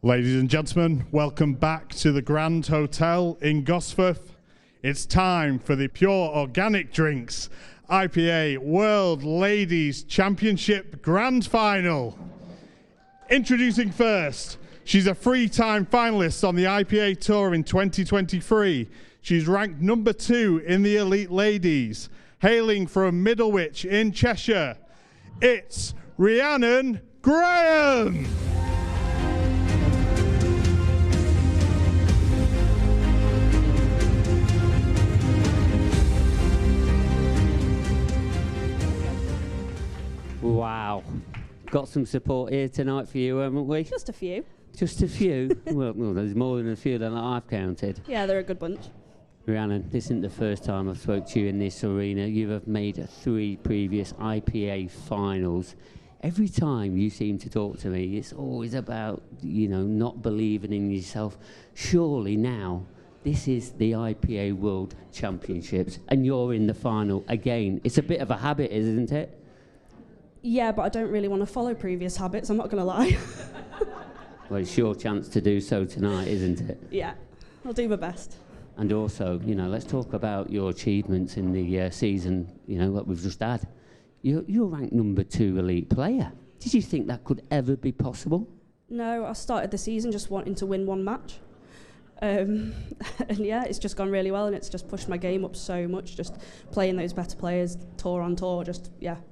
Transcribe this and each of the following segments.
Ladies and gentlemen, welcome back to the Grand Hotel in Gosforth. It's time for the Pure Organic Drinks IPA World Ladies Championship Grand Final. Introducing first, she's a three-time finalist on the IPA Tour in 2023. She's ranked number 2 in the Elite Ladies. Hailing from Middlewich in Cheshire, it's Rhiannon Graham. Wow. Got some support here tonight for you, haven't we? Just a few. Just a few? well, there's more than a few than I've counted. Yeah, they're a good bunch. Rhiannon, this isn't the first time I've spoke to you in this arena. You have made 3 previous IPA finals. Every time you seem to talk to me, it's always about, not believing in yourself. Surely now, this is the IPA World Championships, and you're in the final again. It's a bit of a habit, isn't it? Yeah, but I don't really want to follow previous habits, I'm not going to lie. Well, it's your chance to do so tonight, isn't it? Yeah, I'll do my best. And also, let's talk about your achievements in the season, what we've just had. You're ranked number 2 elite player. Did you think that could ever be possible? No, I started the season just wanting to win one match. And yeah, it's just gone really well, and it's just pushed my game up so much. Just playing those better players, tour on tour,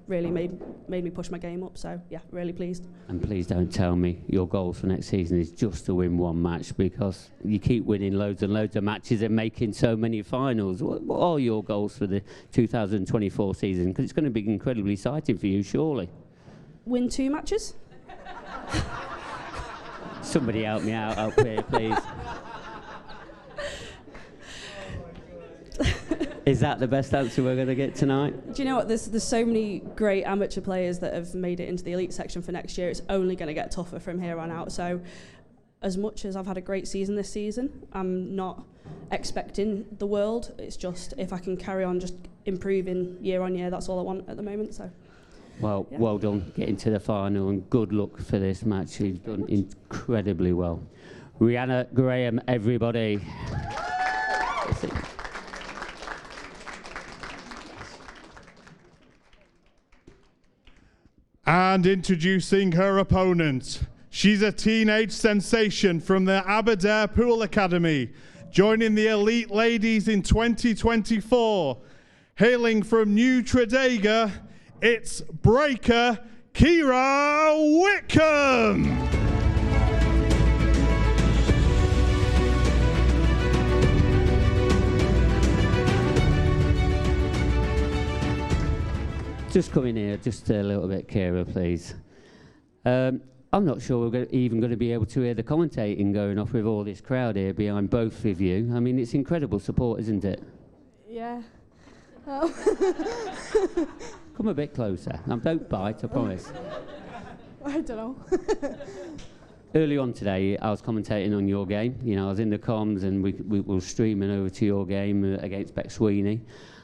really made me push my game up. So yeah, really pleased. And please don't tell me your goal for next season is just to win one match, because you keep winning loads and loads of matches and making so many finals. What are your goals for the 2024 season? Because it's going to be incredibly exciting for you, surely. Win 2 matches. Somebody help me out up here, please. Is that the best answer we're going to get tonight? Do you know what? There's so many great amateur players that have made it into the elite section for next year. It's only going to get tougher from here on out. So as much as I've had a great season this season, I'm not expecting the world. It's just if I can carry on just improving year on year, that's all I want at the moment. So. Well, yeah. Well done getting to the final, and good luck for this match. You've done incredibly well. Rhiannon Graham, everybody. And introducing her opponent. She's a teenage sensation from the Aberdare Pool Academy, joining the Elite Ladies in 2024. Hailing from New Tredegar, it's breaker Keira Whitcombe. Just come in here, just a little bit, Keira, please. I'm not sure we're even going to be able to hear the commentating going off with all this crowd here behind both of you. I mean, it's incredible support, isn't it? Yeah. Come a bit closer. Don't bite, I promise. I don't know. Early on today, I was commentating on your game. I was in the comms, and we were streaming over to your game against Beck Sweeney.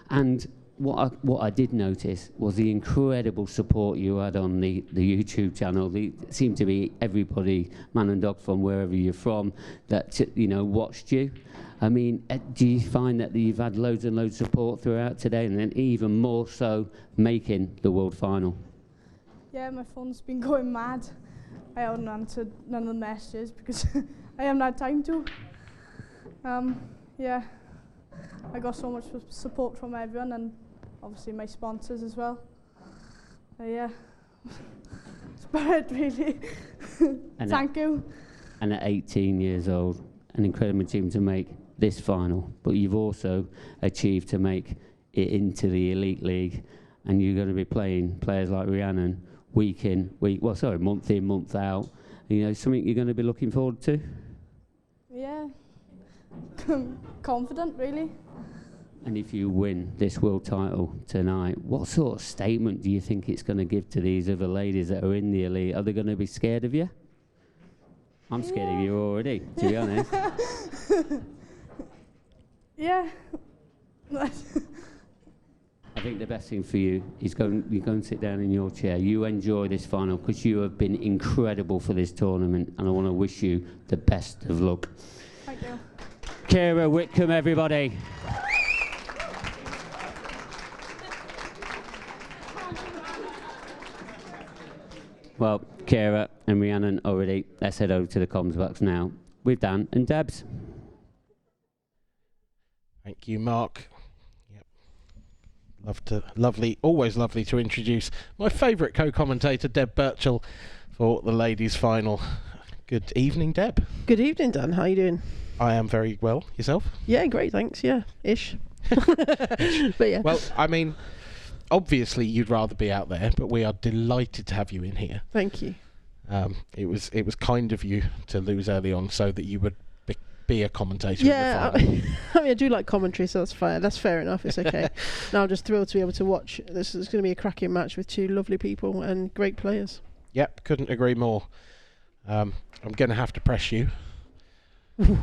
And what I did notice was the incredible support you had on the YouTube channel. It seemed to be everybody, man and dog from wherever you're from, that watched you. I mean, do you find that you've had loads and loads of support throughout today, and then even more so making the world final? Yeah, my phone's been going mad. I haven't answered none of the messages because I haven't had time to. Yeah, I got so much support from everyone, and obviously my sponsors as well. Yeah, it's about it really. Thank you. And at 18 years old, an incredible achievement to make this final, but you've also achieved to make it into the Elite League, and you're going to be playing players like Rhiannon month in, month out. Something you're going to be looking forward to? Yeah, confident really. And if you win this world title tonight, what sort of statement do you think it's going to give to these other ladies that are in the elite? Are they going to be scared of you? I'm scared of you already, to be honest. Yeah. I think the best thing for you is you go and sit down in your chair. You enjoy this final because you have been incredible for this tournament, and I want to wish you the best of luck. Thank you. Keira Whitcombe, everybody. Well, Keira and Rhiannon already. Let's head over to the comms box now with Dan and Debs. Thank you, Mark. Always lovely to introduce my favourite co-commentator, Deb Birchall, for the ladies' final. Good evening, Deb. Good evening, Dan. How are you doing? I am very well. Yourself? Yeah, great, thanks. Yeah, ish. But yeah. Well, I mean, obviously you'd rather be out there, but we are delighted to have you in here. Thank you. It was kind of you to lose early on so that you would be a commentator. Yeah, in the final. I do like commentary, so that's fine. That's fair enough. It's okay. Now I'm just thrilled to be able to watch. This is going to be a cracking match with two lovely people and great players. Yep, couldn't agree more. I'm going to have to press you.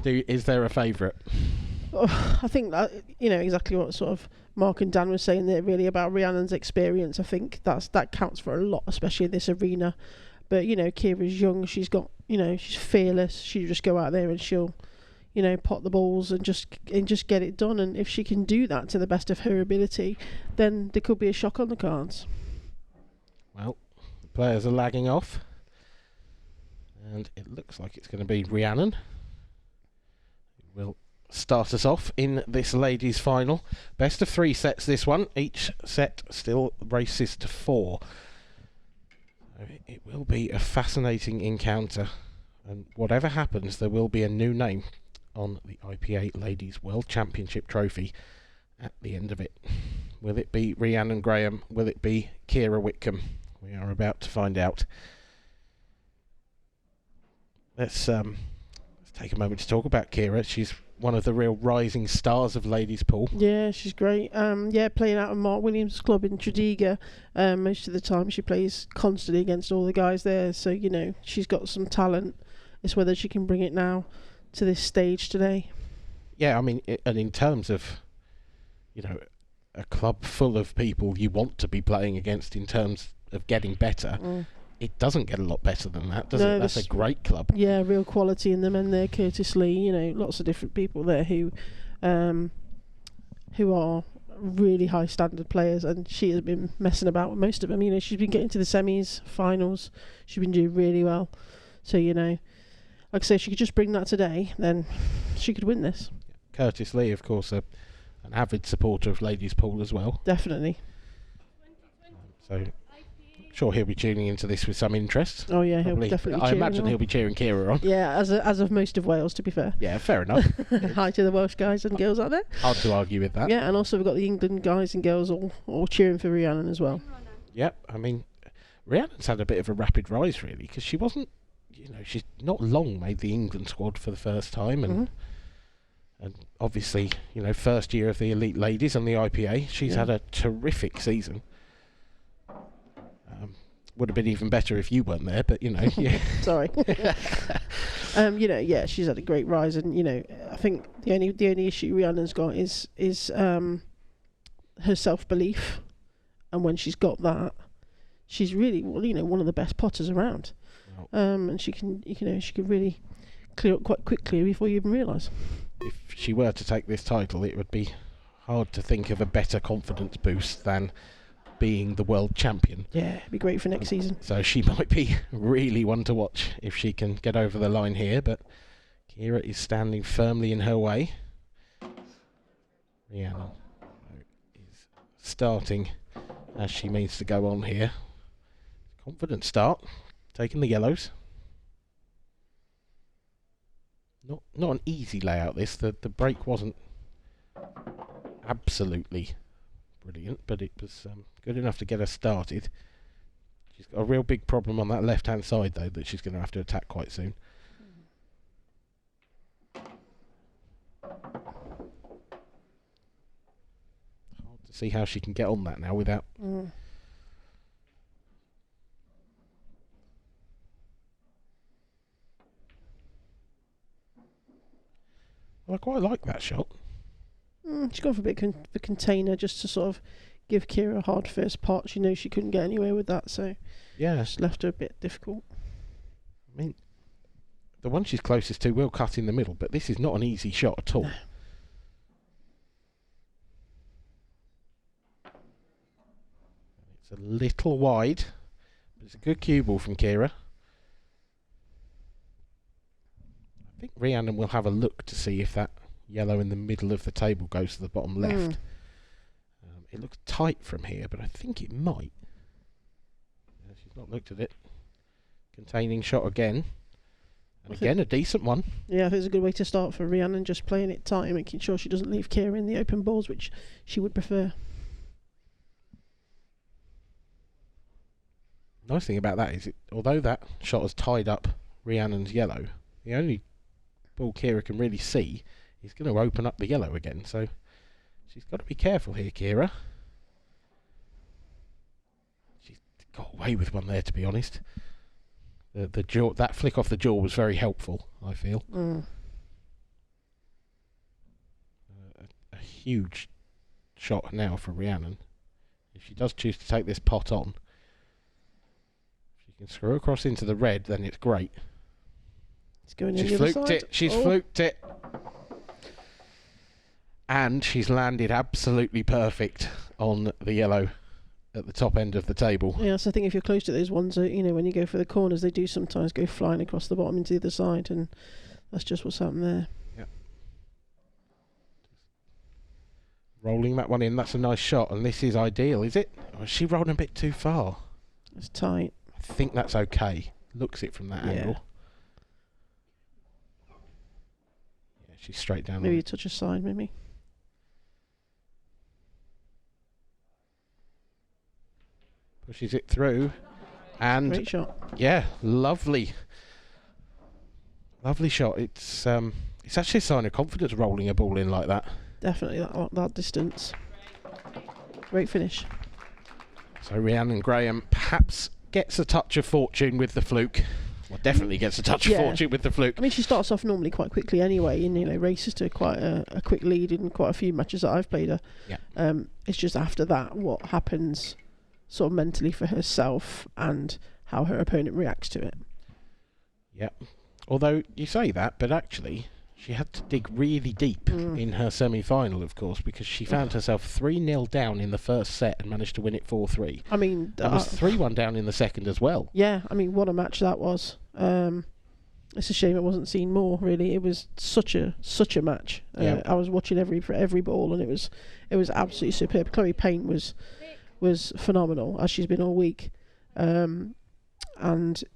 Is there a favourite? Oh, I think that exactly what sort of Mark and Dan were saying there, really about Rhiannon's experience. I think that counts for a lot, especially in this arena. But Keira's young. She's got she's fearless. She'll just go out there and she'll pot the balls and just get it done. And if she can do that to the best of her ability, then there could be a shock on the cards. Well, the players are lagging off, and it looks like it's going to be Rhiannon who will start us off in this ladies' final. Best of 3 sets, this one. Each set still races to 4. So it will be a fascinating encounter, and whatever happens, there will be a new name on the IPA Ladies World Championship trophy at the end of it. Will it be Rhiannon Graham? Will it be Keira Whitcombe? We are about to find out. Let's take a moment to talk about Keira. She's one of the real rising stars of ladies pool. Yeah, she's great. Playing out of Mark Williams' club in Tredegar. Most of the time she plays constantly against all the guys there, so she's got some talent. It's whether she can bring it now to this stage today. Yeah, I mean, and in terms of a club full of people you want to be playing against in terms of getting better, it doesn't get a lot better than that, does it? That's a great club. Yeah, real quality in the men there. Curtis Lee, lots of different people there who are really high standard players, and she has been messing about with most of them. She's been getting to the semis, finals. She's been doing really well. So like I say, if she could just bring that today, then she could win this. Curtis Lee, of course, an avid supporter of ladies pool as well. Definitely. So I'm sure he'll be tuning into this with some interest. Oh yeah, Probably. He'll definitely. I imagine he'll be cheering Keira on. Yeah, as of most of Wales, to be fair. Yeah, fair enough. Hi to the Welsh guys and girls out there. Hard to argue with that. Yeah, and also we've got the England guys and girls all cheering for Rhiannon as well. Yep, I mean, Rhiannon's had a bit of a rapid rise really, because she wasn't. She's not long made the England squad for the first time, and obviously, first year of the elite ladies on the IPA. She's had a terrific season. Would have been even better if you weren't there, but yeah. Sorry. She's had a great rise, and I think the only issue Rhiannon's got is her self-belief, and when she's got that, she's really one of the best potters around. And she can really clear up quite quickly before you even realise. If she were to take this title, it would be hard to think of a better confidence boost than being the world champion. Yeah, it'd be great for next season. So she might be really one to watch if she can get over the line here, but Keira is standing firmly in her way. Rhiannon is starting as she means to go on here. Confident start. Taking the yellows. Not an easy layout this. The break wasn't absolutely brilliant, but it was good enough to get her started. She's got a real big problem on that left hand side though that she's going to have to attack quite soon. Hard to see how she can get on that now without Well, I quite like that shot. She's gone for a bit of a container just to sort of give Keira a hard first pot. She knows she couldn't get anywhere with that, so Yeah. just left her a bit difficult. I mean, the one she's closest to will cut in the middle, but this is not an easy shot at all. No. It's a little wide, but it's a good cue ball from Keira. I think Rhiannon will have a look to see if that yellow in the middle of the table goes to the bottom left. It looks tight from here, but I think it might. She's not looked at it. Containing shot again. And again, a decent one. Yeah, I think it's a good way to start for Rhiannon, just playing it tight and making sure she doesn't leave Keira in the open balls, which she would prefer. Nice thing about that is, although that shot has tied up Rhiannon's yellow, the only ball Keira can really see is going to open up the yellow again. So she's got to be careful here, Keira. She's got away with one there, to be honest. The jaw, that flick off the jaw was very helpful, I feel. A huge shot now for Rhiannon. If she does choose to take this pot on, if she can screw across into the red, then it's great. It's going She's in the other fluked side. it. She's fluked it. And she's landed absolutely perfect on the yellow at the top end of the table. Yeah, so I think if you're close to those ones, when you go for the corners, they do sometimes go flying across the bottom into the other side, and that's just what's happened there. Yep. Rolling that one in, that's a nice shot, and this is ideal, is it? Or is she rolling a bit too far? It's tight. I think that's okay. Looks it from that angle. Yeah, she's straight down. Maybe a touch aside, maybe. Pushes it through, and Great shot. yeah, lovely shot. It's actually a sign of confidence rolling a ball in like that. Definitely that distance. Great finish. So Rhiannon Graham perhaps gets a touch of fortune with the fluke. Well, definitely gets a touch of fortune with the fluke. I mean, she starts off normally quite quickly anyway, and races to quite a quick lead in quite a few matches that I've played her. Yeah. It's just after that what happens sort of mentally for herself and how her opponent reacts to it. Yep. Although you say that, but actually she had to dig really deep in her semi-final, of course, because she found herself 3-0 down in the first set and managed to win it 4-3. I mean, That was 3-1 down in the second as well. Yeah, I mean, what a match that was. It's a shame it wasn't seen more. Really, it was such a match. I was watching every ball, and it was absolutely superb. Chloe Payne was phenomenal, as she's been all week, and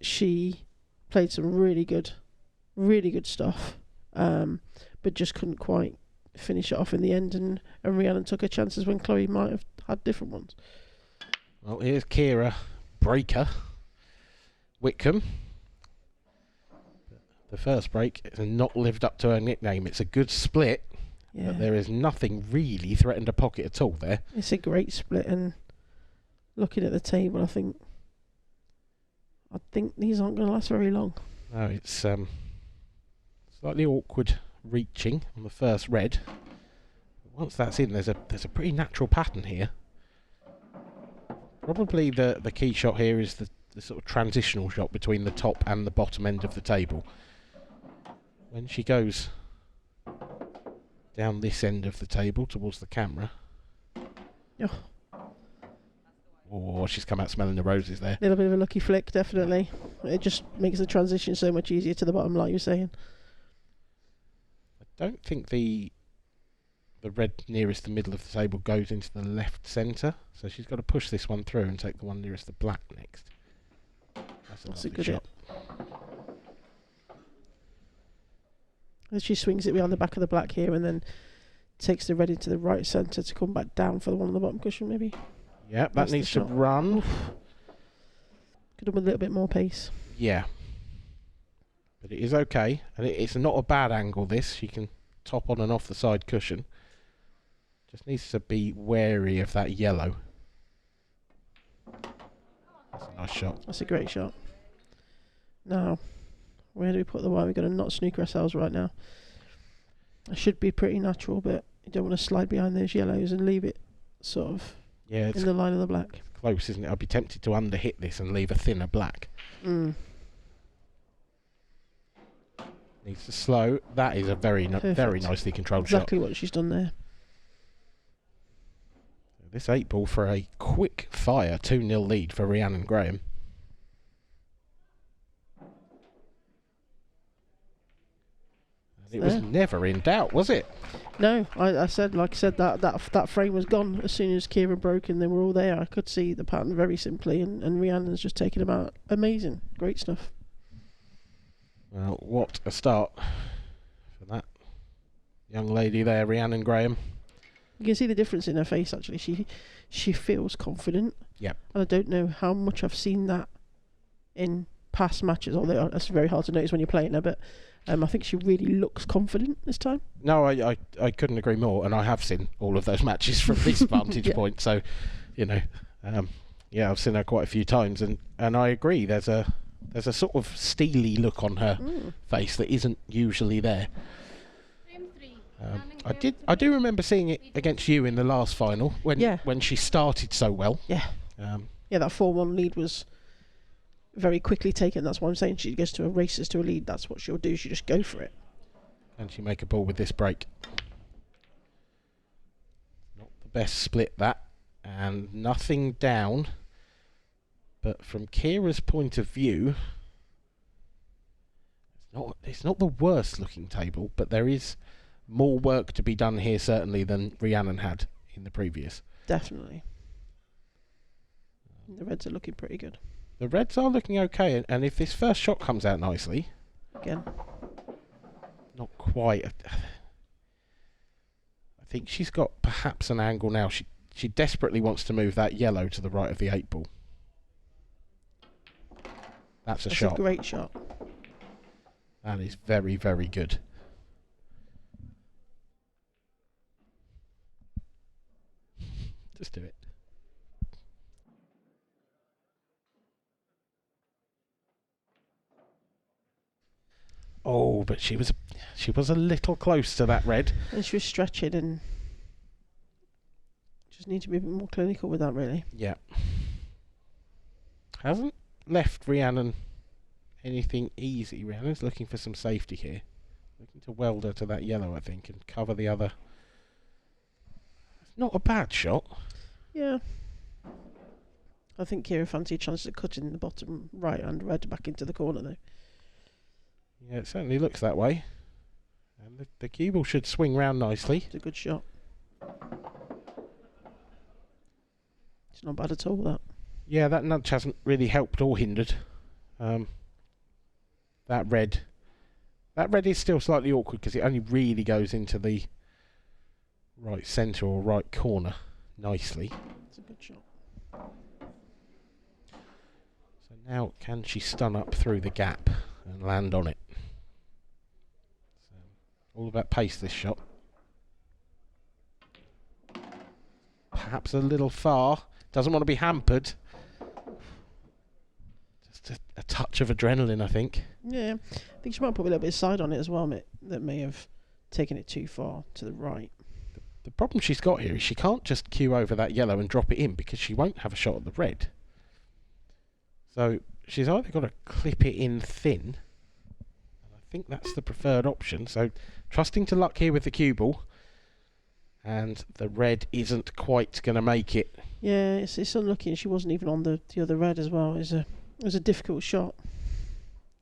she played some really good stuff, but just couldn't quite finish it off in the end, and Rhiannon took her chances when Chloe might have had different ones. Well, here's Keira Whitcombe. The first break has not lived up to her nickname. It's a good split, but there is nothing really threatened a pocket at all there. It's a great split, and looking at the table, I think these aren't going to last very long. No, it's slightly awkward reaching on the first red. But once that's in, there's a pretty natural pattern here. Probably the key shot here is the sort of transitional shot between the top and the bottom end of the table. When she goes down this end of the table towards the camera. Oh, she's come out smelling the roses there. A little bit of a lucky flick, definitely. It just makes the transition so much easier to the bottom, like you were saying. I don't think the red nearest the middle of the table goes into the left centre, so she's got to push this one through and take the one nearest the black next. That's a good shot. As she swings it behind the back of the black here, and then takes the red into the right centre to come back down for the one on the bottom cushion, maybe. Yeah, that needs to run. Could have with a little bit more pace. Yeah. But it is okay. And it's not a bad angle, this. She can top on and off the side cushion. Just needs to be wary of that yellow. That's a nice shot. That's a great shot. Now, where do we put the white? We've got to not snooker ourselves right now. It should be pretty natural, but you don't want to slide behind those yellows and leave it sort of Yeah, it's in the line of the black. close, isn't it? I'd be tempted to underhit this and leave a thinner black. Mm. Needs to slow. That is a very nicely controlled Exactly what she's done there. shot. This 8-ball for a quick fire 2-0 lead for Rhiannon Graham. And it was never in doubt, was it? No, I said, like I said, that frame was gone as soon as Keira broke and they were all there. I could see the pattern very simply, and Rhiannon's just taken them out. Amazing. Great stuff. Well, what a start for that young lady there, Rhiannon Graham. You can see the difference in her face, actually. She feels confident. Yep. And I don't know how much I've seen that in past matches, although that's very hard to notice when you're playing her, but I think she really looks confident this time. No, I couldn't agree more, and I have seen all of those matches from this vantage point, so, you know, yeah, I've seen her quite a few times, and I agree, there's a sort of steely look on her face that isn't usually there. I do remember seeing it against you in the last final when she started so well. Yeah. Yeah, that 4-1 lead was very quickly taken. That's why I'm saying she goes to a races to a lead. That's what she'll do. She just go for it. And she make a ball with this break. Not the best split, that, and nothing down. But from Keira's point of view, it's not the worst looking table, but there is more work to be done here certainly than Rhiannon had in the previous. Definitely. The Reds are looking pretty good. The Reds are looking okay, and if this first shot comes out nicely, again, not quite. I think she's got perhaps an angle now. She desperately wants to move that yellow to the right of the 8-ball. That's a shot. A great shot. That is very, very good. Just do it. Oh, but she was a little close to that red. And she was stretching and just need to be a bit more clinical with that, really. Yeah. Hasn't left Rhiannon anything easy. Rhiannon's looking for some safety here. Looking to weld her to that yellow, I think, and cover the other. It's not a bad shot. Yeah. I think Keira fancied a chance of cutting the bottom right and red back into the corner, though. Yeah, it certainly looks that way. And the cue ball should swing round nicely. It's a good shot. It's not bad at all, that. Yeah, that nudge hasn't really helped or hindered. That red is still slightly awkward because it only really goes into the right centre or right corner nicely. It's a good shot. So now can she stun up through the gap and land on it? So all about pace, this shot. Perhaps a little far. Doesn't want to be hampered. Just a touch of adrenaline, I think. Yeah, I think she might put a little bit of side on it as well, that may have taken it too far to the right. The problem she's got here is she can't just cue over that yellow and drop it in because she won't have a shot at the red. So she's either got to clip it in thin, and I think that's the preferred option. So trusting to luck here with the cue ball, and the red isn't quite going to make it. Yeah, it's unlucky, and she wasn't even on the other red as well. It was a difficult shot.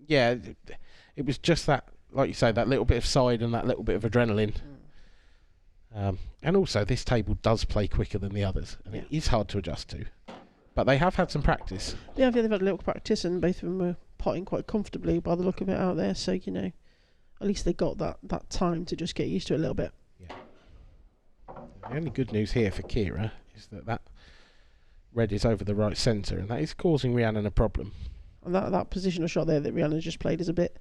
Yeah, it was just that, like you say, that little bit of side and that little bit of adrenaline. And also, this table does play quicker than the others, and it is hard to adjust to. But they have had some practice. Yeah, they've had a little practice, and both of them were potting quite comfortably by the look of it out there. So, you know, at least they got that time to just get used to it a little bit. Yeah. The only good news here for Keira is that red is over the right centre, and that is causing Rhiannon a problem. And that positional shot there that Rhiannon just played is a bit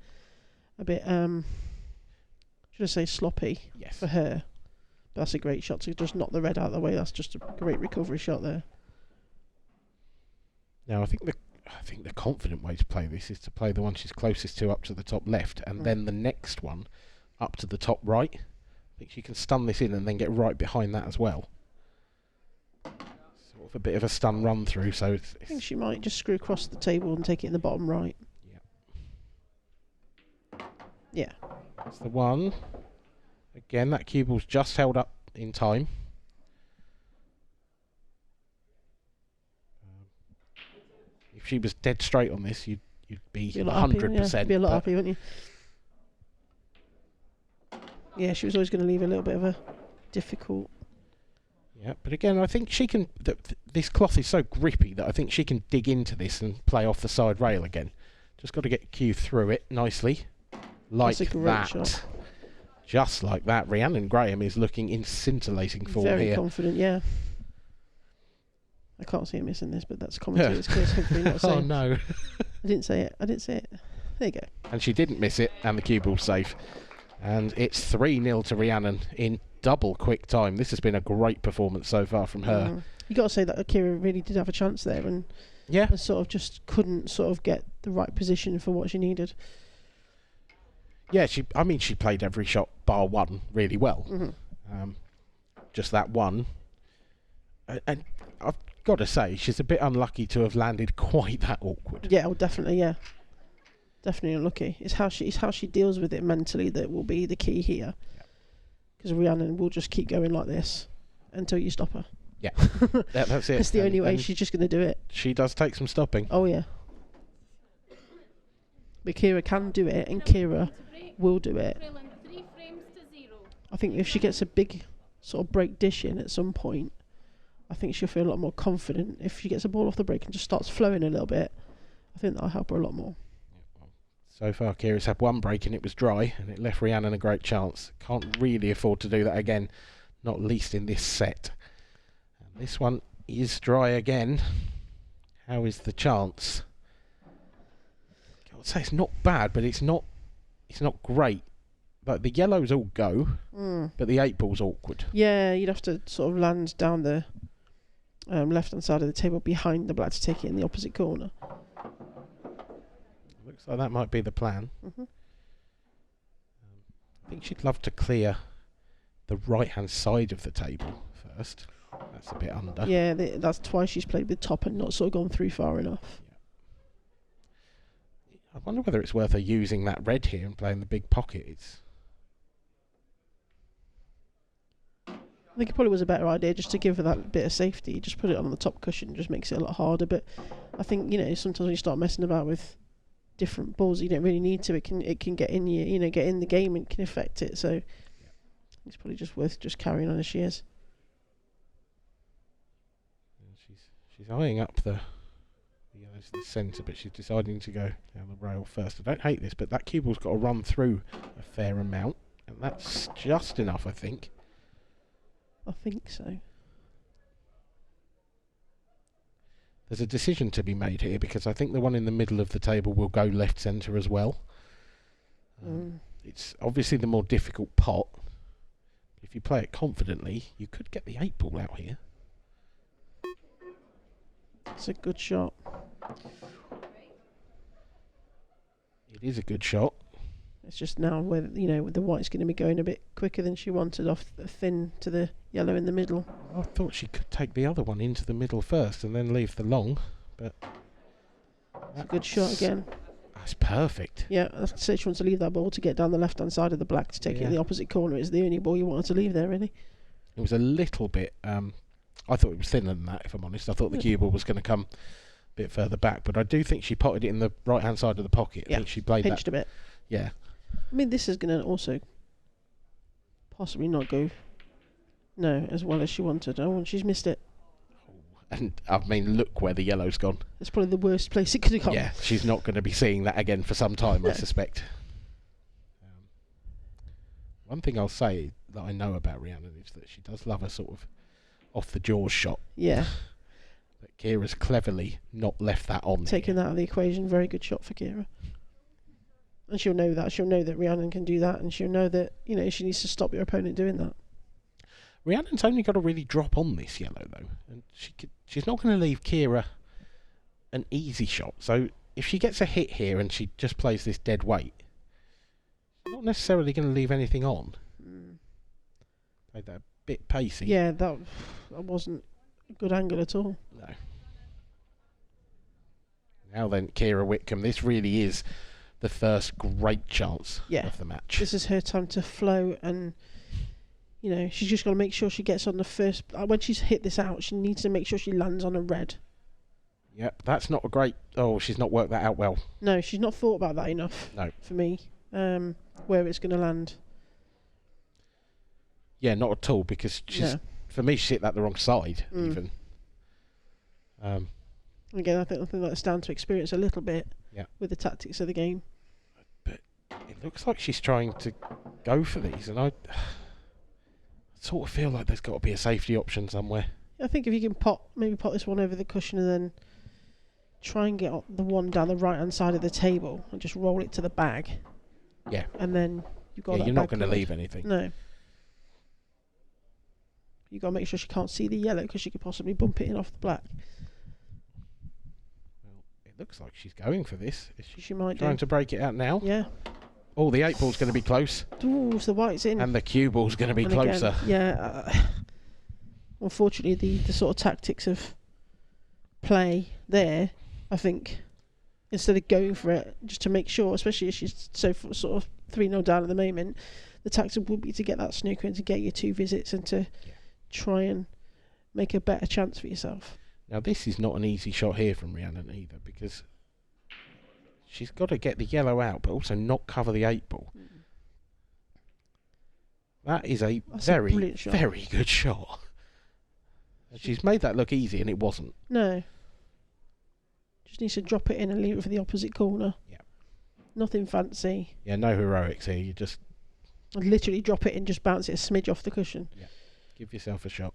should I say sloppy for her. But that's a great shot to just knock the red out of the way. That's just a great recovery shot there. Now I think the confident way to play this is to play the one she's closest to up to the top left, and then the next one up to the top right. I think she can stun this in and then get right behind that as well. Sort sort of a bit of a stun run through, so I think she might just screw across the table and take it in the bottom right. Yeah. That's the one. Again, that cue ball's just held up in time. If she was dead straight on this, you'd be 100%. Be a lot happy, wouldn't you? Yeah, she was always going to leave a little bit of a difficult. Yeah, but again, I think she can. This cloth is so grippy that I think she can dig into this and play off the side rail again. Just got to get cue through it nicely, like That's a great that. shot. Just like that. Rhiannon Graham is looking in scintillating form Very here. confident, yeah. I can't see her missing this, but that's commentator's case. Hopefully not saying. Oh no! I didn't say it. There you go. And she didn't miss it, and the cue ball's safe. And it's 3-0 to Rhiannon in double quick time. This has been a great performance so far from her. You got to say that Keira really did have a chance there, and Yeah. sort of just couldn't sort of get the right position for what she needed. Yeah, she played every shot bar one really well. Just that one. And I've got to say, she's a bit unlucky to have landed quite that awkward. Yeah, well, definitely, yeah. Definitely unlucky. It's how she deals with it mentally that will be the key here. Because Rhiannon will just keep going like this until you stop her. Yeah, that's it. That's the only way she's just going to do it. She does take some stopping. Oh, yeah. But Keira can do it, and Keira will do it. I think if she gets a big sort of break dish in at some point, I think she'll feel a lot more confident. If she gets a ball off the break and just starts flowing a little bit, I think that'll help her a lot more. So far, Keira's had one break and it was dry, and it left Rhiannon a great chance. Can't really afford to do that again, not least in this set. And this one is dry again. How is the chance? I would say it's not bad, but it's not great. Like the yellows all go, but the 8-ball's awkward. Yeah, you'd have to sort of land down the left-hand side of the table behind the black to take it in the opposite corner. Looks like that might be the plan. I think she'd love to clear the right-hand side of the table first. That's a bit under. Yeah, that's twice she's played with top and not sort of gone through far enough. Yeah. I wonder whether it's worth her using that red here and playing the big pocket. I think it probably was a better idea just to give her that bit of safety. Just put it on the top cushion, just makes it a lot harder. But I think, sometimes when you start messing about with different balls, you don't really need to. It can get in get in the game and can affect it. So it's probably just worth just carrying on as she is. She's eyeing up the centre, but she's deciding to go down the rail first. I don't hate this, but that cue ball's got to run through a fair amount, and that's just enough, I think. I think so. There's a decision to be made here, because I think the one in the middle of the table will go left centre as well. It's obviously the more difficult pot. If you play it confidently, you could get the 8-ball out here. It's a good shot. It is a good shot. It's just now where the white's going to be going a bit quicker than she wanted off the thin to the yellow in the middle. I thought she could take the other one into the middle first and then leave the long, but It's a good shot again. That's perfect. Yeah, I said she wants to leave that ball to get down the left-hand side of the black to take it in the opposite corner. It's the only ball you wanted to leave there, really. It was a little bit... I thought it was thinner than that, if I'm honest. I thought the cue ball was going to come a bit further back, but I do think she potted it in the right-hand side of the pocket. I think she played pinched that. a bit. Yeah. I mean, this is going to also possibly not go as well as she wanted. Oh, and she's missed it. And, I mean, look where the yellow's gone. It's probably the worst place it could have gone. Yeah, she's not going to be seeing that again for some time, I suspect. One thing I'll say that I know about Rhiannon is that she does love a sort of off-the-jaws shot. Yeah. But Keira's cleverly not left that on. Taking that out of the equation, very good shot for Keira. And she'll know that. She'll know that Rhiannon can do that, and she'll know that, she needs to stop your opponent doing that. Rhiannon's only got to really drop on this yellow, though. And she's not going to leave Keira an easy shot. So if she gets a hit here and she just plays this dead weight, she's not necessarily going to leave anything on. Played that a bit pacey. Yeah, that wasn't a good angle at all. No. Now then, Keira Whitcombe. This really is the first great chance of the match. This is her time to flow, and she's just got to make sure she gets on the first. When she's hit this out, she needs to make sure she lands on a red. Yep, that's not a great. Oh, she's not worked that out well. No, she's not thought about that enough. No, for me, where it's going to land. Yeah, not at all, because for me, she hit that the wrong side even. Again, I think that's down to experience a little bit with the tactics of the game. But it looks like she's trying to go for these, and I sort of feel like there's got to be a safety option somewhere. I think if you can maybe pop this one over the cushion and then try and get the one down the right hand side of the table and just roll it to the bag. Yeah. And then you've got that you're not bag going to covered. leave anything. No. You've got to make sure she can't see the yellow because she could possibly bump it in off the black. Well, it looks like she's going for this. Is she might trying to break it out now? Yeah. Oh, the 8 ball's going to be close. Ooh, so the white's in. And the cue ball's going to be closer. Again, unfortunately, the sort of tactics of play there, I think, instead of going for it, just to make sure, especially if she's sort of 3-0 down at the moment, the tactic would be to get that snooker and to get your 2 visits and to try and make a better chance for yourself. Now, this is not an easy shot here from Rhiannon either, because she's got to get the yellow out, but also not cover the 8 ball. That is That's a very good shot. She's made that look easy, and it wasn't. No. Just needs to drop it in and leave it for the opposite corner. Yeah. Nothing fancy. Yeah, no heroics here. You just literally drop it and just bounce it a smidge off the cushion. Yeah. Give yourself a shot.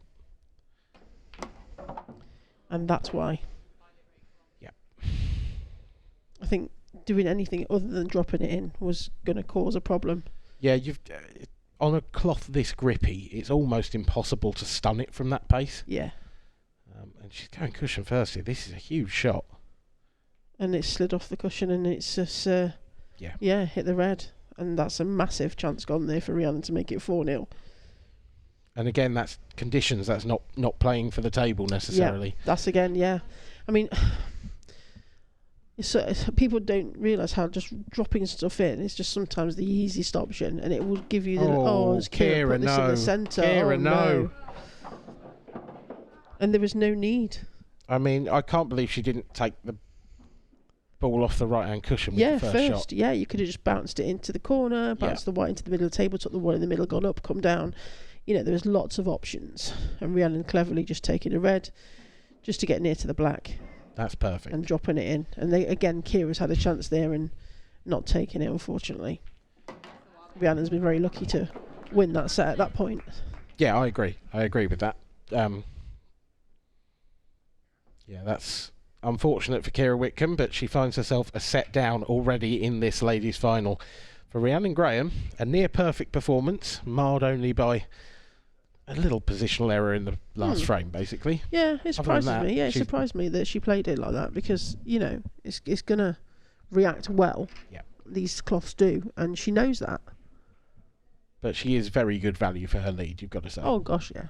And that's why. Yeah. I think doing anything other than dropping it in was going to cause a problem. Yeah, you've on a cloth this grippy, it's almost impossible to stun it from that pace. Yeah. And she's going cushion first here. This is a huge shot. And it slid off the cushion, and it's just hit the red, and that's a massive chance gone there for Rhiannon to make it 4-0. And again, that's conditions. That's not playing for the table necessarily. Yeah, that's again, I mean, people don't realise how just dropping stuff in is just sometimes the easiest option, and it will give you the is Keira put this in the centre? Keira, no. And there was no need. I mean, I can't believe she didn't take the ball off the right-hand cushion with the first shot. Yeah, you could have just bounced it into the corner, bounced the white into the middle of the table, took the one in the middle, gone up, come down. There was lots of options. And Rhiannon cleverly just taking a red just to get near to the black. That's perfect. And dropping it in. And Keira's had a chance there and not taking it, unfortunately. Rhiannon's been very lucky to win that set at that point. Yeah, I agree. I agree with that. That's unfortunate for Keira Whitcombe, but she finds herself a set down already in this ladies' final. For Rhiannon Graham, a near perfect performance, marred only by a little positional error in the last frame, basically. Yeah, it surprises me. Yeah, it surprised me that she played it like that because, it's going to react well. Yeah. These cloths do, and she knows that. But she is very good value for her lead, you've got to say. Oh, gosh, yeah.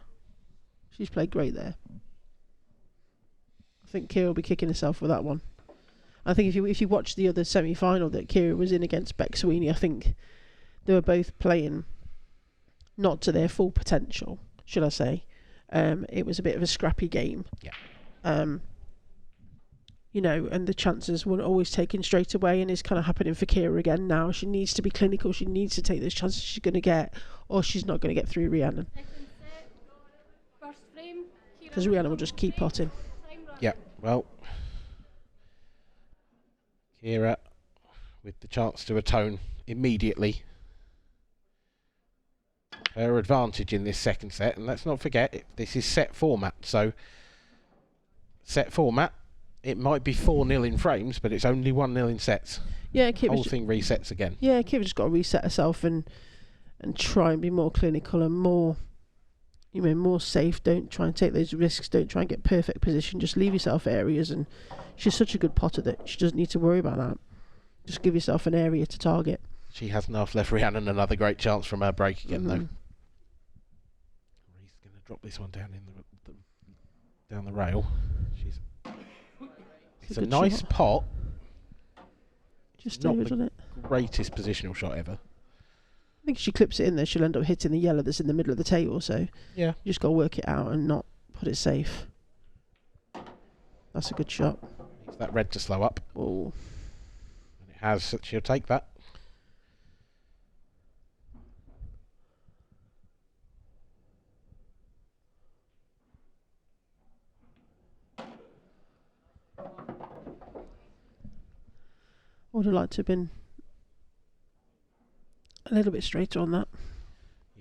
She's played great there. I think Keira will be kicking herself with that one. I think if you watch the other semi-final that Keira was in against Beck Sweeney, I think they were both playing not to their full potential, should I say. It was a bit of a scrappy game. Yeah. And the chances weren't always taken straight away, and it's kind of happening for Keira again now. She needs to be clinical. She needs to take those chances she's going to get, or she's not going to get through Rhiannon. Because Rhiannon will just keep potting. Yeah, well, Keira with the chance to atone immediately. Her advantage in this second set, and let's not forget, this is set format, so set format, it might be 4-0 in frames, but it's only 1-0 in sets. Yeah, the whole thing resets again. Yeah, Keira's just got to reset herself and try and be more clinical and more safe. Don't try and take those risks. Don't try and get perfect position. Just leave yourself areas, and she's such a good potter that she doesn't need to worry about that. Just give yourself an area to target. She hasn't half left Rhiannon another great chance from her break again, though. He's going to drop this one down in the down the rail. It's a good nice shot. pot. Just Not over, the doesn't it? greatest positional shot ever. I think if she clips it in there, she'll end up hitting the yellow that's in the middle of the table. So Yeah. you just got to work it out and not put it safe. That's a good shot. Needs that red to slow up. Oh, And it has, so she'll take that. I would have liked to have been a little bit straighter on that.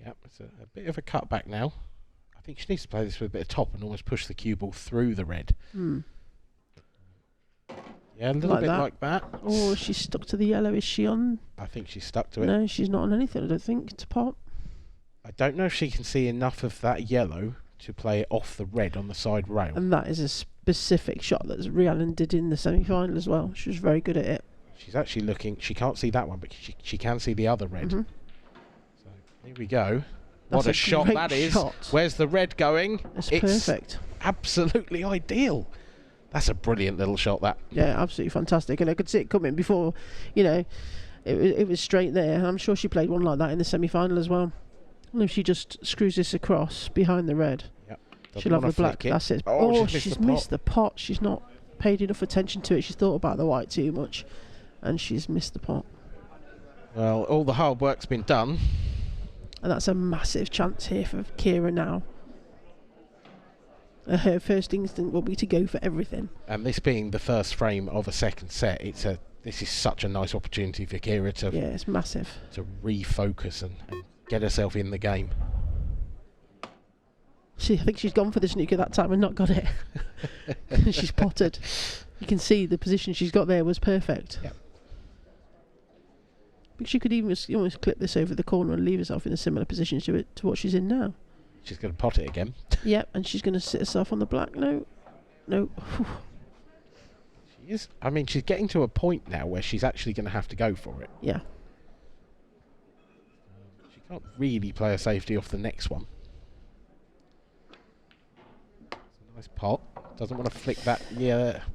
Yep, it's a bit of a cutback now. I think she needs to play this with a bit of top and almost push the cue ball through the red. Yeah, a little Like bit that. like that. Oh, she's stuck to the yellow. Is she on? I think she's stuck to it. No, she's not on anything, I don't think, to pot. I don't know if she can see enough of that yellow to play it off the red on the side rail. And that is a specific shot that Rhiannon did in the semi-final as well. She was very good at it. She's actually looking, she can't see that one, but she can see the other red. Mhm. So here we go. That's What a shot great that is. shot. Where's the red going? It's perfect. Absolutely ideal. That's a brilliant little shot, that. Yeah, absolutely fantastic. And I could see it coming before, it was straight there. And I'm sure she played one like that in the semi-final as well. And if she just screws this across behind the red, Yep. she'll have the black. That's it. Oh, she's missed the pot. She's not paid enough attention to it. She's thought about the white too much, and she's missed the pot. Well, all the hard work's been done. And that's a massive chance here for Keira now. Her first instinct will be to go for everything. And this being the first frame of a second set, this is such a nice opportunity for Keira to Yeah, it's massive. refocus and get herself in the game. I think she's gone for the snooker that time and not got it. She's potted. You can see the position she's got there was perfect. Yep. But she could even almost clip this over the corner and leave herself in a similar position to what she's in now. She's going to pot it again. Yep, and she's going to sit herself on the black. No. She is. I mean, she's getting to a point now where she's actually going to have to go for it. Yeah. She can't really play a safety off the next one. It's a nice pot. Doesn't want to flick that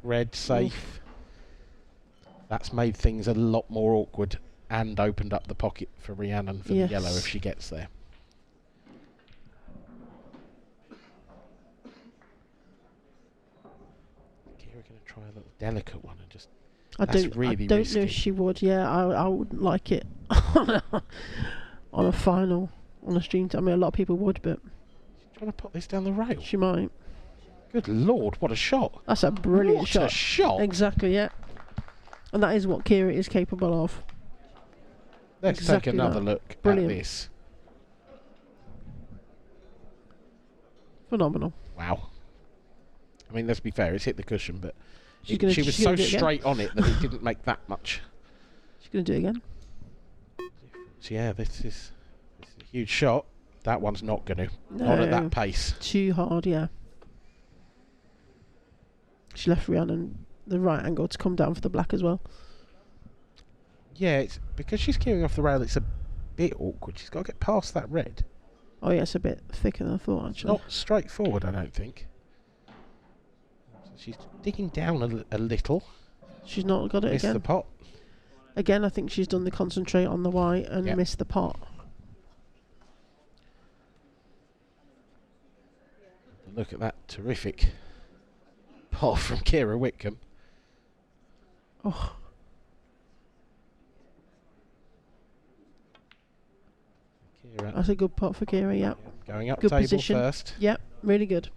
red safe. That's made things a lot more awkward and opened up the pocket for Rhiannon for the yellow if she gets there. Keira going to try a little delicate one and just. I don't know risky. if she would. Yeah, I wouldn't like it on a final, on a stream. I mean, a lot of people would, but She's trying to put this down the rail. she might. Good Lord, what a shot. That's a brilliant shot. What a shot. Exactly, yeah. And that is what Keira is capable of. Let's Exactly take another that. look Brilliant. at this. Phenomenal. Wow. I mean, let's be fair, it's hit the cushion, but She's she was so do it again. straight on it that it didn't make that much. She's going to do it again. So yeah, this is a huge shot. That one's not going to. No. Not at that pace. Too hard, yeah. She left Rhiannon the right angle to come down for the black as well. Yeah, it's because she's queuing off the rail, it's a bit awkward. She's got to get past that red. Oh yeah, it's a bit thicker than I thought actually. Not straightforward, I don't think. So she's digging down a little. She's not got it Missed again. the pot. Again, I think she's done the concentrate on the white and Yep. missed the pot. Look at that terrific pot from Keira Whitcombe. Oh, Keira that's a good pot for Keira, yeah. going up Good table position. first. Yep, really good.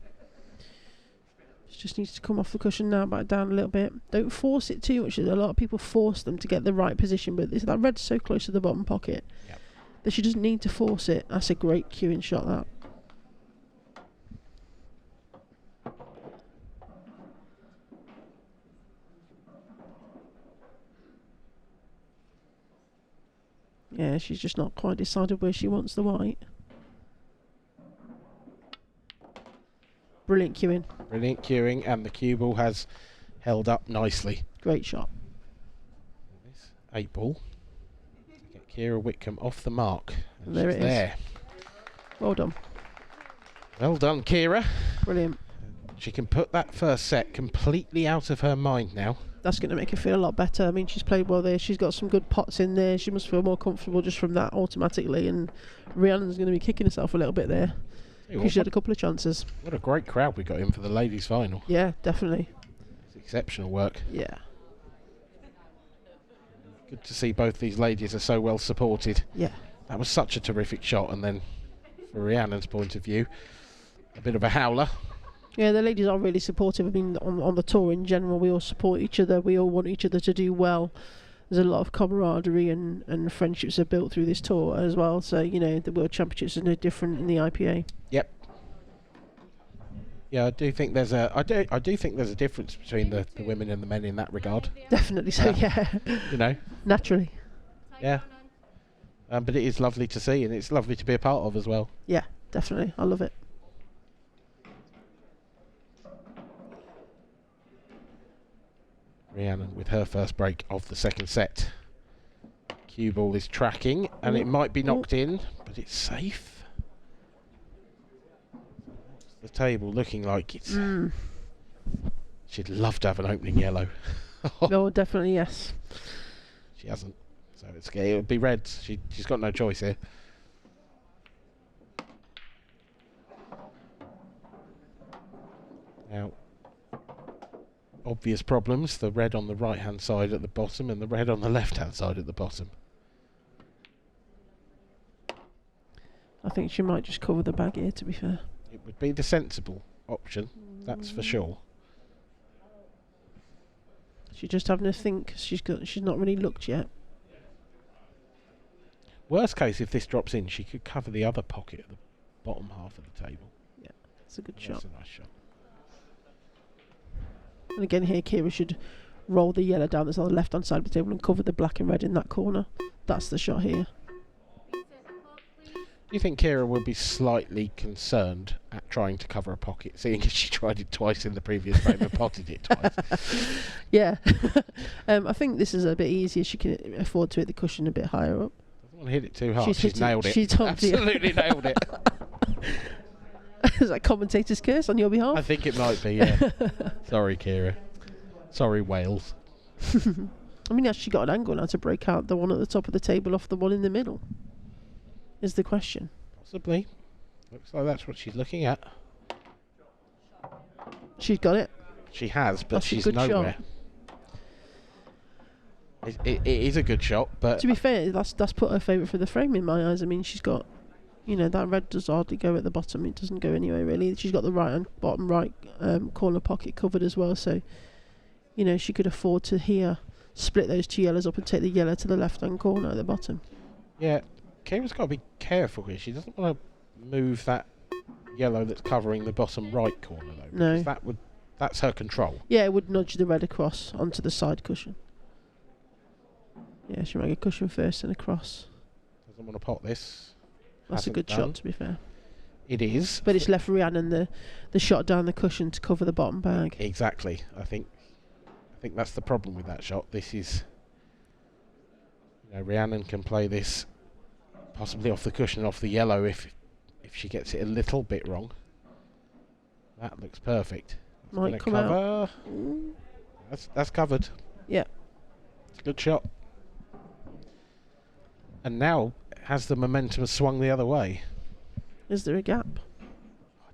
She just needs to come off the cushion now, back down a little bit. Don't force it too much. A lot of people force them to get the right position, but that red's so close to the bottom pocket Yep. that she doesn't need to force it. That's a great cueing shot, that. Yeah, she's just not quite decided where she wants the white. Brilliant cueing. Brilliant queuing, and the cue ball has held up nicely. Great shot. This 8 ball to get Keira Whitcombe off the mark. And There she's it is. there. Well done. Well done, Keira. Brilliant. She can put that first set completely out of her mind now. That's going to make her feel a lot better. I mean, she's played well there. She's got some good pots in there. She must feel more comfortable just from that automatically. And Rhiannon's going to be kicking herself a little bit there. Because she had a couple of chances. What a great crowd we got in for the ladies' final. Yeah, definitely. It's exceptional work. Yeah. Good to see both these ladies are so well supported. Yeah. That was such a terrific shot. And then, from Rhiannon's point of view, a bit of a howler. Yeah, the ladies are really supportive. I mean, on the tour in general, we all support each other. We all want each other to do well. There's a lot of camaraderie and friendships are built through this tour as well. So, you know, the World Championships are no different in the IPA. Yep. Yeah, I do think there's a difference between the women and the men in that regard. Definitely so, yeah. You know. Naturally. Yeah. But it is lovely to see, and it's lovely to be a part of as well. Yeah, definitely. I love it. Rhiannon with her first break of the second set. Cue ball is tracking, and it might be knocked in, but it's safe. The table looking like it's... She'd love to have an opening yellow. Oh, definitely, yes. She hasn't, so it would be red. She's got no choice here. Now, obvious problems, the red on the right hand side at the bottom and the red on the left hand side at the bottom. I think she might just cover the bag here, to be fair. It would be the sensible option, that's for sure. She's just having a think. She's not really looked yet. Worst case, if this drops in, she could cover the other pocket at the bottom half of the table. Yeah, it's a good shot. That's a nice shot. And again here, Keira should roll the yellow down that's on the left-hand side of the table and cover the black and red in that corner. That's the shot here. Do you think Keira would be slightly concerned at trying to cover a pocket, seeing as she tried it twice in the previous frame and potted it twice? Yeah. I think this is a bit easier. She can afford to hit the cushion a bit higher up. Doesn't want to hit it too hard. She's nailed it. She's absolutely nailed it. Is that commentator's curse on your behalf? I think it might be, yeah. Sorry, Keira. Sorry, Wales. I mean, has she got an angle now to break out the one at the top of the table off the one in the middle? Is the question. Possibly. Looks like that's what she's looking at. She's got it. She has, but That's she's a good nowhere. It is a good shot, but... To be fair, that's put her favourite for the frame in my eyes. I mean, she's got... You know, that red does hardly go at the bottom. It doesn't go anywhere, really. She's got the bottom right corner pocket covered as well, so... You know, she could afford to here split those two yellows up and take the yellow to the left-hand corner at the bottom. Yeah, Keira's got to be careful here. She doesn't want to move that yellow that's covering the bottom right corner, though. No. Because that's her control. Yeah, it would nudge the red across onto the side cushion. Yeah, she might get cushion first and across. Doesn't want to pot this. That's a good shot, to be fair. It is. But it's left Rhiannon the shot down the cushion to cover the bottom bag. Exactly. I think that's the problem with that shot. This is... You know, Rhiannon can play this possibly off the cushion, off the yellow if she gets it a little bit wrong. That looks perfect. Might come out. That's covered. Yeah. It's a good shot. And now has the momentum swung the other way? Is there a gap?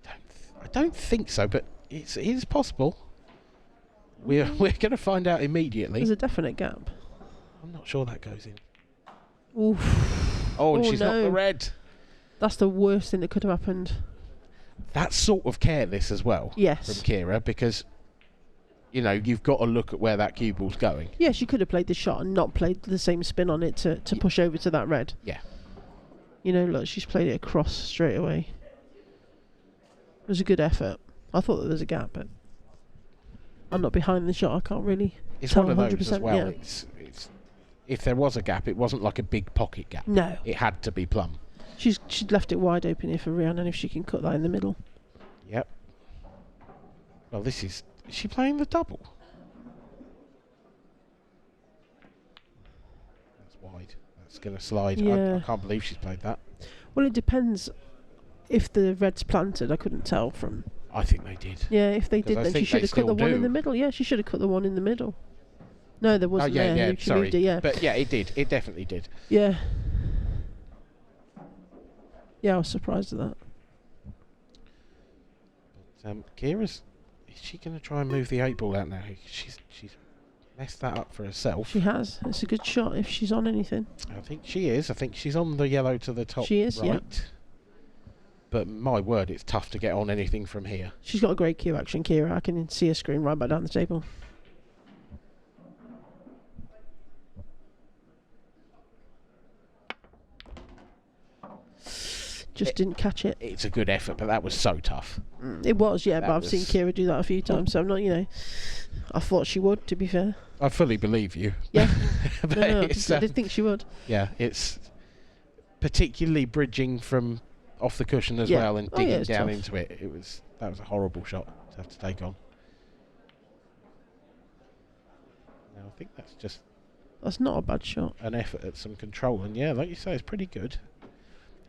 I don't think so, but it is possible. We're going to find out immediately. There's a definite gap. I'm not sure that goes in. Oof. Oh, and she's not the red. That's the worst thing that could have happened. That's sort of careless as well. Yes. From Keira, because you know you've got to look at where that cue ball's going. Yeah, she could have played the shot and not played the same spin on it to push over to that red. Yeah. You know, look, she's played it across straight away. It was a good effort. I thought there was a gap, but I'm not behind the shot. I can't really It's tell one of those 100%. as well. Yeah. It's if there was a gap, it wasn't like a big pocket gap. No. It had to be plumb. She'd left it wide open here for Rhiannon if she can cut that in the middle. Yep. Well, is she playing the double? That's wide. That's going to slide. Yeah. I can't believe she's played that. Well, it depends. If the red's planted, I couldn't tell from I think they did. Yeah, if they 'Cause did, I then she think should they have cut the still one in do. the middle. Yeah, she should have cut the one in the middle. No, there Oh wasn't yeah, there. yeah. She Sorry, moved it, yeah. but yeah, it did. It definitely did. Yeah. Yeah, I was surprised at that. Keira's. Is she going to try and move the 8 ball out now? She's messed that up for herself. She has. It's a good shot if she's on anything. I think she is. I think she's on the yellow to the top. She is, right. yeah. But my word, it's tough to get on anything from here. She's got a great cue action, Keira. I can see her screen right back down the table. Just didn't catch it. It's a good effort, but that was so tough. It was, yeah, That but I've seen was- Keira do that a few times, so I'm not, I thought she would, to be fair. I fully believe you. Yeah. But No, it's, I did think she would. yeah, it's particularly bridging from off the cushion as Yeah. well and Oh, yeah, digging it's down tough. into it. That was a horrible shot to have to take on. Now I think that's just That's not a bad shot. an effort at some control, and yeah, like you say, it's pretty good.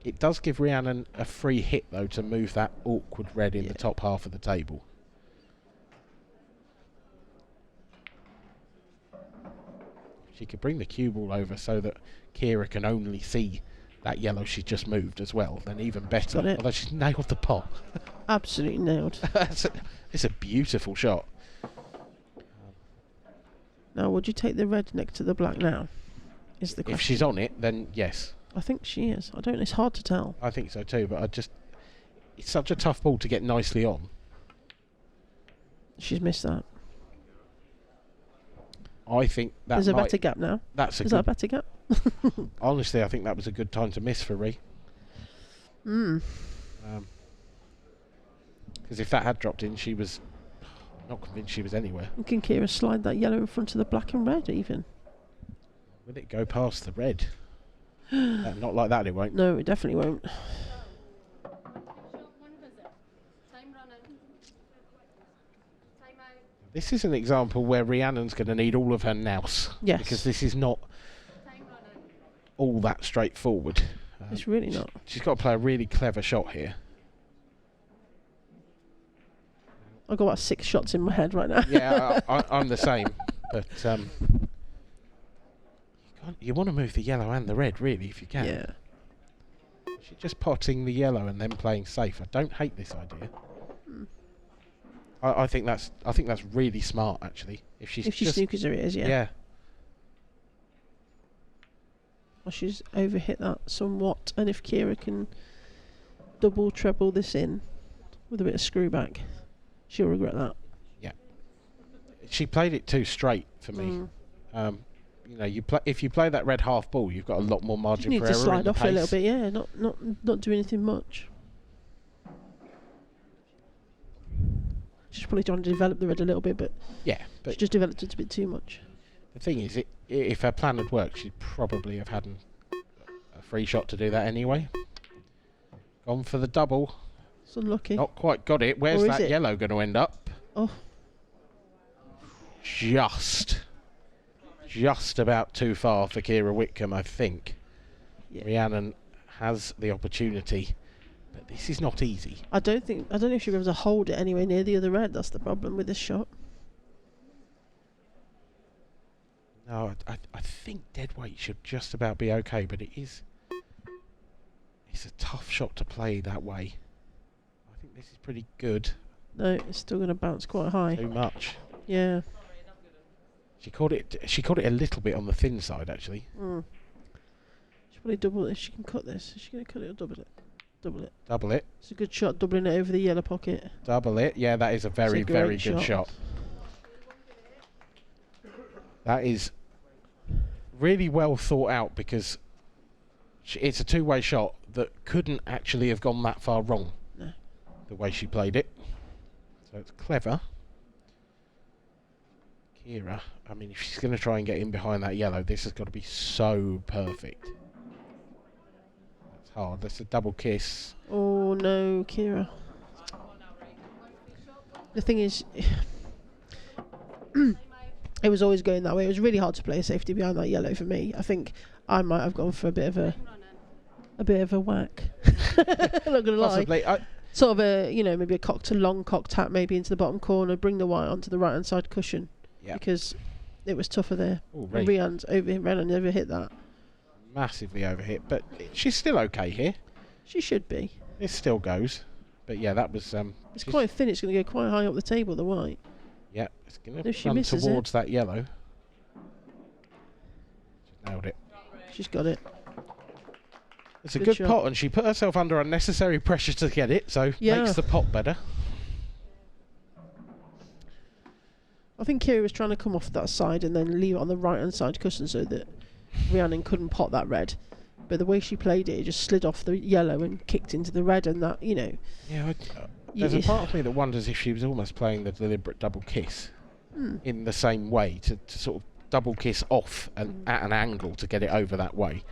It does give Rhiannon a free hit though to move that awkward red in the top half of the table. She could bring the cue ball over so that Keira can only see that yellow she's just moved as well, then even better. Got it. Although she's nailed the pot. Absolutely nailed. It's a beautiful shot. Now, would you take the red next to the black now? Is the question. If she's on it, then yes, I think she is. I don't. It's hard to tell. I think so too. But it's such a tough ball to get nicely on. She's missed that. I think that There's a might, better gap now. that's a Is that a good. better gap? Honestly, I think that was a good time to miss for Rhi. Mm. Because if that had dropped in, she was not convinced she was anywhere. Can Keira slide that yellow in front of the black and red even? Will it go past the red? Not like that, it won't. No, it definitely won't. This is an example where Rhiannon's going to need all of her nous. Yes. Because this is not all that straightforward. It's really not. She's got to play a really clever shot here. I've got about 6 shots in my head right now. Yeah, I'm the same. But you want to move the yellow and the red, really, if you can. Yeah. She's just potting the yellow and then playing safe. I don't hate this idea. I think that's really smart, actually. If she snookers her ears, yeah. Yeah. Well, she's overhit that somewhat, and if Keira can double, treble this in with a bit of screw back, she'll regret that. Yeah. She played it too straight for me. If you play that red half ball, you've got a lot more Just margin need for to error in slide the off a little pace. bit, yeah. Not do anything much. She's probably trying to develop the red a little bit, but Yeah, she but just developed it a bit too much. the thing is, if her plan had worked, she'd probably have had a free shot to do that anyway. Gone for the double. It's unlucky. Not quite got it. Where's Or is that it? yellow going to end up? Oh, Just about too far for Keira Whitcombe, I think. yeah. Rhiannon has the opportunity, but this is not easy. I don't know if she'll be able to hold it anywhere near the other red. That's the problem with this shot. No, I think dead weight should just about be okay, but it's a tough shot to play that way. I think this is pretty good. No, it's still going to bounce quite high. Too much. Yeah. She caught it a little bit on the thin side, actually. She'll probably double it if she can cut this. Is she going to cut it or double it? Double it. Double it. It's a good shot, doubling it over the yellow pocket. Double it. Yeah, that is a very, It's a very great good shot. shot. That is really well thought out because it's a two-way shot that couldn't actually have gone that far wrong. No. The way she played it. So it's clever. Keira, I mean, if she's going to try and get in behind that yellow, this has got to be so perfect. That's hard. That's a double kiss. Oh no, Keira. The thing is, it was always going that way. It was really hard to play a safety behind that yellow for me. I think I might have gone for a bit of a whack. I'm not gonna lie. Possibly. Sort of a, maybe a long cocked hat maybe into the bottom corner, bring the white onto the right hand side cushion. Yeah. Because it was tougher there. Ooh, And Rhiannon's overhit that. Massively overhit, but she's still okay here. She should be. It still goes. But yeah, that was... it's quite thin, it's going to go quite high up the table, the white. Yeah, it's going If to she run misses towards that yellow. She's nailed it. She's got it. It's a Good good shot. pot, and she put herself under unnecessary pressure to get it, so Yeah. makes the pot better. I think Keira was trying to come off that side and then leave it on the right hand side cushion so that Rhiannon couldn't pot that red. But the way she played it, it just slid off the yellow and kicked into the red, and that, Yeah, there's a Yeah. part of me that wonders if she was almost playing the deliberate double kiss in the same way, to sort of double kiss off and at an angle to get it over that way.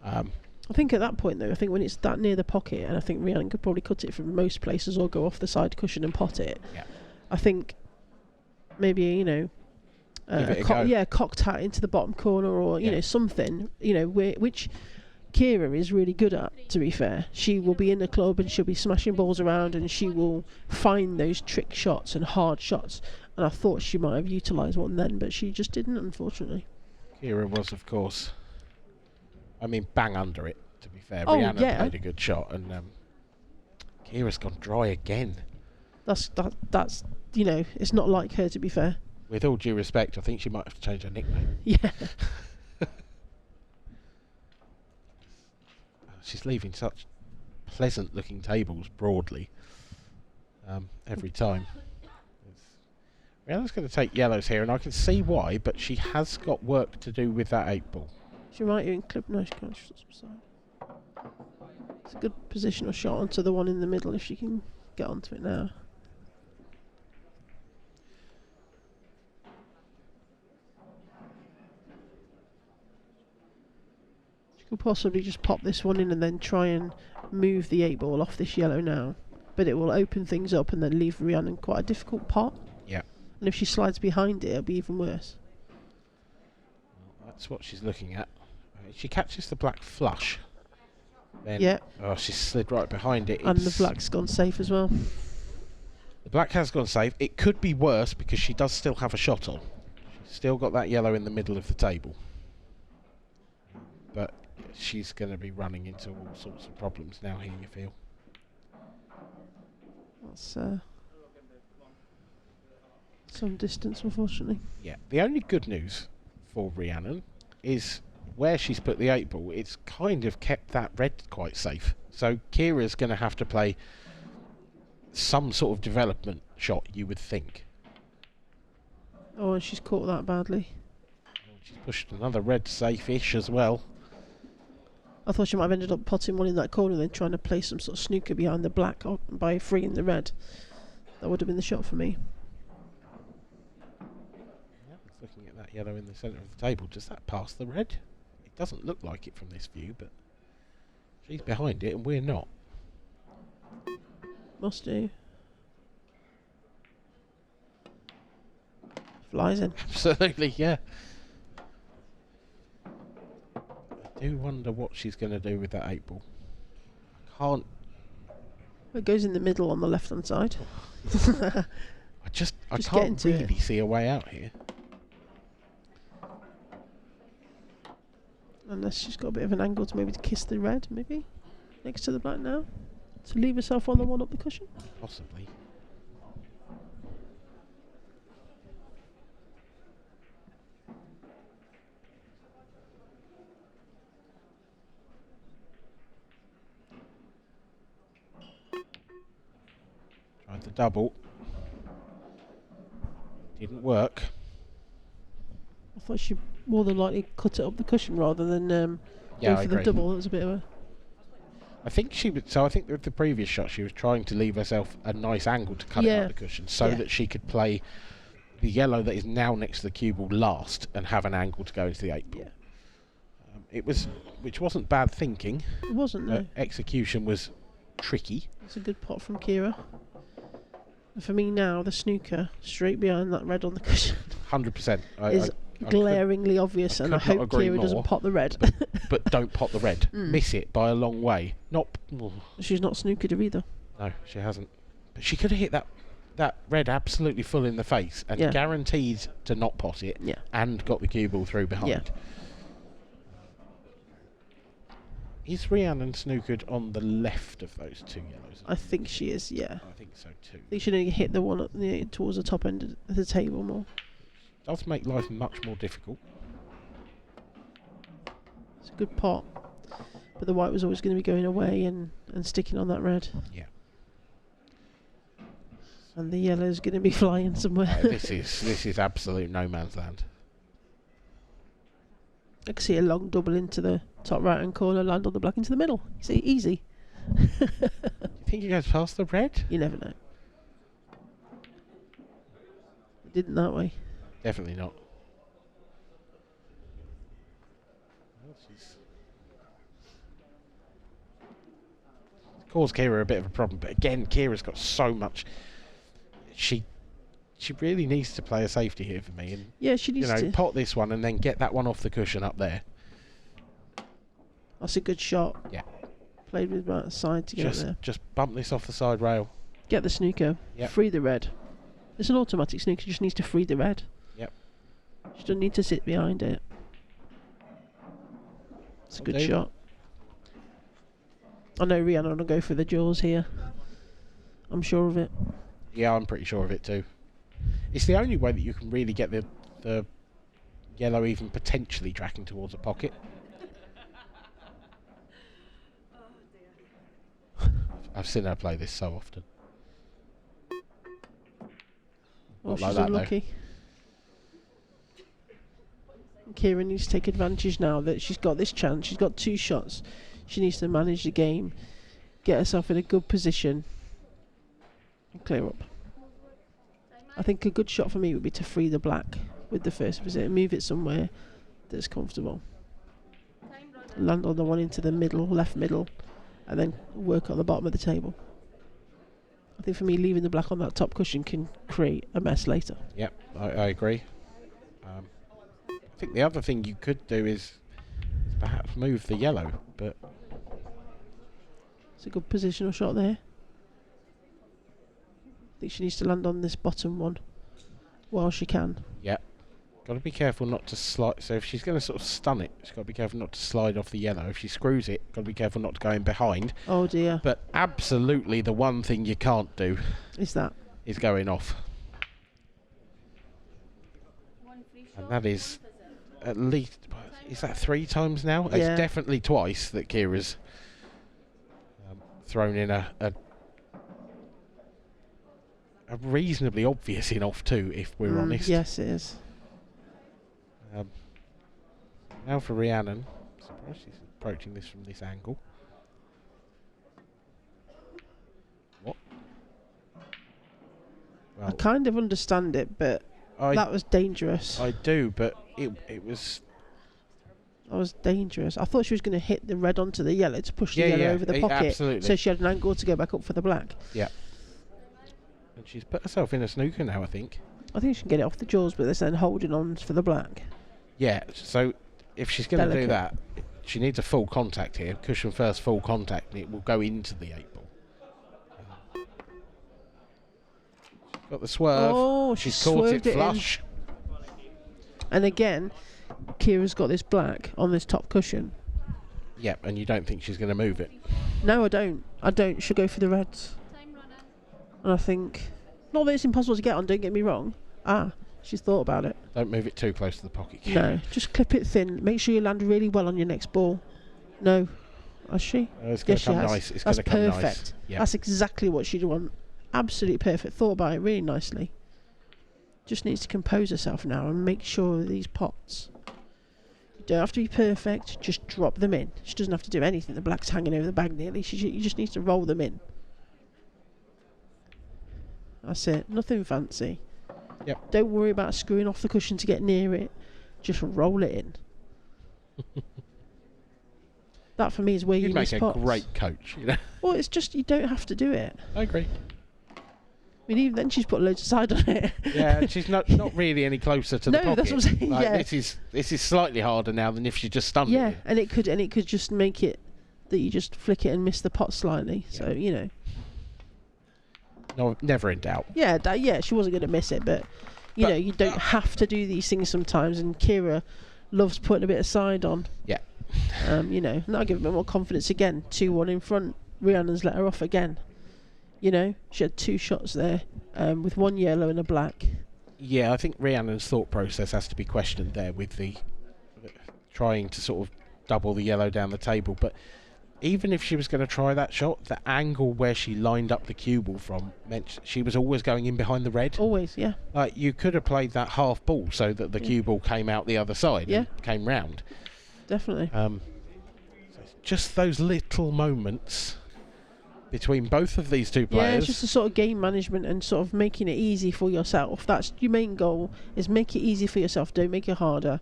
I think at that point though, I think when it's that near the pocket, and I think Rhiannon could probably cut it from most places or go off the side cushion and pot it. Yeah. I think maybe Give it a go. cocked hat into the bottom corner, or something which Keira is really good at. To be fair, she will be in the club and she'll be smashing balls around, and she will find those trick shots and hard shots. And I thought she might have utilised one then, but she just didn't, unfortunately. Keira was, of course, bang under it, to be fair. Oh, Rhiannon yeah. played a good shot, and Keira's gone dry again. That's it's not like her, to be fair. With all due respect, I think she might have to change her nickname. Yeah. She's leaving such pleasant looking tables broadly every time. Rhiannon's going to take yellows here, and I can see why, but she has got work to do with that 8-ball. She might even clip. No, she can't. She's side. It's a good positional shot onto the one in the middle if she can get onto it now. She could possibly just pop this one in and then try and move the 8-ball off this yellow now, but it will open things up and then leave Rhiannon quite a difficult pot. Yeah. And if she slides behind it, it'll be even worse. Well, that's what she's looking at. She catches the black flush. Then, Yeah. oh, she slid right behind it. And the It's- black's gone safe as well. The black has gone safe. It could be worse because she does still have a shot on. She's still got that yellow in the middle of the table. But she's going to be running into all sorts of problems now here, you feel. That's some distance, unfortunately. Yeah. The only good news for Rhiannon is where she's put the 8-ball, it's kind of kept that red quite safe. So Keira's going to have to play some sort of development shot, you would think. Oh, and she's caught that badly. She's pushed another red safe-ish as well. I thought she might have ended up potting one in that corner and then trying to play some sort of snooker behind the black by freeing the red. That would have been the shot for me. Yeah, looking at that yellow in the centre of the table, does that pass the red? It doesn't look like it from this view, but she's behind it and we're not. Must do. Flies in. Absolutely, yeah. I do wonder what she's going to do with that 8-ball. I It goes in the middle on the left hand side. I Just get can't into it. really see a way out here. Unless she's got a bit of an angle to maybe to kiss the red, maybe next to the black now, to leave herself on the one up the cushion. Possibly. Tried the double. Didn't work. I thought she more than likely cut it up the cushion rather than Yeah, go I for the agree. double. It was a bit of a... I think she would. So I think with the previous shot, she was trying to leave herself a nice angle to cut it Yeah. out the cushion, so Yeah. that she could play the yellow that is now next to the cue ball last and have an angle to go into the 8-ball. Yeah. It was, which wasn't bad thinking. It wasn't, no. Execution was tricky. It's a good pot from Keira. And for me now, the snooker straight behind that red on the cushion 100%. is glaringly obvious, and I could not hope agree Keira doesn't more. pot the red. But don't pot the red. Miss it by a long way. Not. She's not snookered her either. No, she hasn't. But she could have hit that red absolutely full in the face and guaranteed to not pot it and got the cue ball through behind. Yeah. Is Rhiannon snookered on the left of those two yellows? I think she is, yeah. I think so too. I think she only hit the one towards the top end of the table more. Does make life much more difficult. It's a good pot. But the white was always going to be going away and sticking on that red. Yeah. And the yellow's going to be flying somewhere. This is absolute no man's land. I can see a long double into the top right hand corner, land on the black into the middle. You see, easy. You think he goes past the red? You never know. It didn't that way. Definitely not. Well, she's caused Keira a bit of a problem, but again, Kira's got so much. She really needs to play a safety here for me, and yeah, she needs to pot this one and then get that one off the cushion up there. That's a good shot. Yeah. Played with that side to get up there. Just bump this off the side rail. Get the snooker. Yep. Free the red. It's an automatic snooker. Just needs to free the red. Yep. She doesn't need to sit behind it. It's a good shot. I know Rhiannon will go for the jaws here. I'm sure of it. Yeah, I'm pretty sure of it too. It's the only way that you can really get the yellow even potentially tracking towards a pocket. I've seen her play this so often. Oh, Not she's like that, unlucky. Keira needs to take advantage now that she's got this chance. She's got 2 shots. She needs to manage the game, get herself in a good position, and clear up. I think a good shot for me would be to free the black with the first visit and move it somewhere that's comfortable. Land on the one into the middle, left middle, and then work on the bottom of the table. I think for me, leaving the black on that top cushion can create a mess later. Yep, I agree. I think the other thing you could do is perhaps move the yellow, but it's a good positional shot there. I think she needs to land on this bottom one while she can. Yep. Got to be careful not to slide. So if she's going to sort of stun it, she's got to be careful not to slide off the yellow. If she screws it, got to be careful not to go in behind. Oh dear. But absolutely the one thing you can't do is going off. And that is at least, is that 3 times now? Yeah. It's definitely twice that Kira's thrown in a reasonably obvious in off too, if we're honest. Yes, it is. Now for Rhiannon. I'm surprised she's approaching this from this angle. What? Well, I kind of understand it, but that was dangerous. I do, but it was... That was dangerous. I thought she was going to hit the red onto the yellow to push the yellow over the pocket. Absolutely. So she had an angle to go back up for the black. Yeah. And she's put herself in a snooker now, I think. I think she can get it off the jaws, but they're then holding on for the black. Yeah, so if she's going to do that, she needs a full contact here. Cushion first, full contact, and it will go into the 8 ball. Got the swerve. Oh, she's caught it flush. And again, Kira's got this black on this top cushion. Yep, and you don't think she's going to move it? No, I don't. I don't. She'll go for the reds. And I think, not that it's impossible to get on, don't get me wrong. She's thought about it. Don't move it too close to the pocket. No, just clip it thin. Make sure you land really well on your next ball. No. Has she? It's going to come nice. It's going to come nice. That's perfect. Yep. That's exactly what she'd want. Absolutely perfect. Thought about it really nicely. Just needs to compose herself now and make sure these pots. You don't have to be perfect. Just drop them in. She doesn't have to do anything. The black's hanging over the bag nearly. You just need to roll them in. That's it. Nothing fancy. Yep. Don't worry about screwing off the cushion to get near it. Just roll it in. That for me is where you miss pots. You'd make a great coach, you know. Well, it's just you don't have to do it. I agree. I mean, even then she's put loads of side on it. Yeah, she's not really any closer to the pocket. No, that's what I'm saying. Like, yeah. This is slightly harder now than if she just stunned it. Yeah, and it could just make it that you just flick it and miss the pot slightly. Yeah. So you know. No, never in doubt. Yeah, she wasn't going to miss it, but you know, you don't have to do these things sometimes, and Keira loves putting a bit of side on. Yeah. You know, and that'll give her more confidence again. 2-1 in front. Rhiannon's let her off again. You know, she had 2 shots there, with 1 yellow and a black. Yeah, I think Rhiannon's thought process has to be questioned there with the trying to sort of double the yellow down the table. But even if she was going to try that shot, the angle where she lined up the cue ball from meant she was always going in behind the red. Always, yeah. Like, you could have played that half ball so that the cue ball came out the other side and came round. Definitely. So just those little moments between both of these two players. Yeah, it's just a sort of game management and sort of making it easy for yourself. That's your main goal, is make it easy for yourself. Don't make it harder.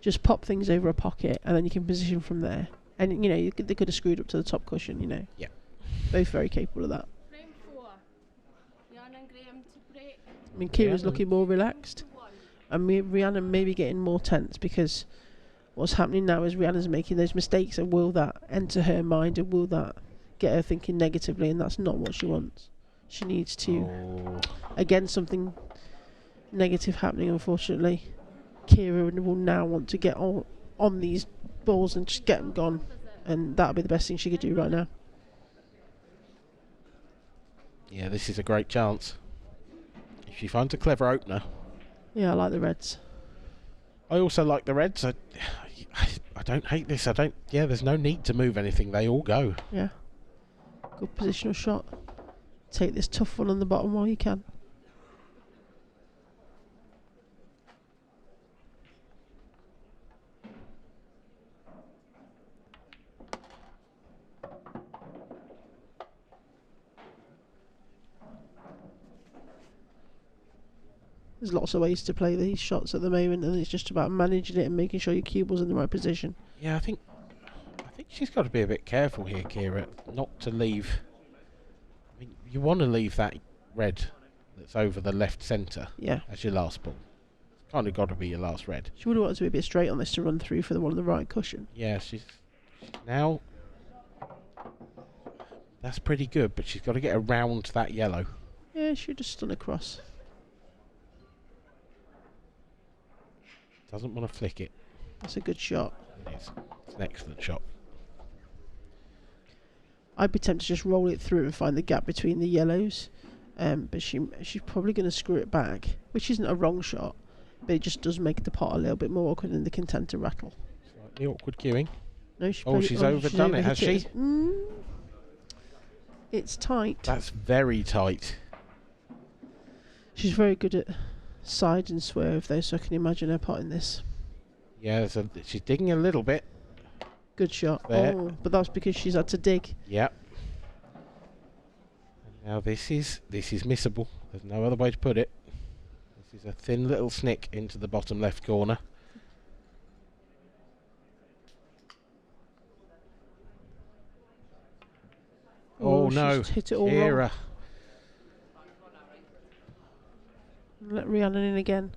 Just pop things over a pocket and then you can position from there. And, you know, they could have screwed up to the top cushion, you know. Yeah. Both very capable of that. Frame 4. Rhiannon Graham to break. I mean, Kira's looking more relaxed. And Rhiannon may be getting more tense, because what's happening now is Rhiannon's making those mistakes, and will that enter her mind, and will that get her thinking negatively, and that's not what she wants. She needs to, again, something negative happening, unfortunately. Keira will now want to get on these balls and just get them gone, and that'll be the best thing she could do right now. Yeah, this is a great chance. If she finds a clever opener. Yeah, I like the reds. I also like the reds. I don't hate this. There's no need to move anything. They all go. Yeah. Good positional shot. Take this tough one on the bottom while you can. There's lots of ways to play these shots at the moment, and it's just about managing it and making sure your cue ball's in the right position. Yeah, I think she's got to be a bit careful here, Keira, not to leave. I mean, you want to leave that red that's over the left centre as your last ball. It's kind of got to be your last red. She would have wanted to be a bit straight on this to run through for the one on the right cushion. Yeah, she's now. That's pretty good, but she's got to get around that yellow. Yeah, she just stun across. Doesn't want to flick it. That's a good shot. It is. It's an excellent shot. I'd be tempted to just roll it through and find the gap between the yellows, but she's probably going to screw it back, which isn't a wrong shot, but it just does make the pot a little bit more awkward and they can tend to rattle. Slightly awkward cueing. No, she's overdone it, has she? It's tight. That's very tight. She's very good at side and swerve though, so I can imagine her potting this. Yeah, so she's digging a little bit. Good shot. There. Oh, but that's because she's had to dig. Yep. And now this is missable. There's no other way to put it. This is a thin little snick into the bottom left corner. Oh no, hit it all Keira. wrong. Let Rhiannon in again.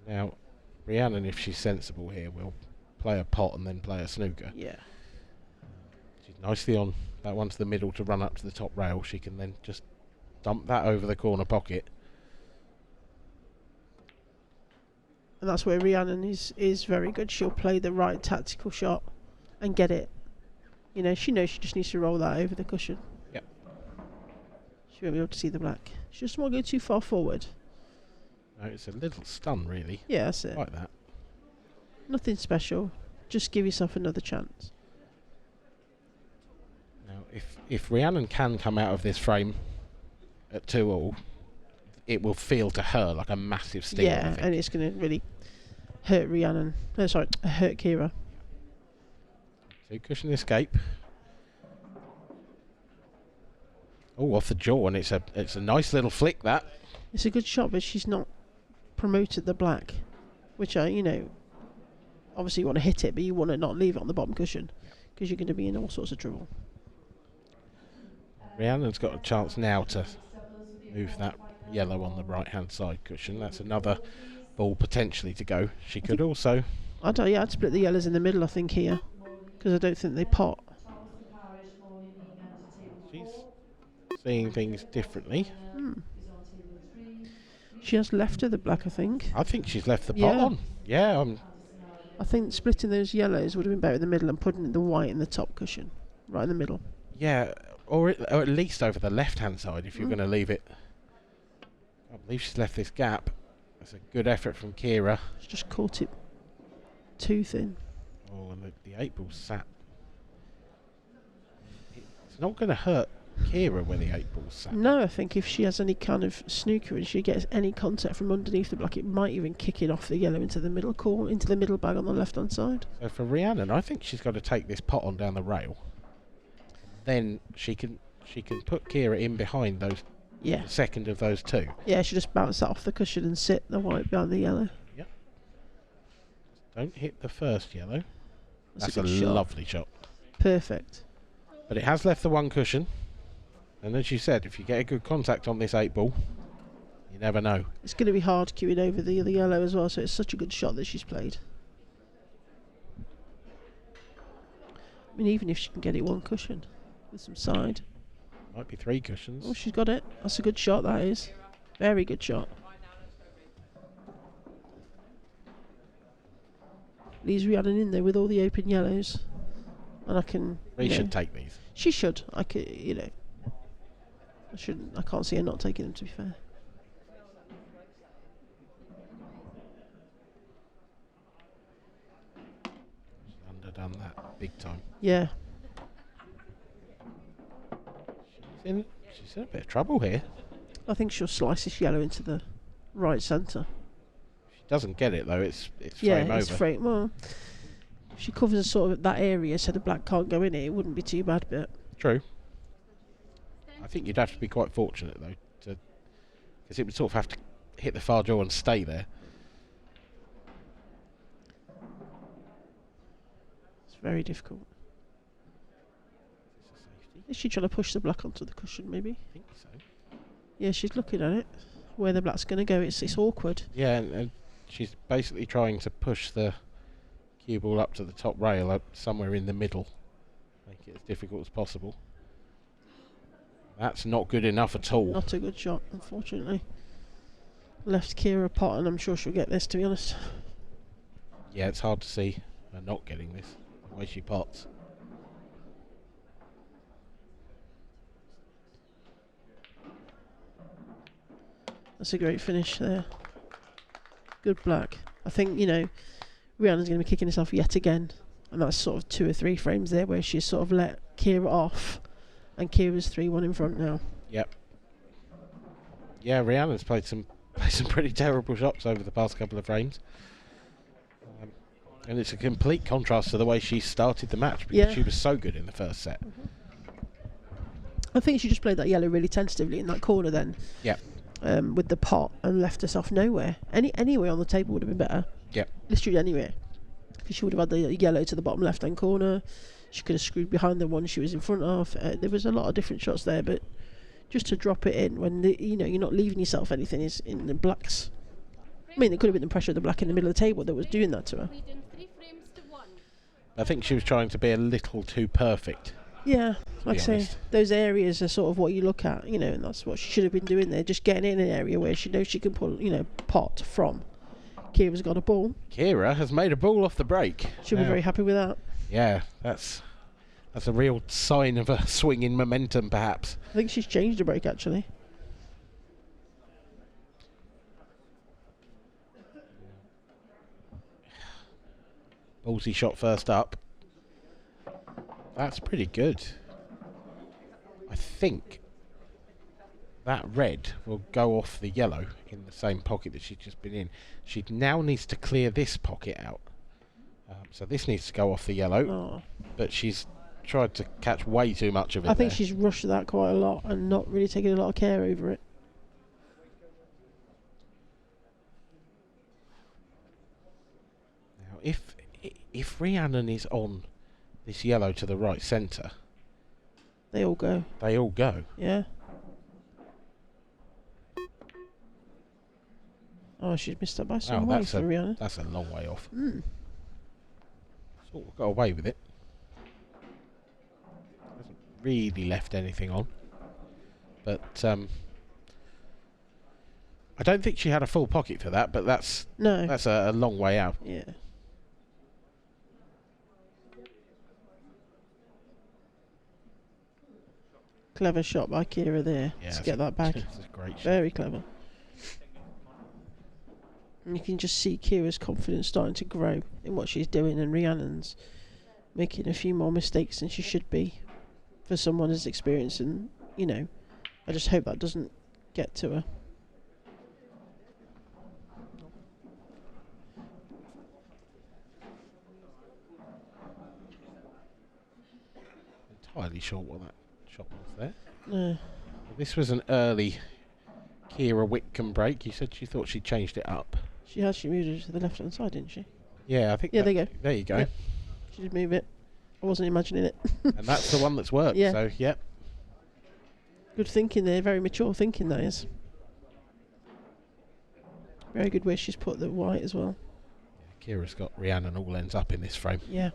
Now, Rhiannon, if she's sensible here, will play a pot and then play a snooker. Yeah. She's nicely on that one to the middle to run up to the top rail. She can then just dump that over the corner pocket. And that's where Rhiannon is very good. She'll play the right tactical shot and get it. You know, she knows she just needs to roll that over the cushion. Yep. She won't be able to see the black. She just won't go too far forward. No, it's a little stun, really. Yeah, that's it. Like that. Nothing special. Just give yourself another chance. Now, if Rhiannon can come out of this frame at 2-all, it will feel to her like a massive steal. Yeah, and it's going to really hurt Rhiannon. No, sorry, hurt Keira. So cushion escape. Oh, off the jaw, and it's a nice little flick, that. It's a good shot, but she's not promoted the black, which you know, obviously you want to hit it, but you want to not leave it on the bottom cushion, because you're going to be in all sorts of trouble. Rhiannon's got a chance now to move that yellow on the right hand side cushion. That's another ball potentially to go. She could also... I'd split the yellows in the middle, I think, here, because I don't think they pot. seeing things differently. She has left her the black, I think. I think she's left the pot Yeah. on. Yeah, I think splitting those yellows would have been better in the middle and putting the white in the top cushion, right in the middle. yeah, or at least over the left-hand side if you're going to leave it. I believe she's left this gap. That's a good effort from Keira. She's just caught it too thin. Oh, and the 8 ball sat. It's not going to hurt Keira when the 8 ball sat. No, I think if she has any kind of snooker and she gets any contact from underneath the black, it might even kick it off the yellow into the middle corner, into the middle bag on the left-hand side. So for Rhiannon, I think she's got to take this pot on down the rail. Then she can put Keira in behind those. Yeah. The second of those two. Yeah, she just bounce that off the cushion and sit the white behind the yellow. Yep. Don't hit the first yellow. That's a a good shot. lovely shot. Perfect. But it has left the one cushion. And as you said, if you get a good contact on this 8 ball, you never know. It's going to be hard queuing over the other yellow as well, so it's such a good shot that she's played. I mean, even if she can get it one cushion with some side. Might be 3 cushions. Oh, she's got it. That's a good shot, that is. Very good shot. Leaves Rhiannon in there with all the open yellows. And I can... We should take these. She should. I could, I can't see her not taking them, to be fair. She's underdone that big time. Yeah. She's in a bit of trouble here. I think she'll slice this yellow into the right centre. If she doesn't get it though, it's Yeah, frame it's over. frame. Well, if she covers sort of that area so the black can't go in it wouldn't be too bad, but... True. I think you'd have to be quite fortunate though, because it would sort of have to hit the far draw and stay there. It's very difficult. It's a safety. Is she trying to push the black onto the cushion, maybe? I think so. Yeah, she's looking at it. Where the black's going to go, it's awkward. Yeah, and she's basically trying to push the cue ball up to the top rail, up somewhere in the middle. Make it as difficult as possible. That's not good enough at all. Not a good shot, unfortunately. Left Keira a pot, and I'm sure she'll get this, to be honest. Yeah, it's hard to see her not getting this, the way she pots. That's a great finish there. Good black. I think, Rhiannon's going to be kicking herself yet again. And that's sort of 2 or 3 frames there where she's sort of let Keira off. And Keira's 3-1 in front now. Yep. Yeah, Rhiannon's played some pretty terrible shots over the past couple of frames. And it's a complete contrast to the way she started the match, because she was so good in the first set. I think she just played that yellow really tentatively in that corner then. Yep. With the pot and left us off nowhere. Anywhere on the table would have been better. Yep. Literally anywhere. Because she would have had the yellow to the bottom left-hand corner. She could have screwed behind the one she was in front of. There was a lot of different shots there, but just to drop it in when you're not leaving yourself anything is in the blacks. I mean, it could have been the pressure of the black in the middle of the table that was doing that to her. I think she was trying to be a little too perfect. Yeah, like I say, honest. those areas are sort of what you look at, and that's what she should have been doing there. Just getting in an area where she knows she can pull, pot from. Keira's got a ball. Keira has made a ball off the break. She'll be very happy with that. Yeah, that's a real sign of a swing in momentum, perhaps. I think she's changed the break, actually. Ballsy shot first up. That's pretty good. I think that red will go off the yellow in the same pocket that she's just been in. She now needs to clear this pocket out. So this needs to go off the yellow, but she's tried to catch way too much of it. I think she's rushed that quite a lot and not really taking a lot of care over it. Now, if Rhiannon is on this yellow to the right centre, they all go. They all go. Yeah. Oh, she's missed that by some way for Rhiannon. That's a long way off. Sort of got away with it. Hasn't really left anything on. But I don't think she had a full pocket for that, but that's a long way out. Yeah. Clever shot by Keira there to get that back. That's a great shot. Very clever. And you can just see Keira's confidence starting to grow in what she's doing, and Rhiannon's making a few more mistakes than she should be for someone as experienced. And, you know, I just hope that doesn't get to her. Entirely sure what that shot was there. No. This was an early Keira Whitcombe break. You said she thought she changed it up. She actually moved it to the left-hand side, didn't she? Yeah, I think. Yeah, there you go. There you go. Yep. She did move it. I wasn't imagining it. And that's the one that's worked. Yeah. So, yep. Good thinking there. Very mature thinking, that is. Very good where she's put the white as well. Yeah, Keira's got Rhiannon all ends up in this frame. Yeah.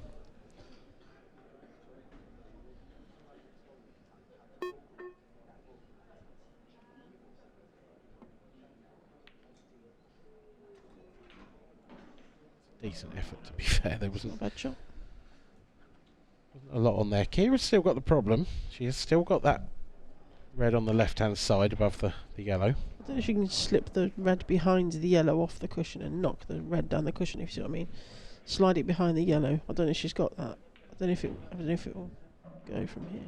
Decent effort, to be fair. There wasn't Not a bad shot. a lot on there. Keira's still got the problem. She has still got that red on the left-hand side above the yellow. I don't know if you can slip the red behind the yellow off the cushion and knock the red down the cushion, if you see what I mean. Slide it behind the yellow. I don't know if she's got that. I don't know if it will go from here.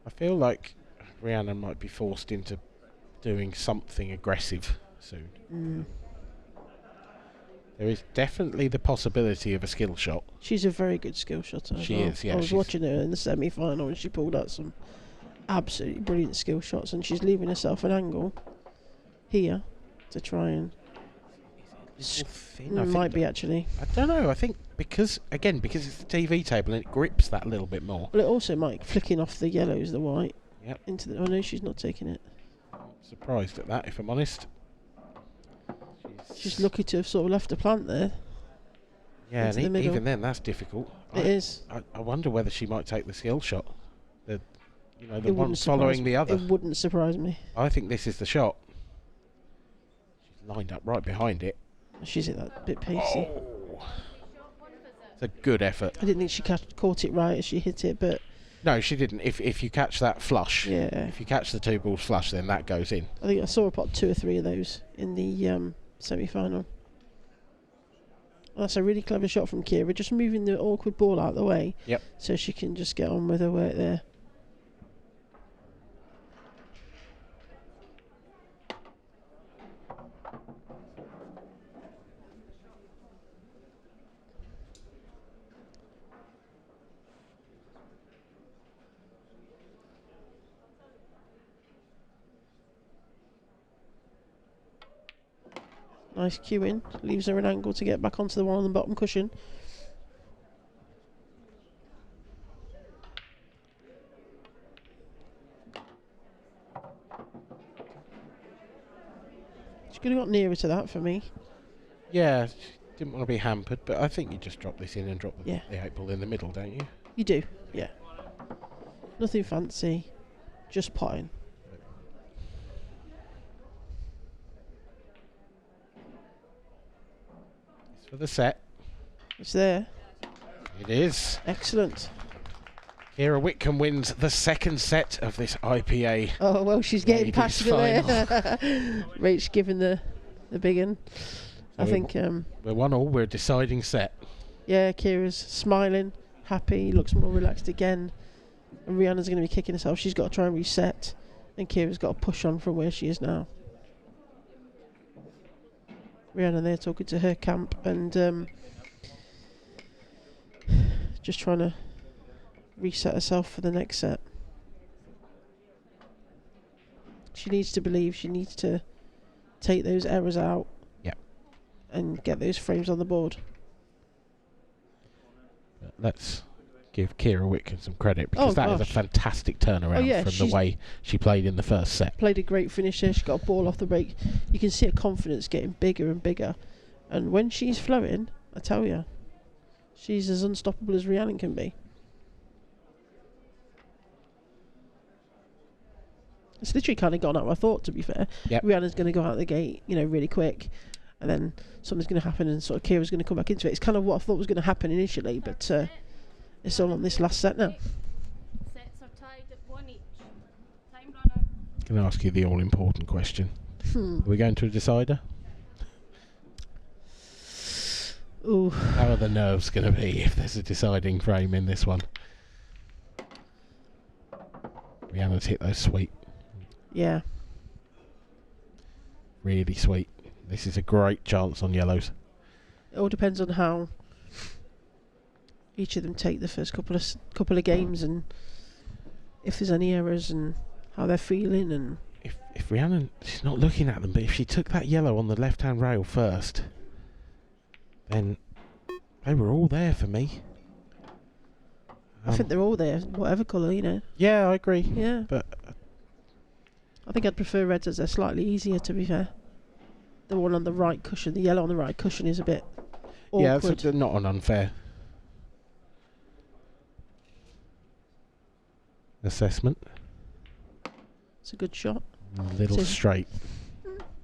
I feel like Rhiannon might be forced into doing something aggressive soon. Mm. There is definitely the possibility of a skill shot. She's a very good skill shotter. She well. is, yeah. I was watching her in the semi-final and she pulled out some absolutely brilliant skill shots, and she's leaving herself an angle here to try and... might be actually. I don't know. I think because it's the TV table and it grips that a little bit more. Well, it also might flicking off the yellows, the white. Yep. Into the... Oh no, she's not taking it. I'm surprised at that, if I'm honest. She's lucky to have sort of left a plant there. Yeah, into the and middle. even then, that's difficult. It is. I wonder whether she might take the skill shot. The It one wouldn't following surprise the other. It wouldn't surprise me. I think this is the shot. She's lined up right behind it. She's a bit pacey. Oh. It's a good effort. I didn't think she caught it right as she hit it, but... No, she didn't. If you catch that flush, Yeah. if you catch the two balls flush, then that goes in. I think I saw her pot 2 or 3 of those in the semi-final. That's a really clever shot from Keira, just moving the awkward ball out of the way. Yep. So she can just get on with her work there. Nice cue in, leaves her an angle to get back onto the one on the bottom cushion. She could have got nearer to that for me. Yeah, she didn't want to be hampered, but I think you just drop this in and drop the, Yeah. the 8 ball in the middle, don't you? You do, yeah. Nothing fancy, just potting. It's for the set. It's there. It is. Excellent. Keira Whitcombe wins the second set of this IPA. Oh, well, she's getting Ladies passionate there. Rach giving the big one. I So think, we're 1-1. We're a deciding set. yeah, Keira's smiling, happy, looks more relaxed again. And Rhiannon's going to be kicking herself. She's got to try and reset. And Keira's got to push on from where she is now. Rhiannon there talking to her camp and just trying to reset herself for the next set. She needs to believe, she needs to take those errors out. Yep. And get those frames on the board. But let's give Keira Whitcombe some credit, because that is a gosh. fantastic turnaround from the way she played in the first set. Played a great finisher. She got a ball off the break. You can see her confidence getting bigger and bigger. And when she's flowing, I tell you, She's as unstoppable as Rhiannon can be. It's literally kind of gone out of my thought, to be fair. Yep. Rhiannon's going to go out the gate, really quick, and then something's going to happen, and sort of Keira's going to come back into it. It's kind of what I thought was going to happen initially, but it's all on this last set now. Sets are tied at 1 each. Time runner. Can I ask you the all-important question? Are we going to a decider? Ooh. How are the nerves going to be if there's a deciding frame in this one? Rhiannon's hit those sweet. Yeah. Really sweet. This is a great chance on yellows. It all depends on how each of them take the first couple of games, and if there's any errors, and how they're feeling. And If Rhiannon, she's not looking at them, but if she took that yellow on the left-hand rail first, then they were all there for me. I think they're all there, whatever colour, Yeah, I agree. Yeah. But I think I'd prefer reds, as they're slightly easier, to be fair. The one on the right cushion, the yellow on the right cushion, is a bit awkward. yeah, it's not an unfair assessment. It's a good shot. A little So- straight.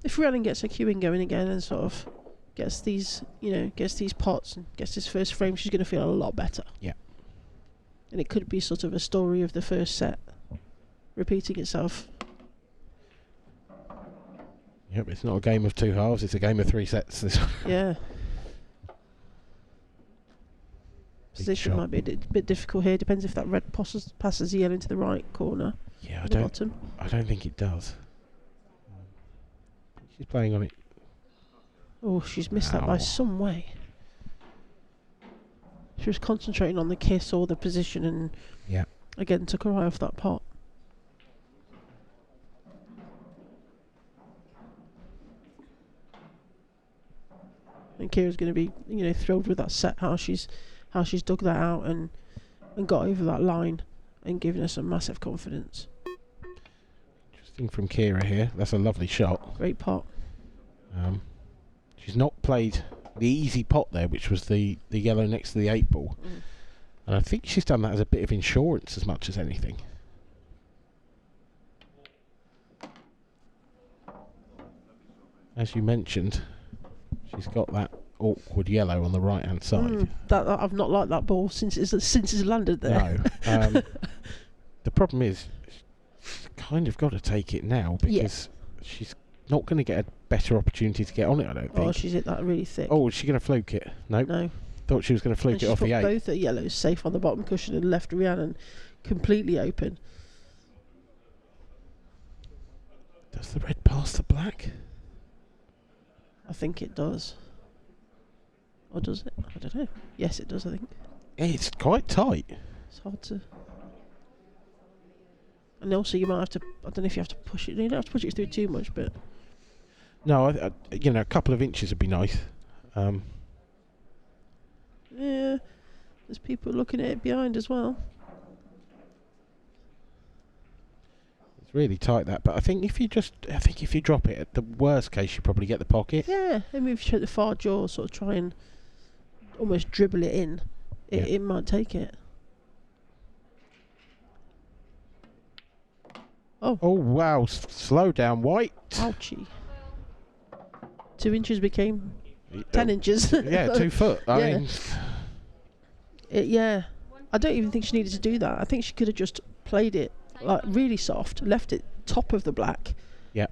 If Rhiannon gets her queuing going again and sort of gets these pots and gets this first frame, she's going to feel a lot better. Yeah. And it could be sort of a story of the first set repeating itself. Yep, it's not a game of two halves, it's a game of 3 sets. This one. Yeah. Big Position shot. might be a bit difficult here. Depends if that red passes the yellow into the right corner. Yeah, at the bottom. I don't think it does. She's playing on it. Oh, she's missed that by Ow. some way. She was concentrating on the kiss or the position, and Yeah. again took her eye off that pot. And Keira's going to be, thrilled with that set. How she's dug that out and got over that line and given her some massive confidence. Interesting from Keira here. That's a lovely shot. Great pot. She's not played the easy pot there, which was the yellow next to the 8 ball. And I think she's done that as a bit of insurance as much as anything. As you mentioned, she's got that awkward yellow on the right hand side. That I've not liked that ball since it's landed there. No. The problem is, she's kind of got to take it now, because she's not going to get a better opportunity to get on it, I don't think. Oh, she's hit that really thick. Oh, is she going to fluke it? Nope. No. Thought she was going to fluke And it she's off the put 8. both her yellows safe on the bottom cushion and left Rhiannon completely open. Does the red pass the black? I think it does. Or does it? I don't know. Yes, it does, I think. It's quite tight. It's hard to... And also you might have to... I don't know if you have to push it. You don't have to push it through too much, but... No, a couple of inches would be nice. Yeah. There's people looking at it behind as well. It's really tight, that. But I think if you drop it, at the worst case, you probably get the pocket. Yeah. Maybe if you take the far jaw, sort of try and almost dribble it in, it might take it. Oh wow! Slow down, White. Ouchie. 2 inches became 10 inches. Yeah, 2 foot. I mean, yeah. I don't even think she needed to do that. I think she could have just played it like really soft, left it top of the black,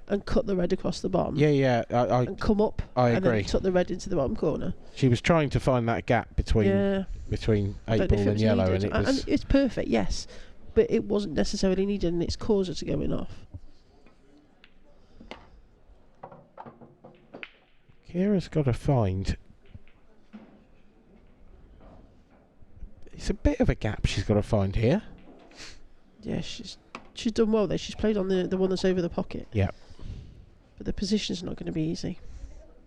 and cut the red across the bottom. Yeah. And come up. I and agree. then tuck the red into the bottom corner. She was trying to find that gap between 8 ball and yellow, and it was. And it's perfect, yes, but it wasn't necessarily needed, and it's caused her to going off. Keira's got to find. It's a bit of a gap she's got to find here. Yeah, she's done well there. She's played on the one that's over the pocket. Yeah. But the position's not going to be easy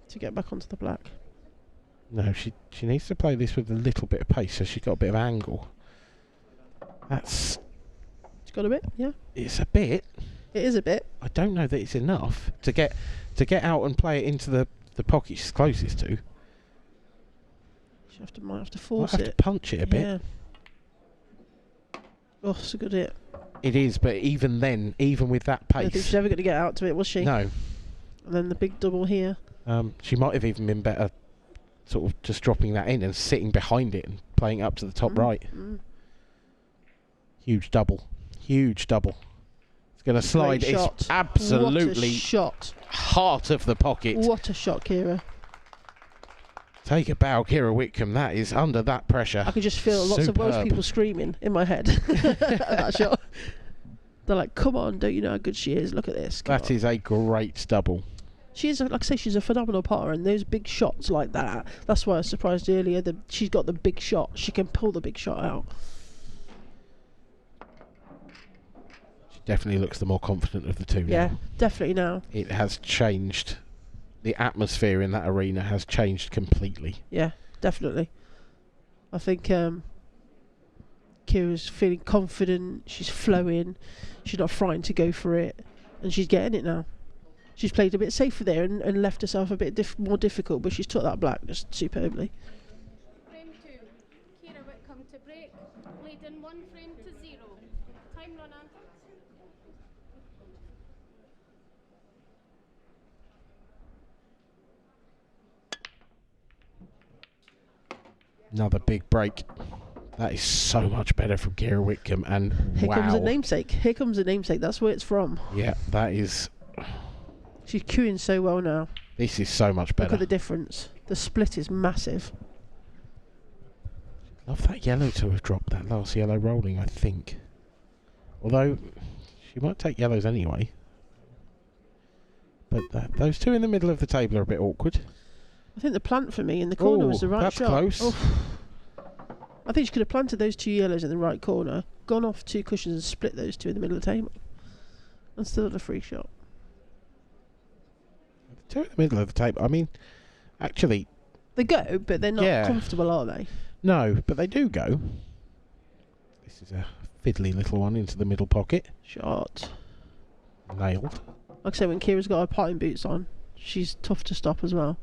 to get back onto the black. No, she needs to play this with a little bit of pace, so she's got a bit of angle. She's got a bit, yeah. It's a bit. It is a bit. I don't know that it's enough to get out and play it into the pocket she's closest to. She might have to Might force have it. to punch it a bit. Yeah. Oh, it's a good hit. It is, but even then, even with that I don't think pace, she's ever going to get out to it, was she? no. And then the big double here. She might have even been better, sort of just dropping that in and sitting behind it and playing it up to the top right. Huge double. Huge double. It's going to slide. Great shot. It's absolutely What a shot. heart of the pocket. What a shot, Keira. Take a bow, Keira Whitcombe. That is under that pressure. I can just feel lots of Welsh Superb. people screaming in my head at that shot. They're like, come on, don't you know how good she is? Look at this. Come That on. is a great double. She is, like I say, she's a phenomenal putter, and those big shots like that, that's why I was surprised earlier that she's got the big shot. She can pull the big shot out. She definitely looks the more confident of the two Yeah, now. definitely now. It has changed. The atmosphere in that arena has changed completely. Yeah, definitely. I think Keira's feeling confident, she's flowing, she's not frightened to go for it, and she's getting it now. She's played a bit safer there and left herself a bit more difficult, but she's took that black just superbly. Frame 2. Keira Whitcombe to break. Lead in 1 frame to 0. Time runner. Another big break. That is so much better from Keira Whitcombe, and Here wow. comes a namesake. Here comes a namesake. That's where it's from. Yeah, that is. She's cueing so well now. This is so much Look better. at the difference. The split is massive. Love that yellow to have dropped that last yellow rolling, I think. Although, she might take yellows anyway. But those two in the middle of the table are a bit awkward. I think the plant for me in the corner was the right that's shot. close. Oof. I think she could have planted those two yellows in the right corner, gone off 2 cushions and split those two in the middle of the table. And still had a free shot. Two in the middle of the table. I mean, actually, They go, but they're not Yeah. comfortable, are they? no, but they do go. This is a fiddly little one into the middle pocket. Shot. Nailed. Like I say, when Keira's got her potting boots on, she's tough to stop as well.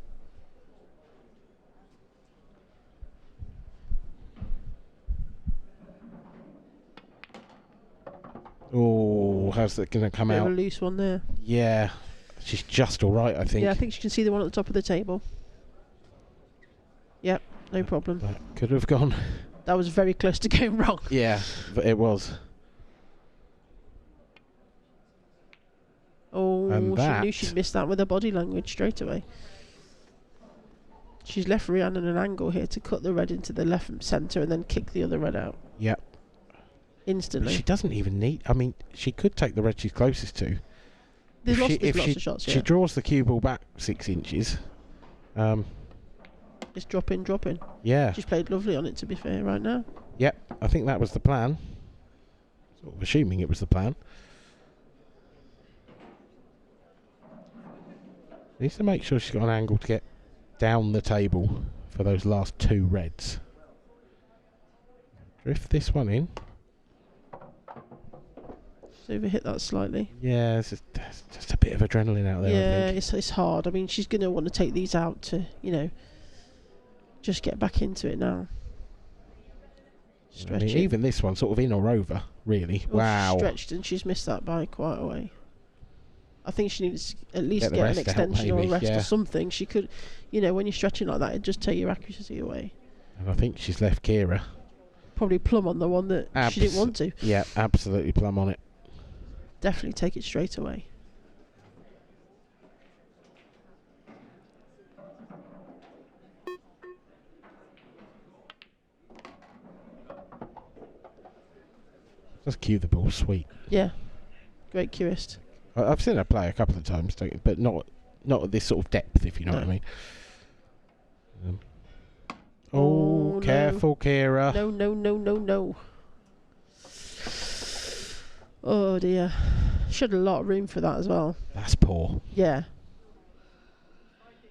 Oh, how's that going to come Bit of out? a loose one there. Yeah, she's just all right, I think. Yeah, I think she can see the one at the top of the table. Yep, no problem. That could have gone. That was very close to going wrong. Yeah, but it was. Oh, And she that- knew she'd missed that with her body language straight away. She's left Rhiannon an angle here to cut the red into the left centre and then kick the other red out Yep. But instantly. she doesn't even need. I mean, she could take the red she's closest to. There's lots, she, there's if lots she, of shots, she yeah. draws the cue ball back 6 inches. It's drop in, drop in. Yeah. She's played lovely on it, to be fair, right now. Yep. I think that was the plan. Sort of assuming it was the plan. Needs to make sure she's got an angle to get down the table for those last 2 reds. Drift this one in. So overhit that slightly. Yeah, it's just a bit of adrenaline out there, Yeah, I think. it's hard. I mean, she's going to want to take these out to, you know, just get back into it now. I Stretch mean, it. even this one sort of in or over, really. Oh, Wow. Stretched, and she's missed that by quite a way. I think she needs to at least Get the get an rest out, extension or a maybe, rest yeah. or something. She could, you know, when you're stretching like that, it just take your accuracy away. And I think she's left Keira. Probably plumb on the one that she didn't want to. Yeah, absolutely plumb on it. Definitely take it straight away. Just cue the ball, sweet. Yeah, great cueist. I've seen her play a couple of times, but not at this sort of depth, if you know what I No. mean. Oh, no. Careful, Keira. No, no, no, no, no. Oh dear. She had a lot of room for that as well. That's poor. Yeah.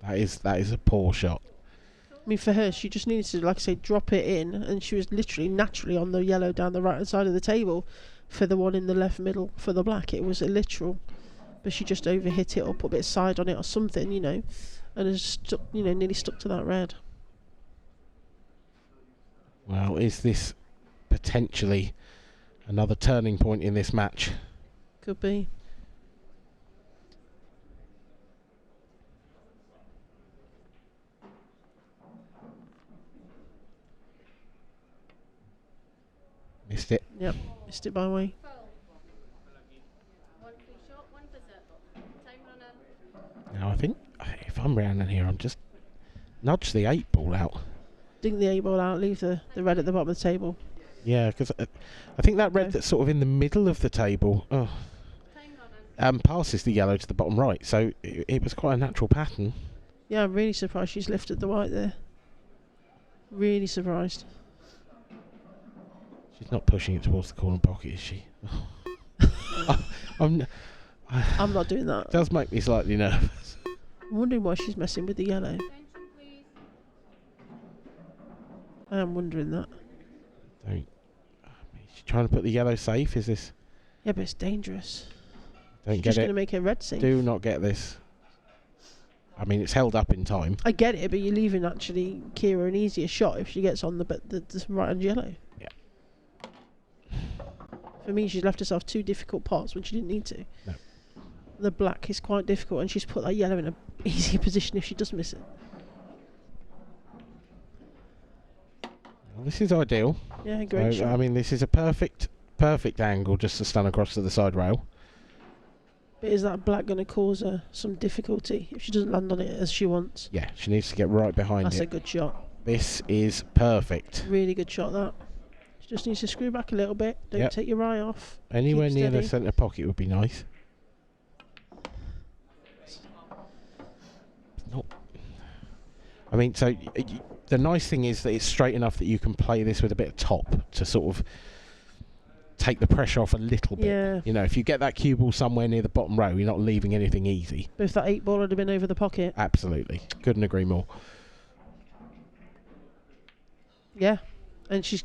That is a poor shot. I mean, for her, she just needed to, like I say, drop it in, and she was literally naturally on the yellow down the right-hand side of the table for the one in the left middle for the black. It was a literal, but she just overhit it or put a bit of side on it or something, you know, and has stuck, you know, nearly stuck to that red. Well, is this potentially another turning point in this match? Could be. Missed it. Yep, missed it by way. Foul. One free shot, one visit. Time running. Now I think if I'm Rhiannon here, I'm just nudge the 8 ball out. Dink the 8 ball out, leave the red at the bottom of the table. Yeah, because I think that red that's sort of in the middle of the table Time running. passes the yellow to the bottom right, so it was quite a natural pattern. Yeah, I'm really surprised she's lifted the white there. Really surprised. She's not pushing it towards the corner pocket, is she? I'm not doing that. does make me slightly nervous. I'm wondering why she's messing with the yellow. Attention, please. I am wondering that. She's trying to put the yellow safe. Is this? Yeah, but it's dangerous. Don't She's get just it. going to make her red safe. Do not get this. I mean, it's held up in time. I get it, but you're leaving actually Keira an easier shot if she gets on the right hand yellow. Yeah. For me, she's left herself 2 difficult pots when she didn't need to. No. The black is quite difficult, and she's put that yellow in an easier position if she does miss it. Well, this is ideal. Yeah, great So, shot. I mean, this is a perfect angle just to stun across to the side rail. But is that black going to cause her some difficulty if she doesn't land on it as she wants? Yeah, she needs to get right behind That's it. a good shot. This is perfect. Really good shot, that. She just needs to screw back a little bit. Don't Yep. take your eye off. Anywhere Keep near the steady. centre pocket would be nice. Not. I mean, so the nice thing is that it's straight enough that you can play this with a bit of top to sort of take the pressure off a little bit. Yeah. You know, if you get that cue ball somewhere near the bottom row, you're not leaving anything easy. But if that 8 ball had been over the pocket. Absolutely. Couldn't agree more. Yeah. And she's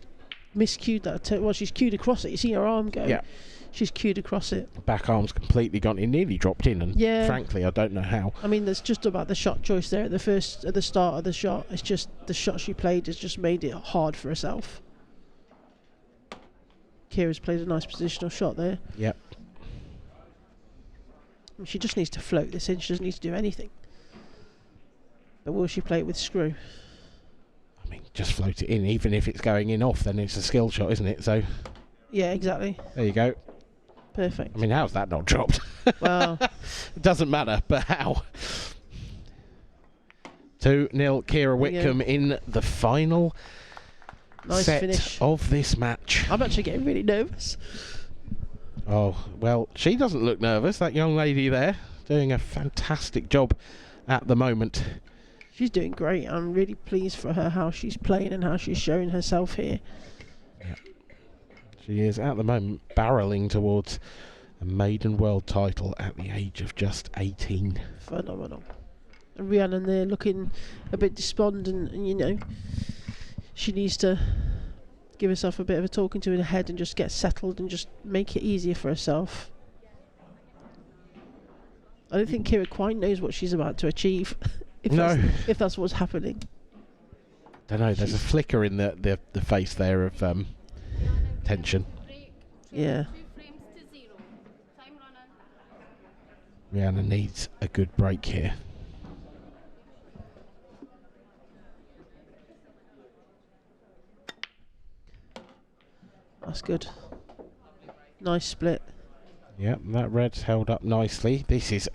miscued that. Well, she's cued across it. You see her arm go. Yeah. She's cued across it. Back arm's completely gone. It nearly dropped in, and Yeah. frankly, I don't know how. I mean, that's just about the shot choice there at the start of the shot. It's just the shot she played has just made it hard for herself. Keira's played a nice positional shot there. Yep. And she just needs to float this in. She doesn't need to do anything. But will she play it with screw? I mean, just float it in. Even if it's going in off, then it's a skill shot, isn't it? So Yeah, exactly. there you go. Perfect. I mean, how's that not dropped? Well, It doesn't matter, but how? 2-0 Keira Whitcombe in the final nice set finish. of this match. I'm actually getting really nervous. Oh, well, she doesn't look nervous, that young lady there. Doing a fantastic job at the moment. She's doing great. I'm really pleased for her, how she's playing and how she's showing herself here. She is, at the moment, barrelling towards a maiden world title at the age of just 18. Phenomenal. And Rhiannon there looking a bit despondent, and you know, she needs to give herself a bit of a talking to in her head and just get settled and just make it easier for herself. I don't think Keira quite knows what she's about to achieve. if that's what's happening. Don't know, there's a flicker in the face there of tension. Break. Yeah. 2 frames to 0. Time running. Rhiannon needs a good break here. That's good. Nice split. Yep, that red's held up nicely. This is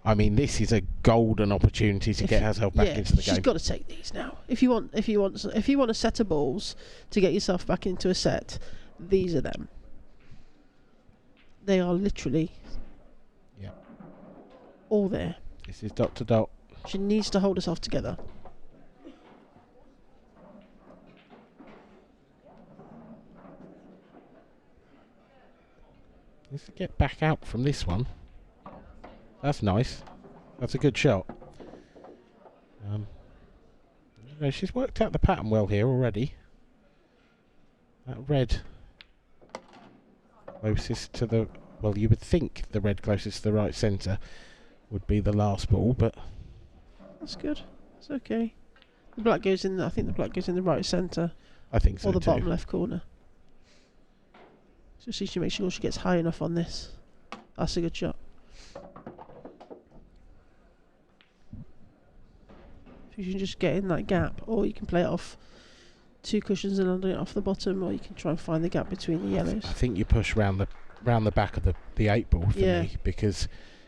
a golden opportunity to get herself back into the she's game. got to take these now. If you want a set of balls to get yourself back into a set, these are them. They are literally all there. This is dot to dot. She needs to hold herself together. Needs to get back out from this one. That's nice. That's a good shot. No, she's worked out the pattern well here already. That red closest to the... Well, you would think the red closest to the right centre would be the last ball, but... That's good. It's okay. The black goes in. I think the black goes in the right centre. I think so or the too. bottom left corner. So she makes sure she gets high enough on this. That's a good shot. So you can just get in that gap, or you can play it off 2 cushions and landing it off the bottom, or you can try and find the gap between the yellows. I think you push round the back of the 8 ball for me, because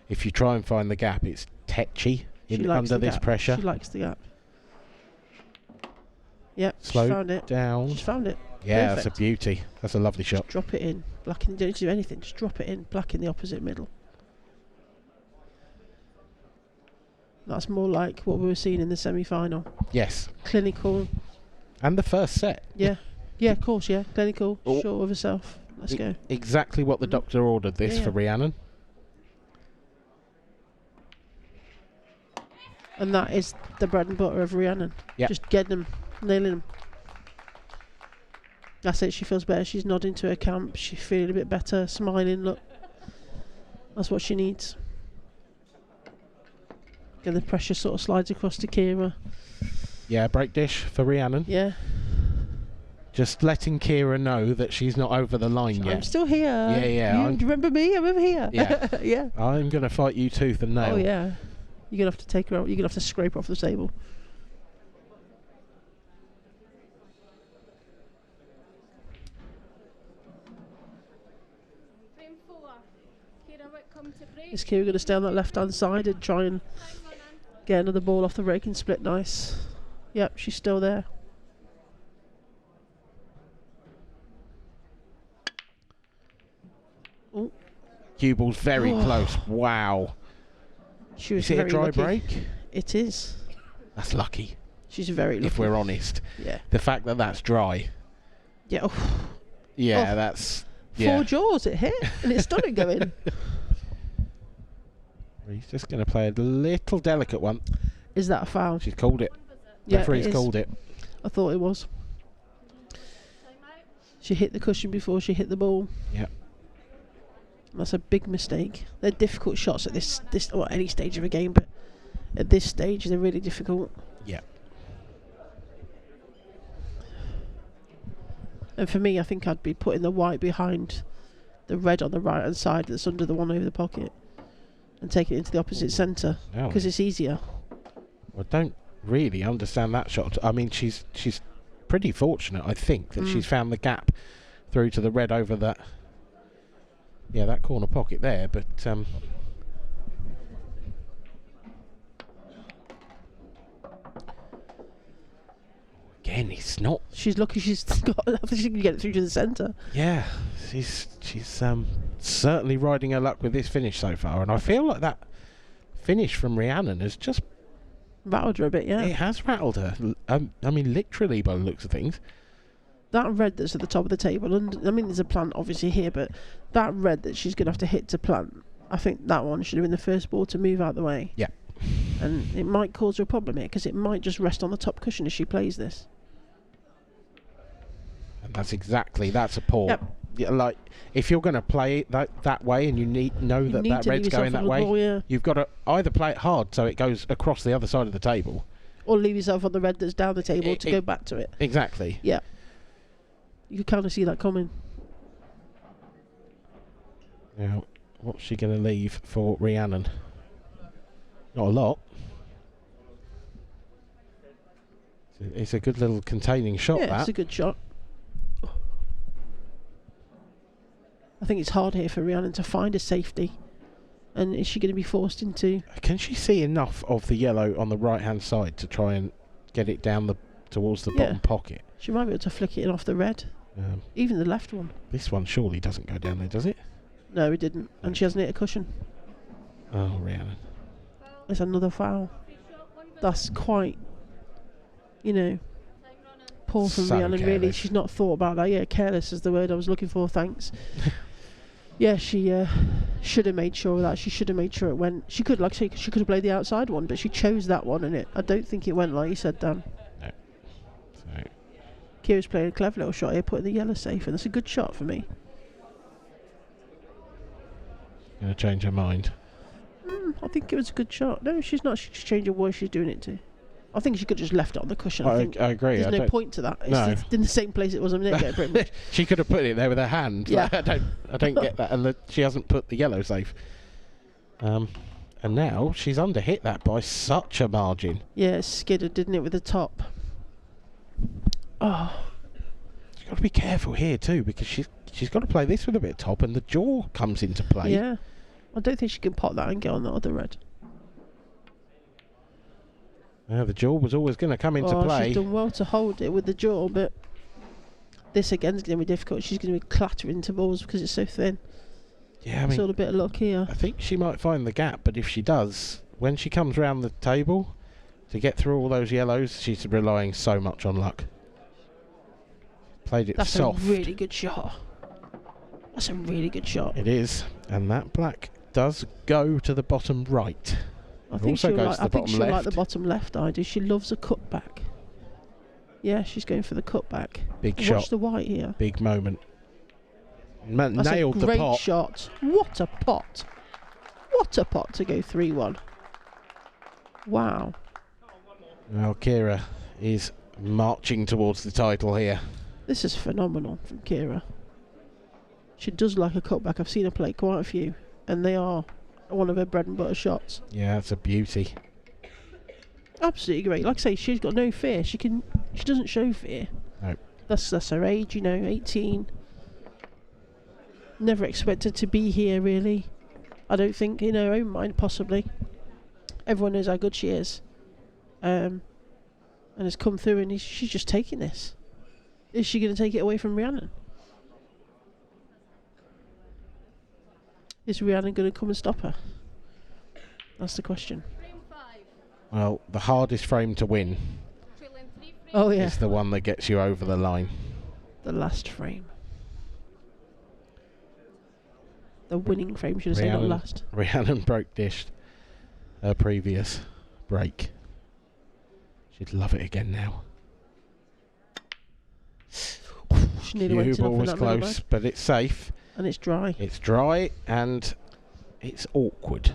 if you try and find the gap, it's tetchy under this pressure. She likes the gap. Yep, Slow she's found it. down. She's found it. Yeah, Perfect. that's a beauty. That's a lovely shot. Just drop it in. Black in, don't do anything. Just drop it in. Black in the opposite middle. That's more like what we were seeing in the semi-final. Yes. Clinical. And the first set. Yeah. Yeah, of course, yeah. Clinical. Oh. Sure of herself. Let's go. Exactly what the doctor ordered this for Rhiannon. And that is the bread and butter of Rhiannon. Yep. Just getting them, nailing them. That's it. She feels better. She's nodding to her camp. She's feeling a bit better, smiling. Look, that's what she needs. And the pressure sort of slides across to Keira. Yeah, break dish for Rhiannon. Yeah. Just letting Keira know that she's not over the line yet. I'm still here. Yeah. Do you remember me? I'm over here. Yeah. Yeah. I'm going to fight you tooth and nail. Oh yeah. You're gonna have to take her out. You're gonna have to scrape her off the table. Frame 4. Keira Whitcombe to break. Is Keira gonna stay on that left-hand side and try and get another ball off the rake and split nice? Yep, she's still there. Oh. Cue ball's very close. Wow. She was Is it a very dry lucky. break? It is. That's lucky. She's very lucky. If we're honest. Yeah. The fact that that's dry. Yeah. Oh. Yeah, Oh. that's... 4 jaws it hit and it's still not going. He's just going to play a little delicate one. Is that a foul? She's called it. Yeah, Referee's it is. called it. I thought it was. She hit the cushion before she hit the ball. Yeah. That's a big mistake. They're difficult shots at this or any stage of a game, but at this stage they're really difficult. Yeah. And for me, I think I'd be putting the white behind the red on the right hand side that's under the one over the pocket, and taking it into the opposite centre Oh. because it's easier. I don't really understand that shot. I mean, she's pretty fortunate, I think, that she's found the gap through to the red over that. Yeah, that corner pocket there, but again, it's not. She's lucky she's got. I think she can get it through to the centre. Yeah, she's certainly riding her luck with this finish so far, and I feel like that finish from Rhiannon has just Rattled her a bit, yeah. it has rattled her. I mean, literally by the looks of things. That red that's at the top of the table, and I mean, there's a plant obviously here, but that red that she's going to have to hit to plant, I think that one should have been the first ball to move out the way. Yeah. And it might cause her a problem here because it might just rest on the top cushion as she plays this. And that's a poor. Yep. Yeah, like if you're going to play it that way, and you know You that need to red's leave yourself going that on the way, ball, yeah. you've got to either play it hard so it goes across the other side of the table. Or leave yourself on the red that's down the table to go back to it. Exactly. Yeah. You can kind of see that coming. Now, what's she going to leave for Rhiannon? Not a lot. It's a good little containing shot, Yeah, that. it's a good shot. I think it's hard here for Rhiannon to find a safety. And is she going to be forced into... Can she see enough of the yellow on the right-hand side to try and get it down towards the bottom pocket? She might be able to flick it in off the red. Even the left one. This one surely doesn't go down there, does it? No, it didn't. And she hasn't hit a cushion. Oh, Rhiannon. There's another foul. That's quite, poor from So Rhiannon, really. careless. She's not thought about that. Yeah, careless is the word I was looking for, thanks. Yeah, she should have made sure of that. She should have made sure it went. She could, like I say, she could have played the outside one, but she chose that one, and I don't think it went like you said, Dan. No. So, Keira's playing a clever little shot here, putting the yellow safe, and that's a good shot for me. going to change her mind. I think it was a good shot. No, she's not. She's changing what she's doing it to. I think she could have just left it on the cushion. I think agree. there's I no don't- point to that. It's, No. it's in the same place it was a minute ago, pretty much. She could have put it there with her hand. Yeah. Like, I don't get that. And she hasn't put the yellow safe. And now she's under hit that by such a margin. Yeah, it skidded, didn't it, with the top? Oh, She's got to be careful here too, because she's got to play this with a bit of top, and the jaw comes into play. yeah. I don't think she can pot that and get on the other red. The jaw was always going to come into play. She's done well to hold it with the jaw, but this again is going to be difficult. She's going to be clattering into balls because it's so thin. Yeah, I It's all mean, a bit of luck here. I think she might find the gap, but if she does, when she comes round the table to get through all those yellows, she's relying so much on luck. Played it That's soft. a really good shot. That's a really good shot. It is, and that black does go to the bottom right. I It think also she'll goes like, to I the think bottom she'll like left. the bottom left. I do. She loves a cutback. Yeah, she's going for the cutback. Big Watch shot, the white here. big moment. That's Nailed a the great pot. shot. What a pot. What a pot to go 3-1. Wow. Well, Keira is marching towards the title here. This is phenomenal from Keira. She does like a cutback. I've seen her play quite a few, and they are one of her bread and butter shots. Yeah, that's a beauty. Absolutely great. Like I say, she's got no fear. She doesn't show fear. No. That's her age, 18. Never expected to be here, really. I don't think, in her own mind, possibly. Everyone knows how good she is. And has come through, and she's just taking this. Is she going to take it away from Rhiannon? Is Rhiannon going to come and stop her? That's the question. Frame 5. Well, the hardest frame to win Trailing 3 frames. Oh, yeah. is the one that gets you over the line. The last frame. The winning frame, should I say, not last. Rhiannon broke dished her previous break. She'd love it again now. She nearly went Cue in ball off in was that middle close, bag. but it's safe. And it's dry. It's dry and it's awkward.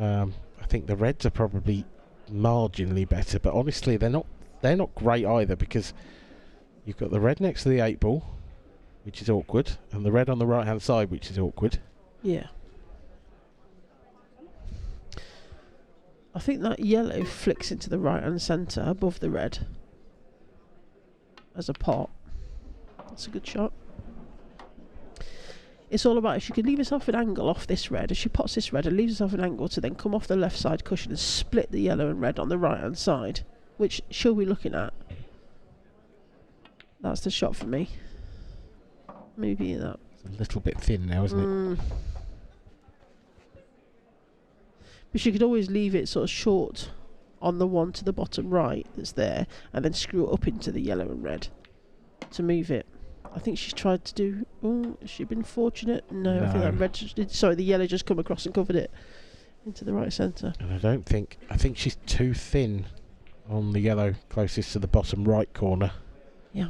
I think the reds are probably marginally better, but honestly, they're not great either, because you've got the red next to the 8 ball, which is awkward, and the red on the right hand side, which is awkward. Yeah. I think that yellow flicks into the right hand centre above the red as a pot. That's a good shot. It's all about if she could leave herself an angle off this red. If she pots this red and leaves herself an angle to then come off the left side cushion and split the yellow and red on the right hand side, which she'll be looking at. That's the shot for me. Maybe that. It's a little bit thin now, isn't it? But she could always leave it sort of short on the one to the bottom right that's there, and then screw it up into the yellow and red to move it. I think she's tried to do. Oh, has she been fortunate? No, I think that No. red. Sorry, the yellow just come across and covered it into the right centre. And I think she's too thin on the yellow closest to the bottom right corner. Yeah.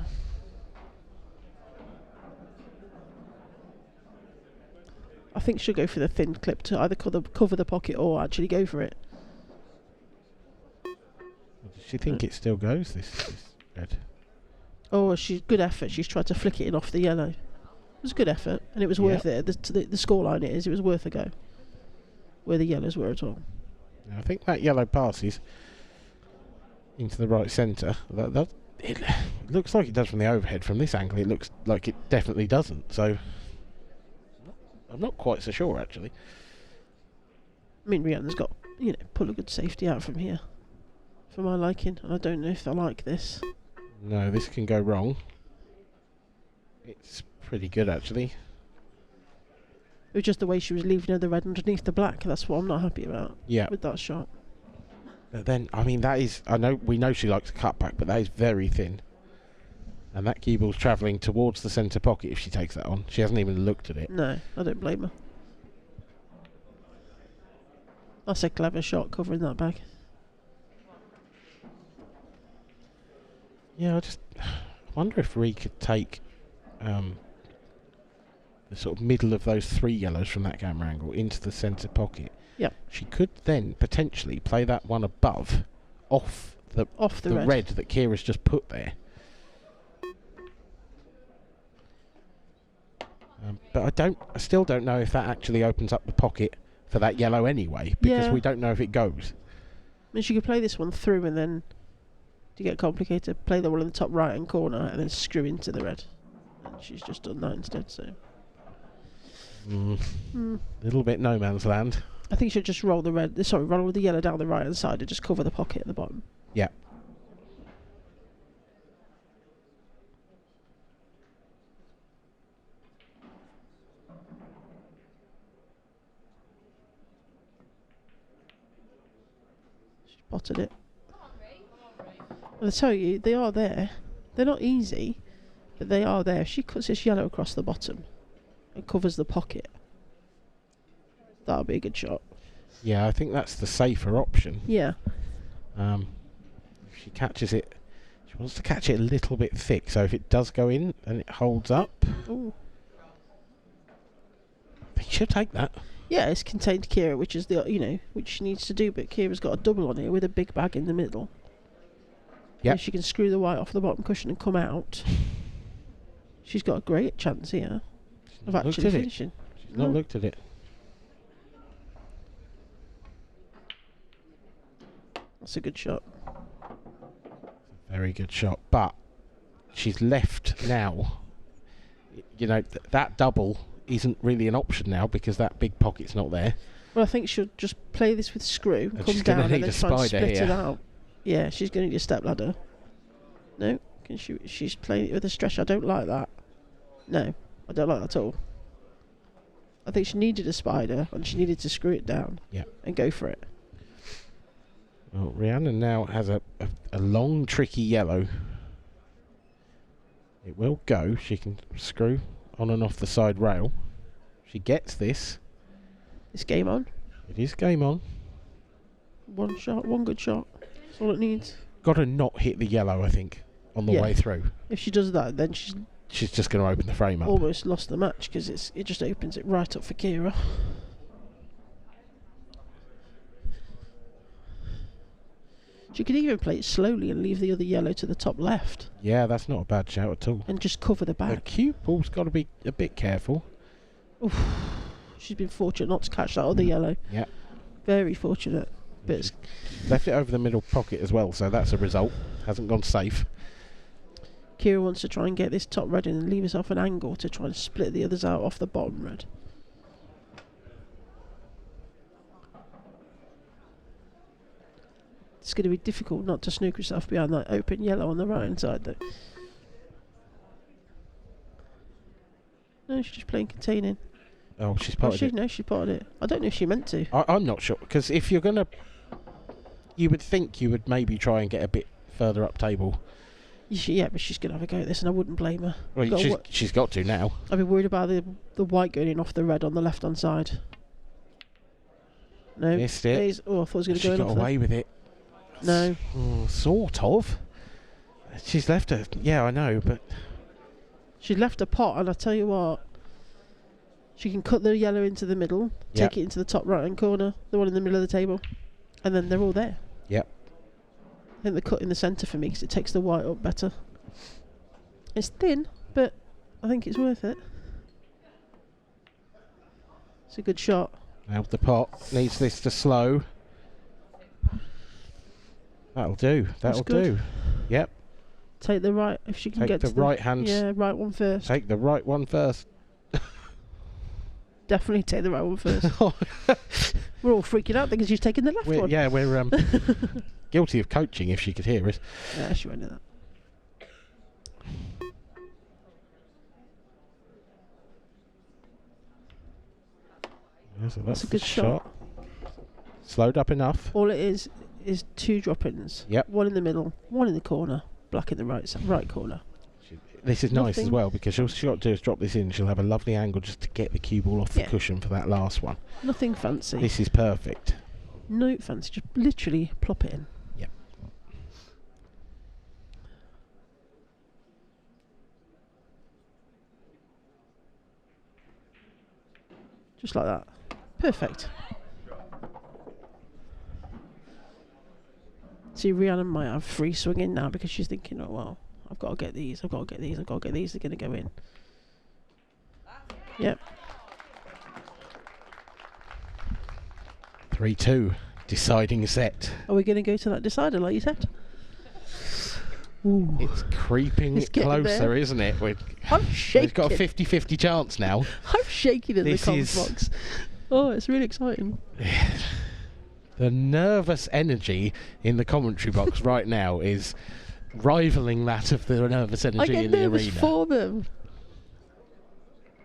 I think she'll go for the thin clip to either cover the pocket or actually go for it. Does she think it still goes, this red? Oh, she's good effort. She's tried to flick it in off the yellow. It was a good effort, and it was worth it. The scoreline it was worth a go. Where the yellows were at all. I think that yellow passes into the right centre. It looks like it does from the overhead. From this angle, it looks like it definitely doesn't. So I'm not quite so sure, actually. I mean, Rhiannon's got, pull a good safety out from here, for my liking, and I don't know if they like this. No, this can go wrong. It's pretty good, actually. It was just the way she was leaving the red underneath the black. That's what I'm not happy about. Yeah. With that shot. But then, I mean, we know she likes a cutback, but that is very thin. And that cue ball's travelling towards the centre pocket if she takes that on. She hasn't even looked at it. No, I don't blame her. That's a clever shot covering that bag. Yeah, I just wonder if Rhi could take the sort of middle of those 3 yellows from that camera angle into the centre pocket Yeah. She could then potentially play that one above off the red that Keira's just put there. But I still don't know if that actually opens up the pocket for that yellow anyway, because we don't know if it goes. I mean, she could play this one through and then, to get complicated, play the one in the top right-hand corner and then screw into the red. And she's just done that instead, so... Little bit no man's land. I think she'll just roll roll the yellow down the right-hand side and just cover the pocket at the bottom. Yeah. Spotted it. Well, I tell you, they are there. They're not easy, but they are there. If she cuts this yellow across the bottom and covers the pocket, that'll be a good shot. Yeah, I think that's the safer option. Yeah. If she catches it, she wants to catch it a little bit thick, so if it does go in and it holds up, Ooh. I think she'll take that. Yeah, it's contained Keira, which is which she needs to do, but Kira's got a double on here with a big bag in the middle. Yeah. If she can screw the white off the bottom cushion and come out, she's got a great chance here of actually finishing. She's not looked at it. That's a good shot. Very good shot, but she's left now. That double isn't really an option now because that big pocket's not there. Well, I think she'll just play this with screw, And come she's down, gonna and need then a try and spider split here. it out. Yeah, she's going to need a step ladder. No, she's playing it with a stretch. I don't like that. No, I don't like that at all. I think she needed a spider and she needed to screw it down. Yeah. And go for it. Well, Rhiannon now has a long, tricky yellow. It will go. She can screw on and off the side rail. She gets this. It's game on. It is game on. One shot, one good shot. That's all it needs. Got to not hit the yellow, I think, on the way through. If she does that, then she's just going to open the frame up. almost lost the match because it just opens it right up for Keira. She could even play it slowly and leave the other yellow to the top left. Yeah, that's not a bad shout at all. And just cover the The back. cue ball's got to be a bit careful. Oof. She's been fortunate not to catch that other yellow. Yeah. Very fortunate. But it's Left it over the middle pocket as well, so that's a result. Hasn't gone safe. Keira wants to try and get this top red in and leave herself an angle to try and split the others out off the bottom red. It's going to be difficult not to snook yourself behind that open yellow on the right hand side though. No, she's just playing containing. Oh, she's potted it. No, she potted it. I don't know if she meant to. I'm not sure, because if you're going to... You would think you would maybe try and get a bit further up table. Yeah, but she's going to have a go at this and I wouldn't blame her. Well, she's got to now. I'd be worried about the white going in off the red on the left hand side. No. Missed it. Oh, I thought it was going to go in She off got away with it. No. Sort of. She's left her... Yeah, I know, but... She left a pot, and I tell you what, she can cut the yellow into the middle, take it into the top right-hand corner, the one in the middle of the table, and then they're all there. Yep. I think the cut in the centre for me, because it takes the white up better. It's thin, but I think it's worth it. It's a good shot. Now the pot needs this to slow. That'll do. That'll do. Yep. Take the right, if she can Take get the to the right hand. Yeah, right one first. Take the right one first. Definitely take the right one first. We're all freaking out because she's taking the left one. Yeah, we're guilty of coaching if she could hear us. Yeah, she won't do that. Yeah, so That's a good shot. Slowed up enough. All it is two drop-ins. Yep. One in the middle, one in the corner, black in the right corner. This is nice as Nothing. well because all she's got to do is drop this in. She'll have a lovely angle just to get the cue ball off the Yeah. cushion for that last one. Nothing fancy. This is perfect. No fancy. Just literally plop it in. Yep. Just like that. Perfect. See, Rhiannon might have free swinging now because she's thinking, oh, well, I've got to get these, I've got to get these, I've got to get these, they're going to go in. Yep. 3-2, deciding set. Are we going to go to that decider, like you said? Ooh. It's creeping It's getting closer, there. isn't it? I'm shaking. We've got a 50-50 chance now. I'm shaking in the This comms is- box. Oh, it's really exciting. The nervous energy in the commentary box right now is rivaling that of the nervous I energy get in the nervous arena. for them.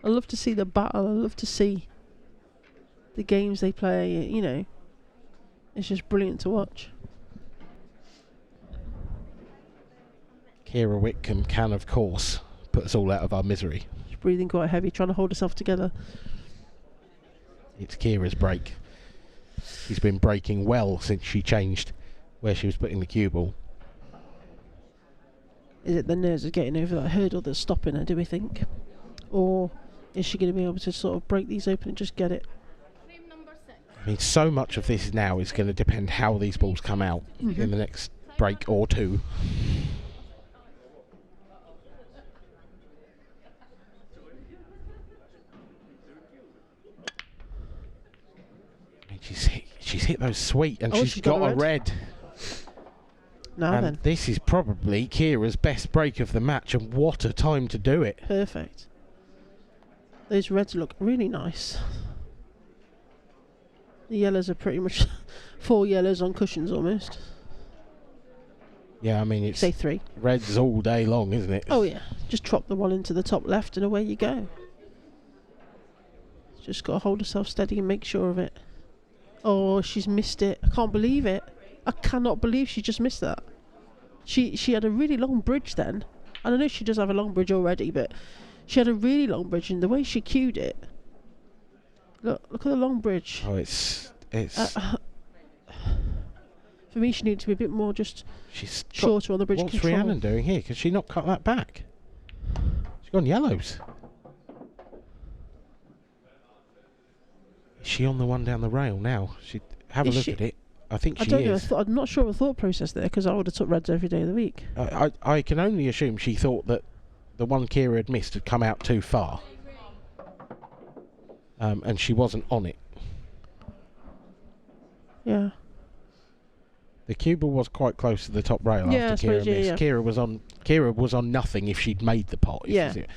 I love to see the battle. I love to see the games they play. You know, it's just brilliant to watch. Keira Whitcombe can, of course, put us all out of our misery. She's breathing quite heavy, trying to hold herself together. It's Keira's break. She's been breaking well since she changed where she was putting the cue ball. Is it the nerves of getting over that hurdle that's stopping her, do we think? Or is she going to be able to sort of break these open and just get it? Frame number 6. I mean, so much of this now is going to depend how these balls come out in the next break or two. I mean, she's hit those sweet, and Oh, she's got a red. Now And then. this is probably Keira's best break of the match, and what a time to do it. Perfect. Those reds look really nice. The yellows are pretty much 4 yellows on cushions almost. Yeah, I mean, it's Say 3. reds all day long, isn't it? Oh yeah, just drop the one into the top left and away you go. Just got to hold herself steady and make sure of it. Oh, she's missed it. I can't believe it. I cannot believe she just missed that. She had a really long bridge then. And I know she does have a long bridge already, but she had a really long bridge, and the way she cued it. Look at the long bridge. Oh, it's For me, she needed to be a bit more just she's got- shorter on the bridge What's control. Rhiannon doing here? Can she not cut that back? She's gone yellows. Is she on the one down the rail now? She have a Is look she? at it. I think I she don't know. is. I'm not sure of the thought process there, because I would have took reds every day of the week. I can only assume she thought that the one Keira had missed had come out too far. And she wasn't on it. Yeah. The cue ball was quite close to the top rail Yeah, I after Keira suppose, yeah, missed. yeah. Keira was on nothing if she'd made the pot. if Yeah. you see it.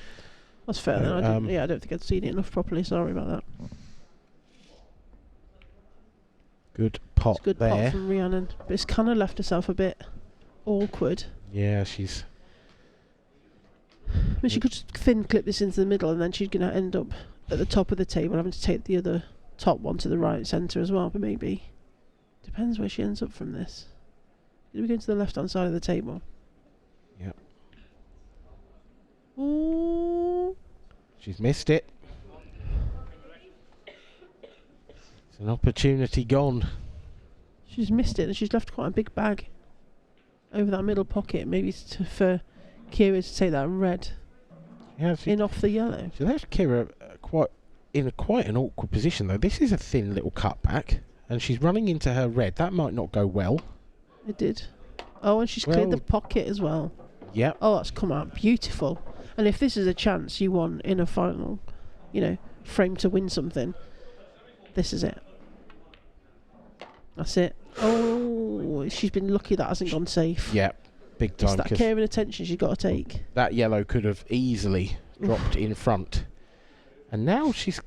That's fair. Then. I don't think I'd seen it enough properly. Sorry about that. Good pot It's a good there. pot from Rhiannon, but it's kind of left herself a bit awkward. Yeah, she's. I mean, she could just thin clip this into the middle, and then she's going to end up at the top of the table, having to take the other top one to the right centre as well. But maybe depends where she ends up from this. Did we go to the left-hand side of the table? Yep. Ooh. She's missed it. It's an opportunity gone. She's missed it, and she's left quite a big bag over that middle pocket. Maybe for Keira to take that red Yeah, in off the yellow. she left Keira quite an awkward position though. This is a thin little cutback, and she's running into her red. That might not go well. It did. Oh, and she's cleared the Well- pocket as well. Yep. Oh, that's come out beautiful. And if this is a chance you want in a final, frame to win something, this is it. That's it. Oh, she's been lucky that hasn't gone safe. Yep. Big It's time, that because care and attention she's got to take. that yellow could have easily dropped in front. And now she's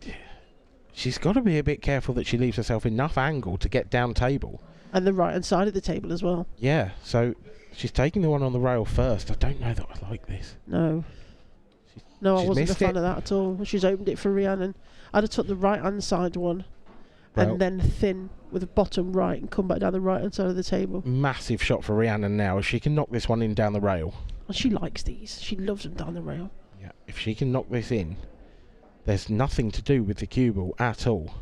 got to be a bit careful that she leaves herself enough angle to get down table. And the right-hand side of the table as well. Yeah, so she's taking the one on the rail first. I don't know that I like this. No. No, I she's wasn't a missed fan it. of that at all. She's opened it for Rhiannon. I'd have took the right-hand side one Well- and then thin with the bottom right and come back down the right-hand side of the table. Massive shot for Rhiannon now. If she can knock this one in down the rail. And she likes these. She loves them down the rail. Yeah. If she can knock this in, there's nothing to do with the cue ball at all.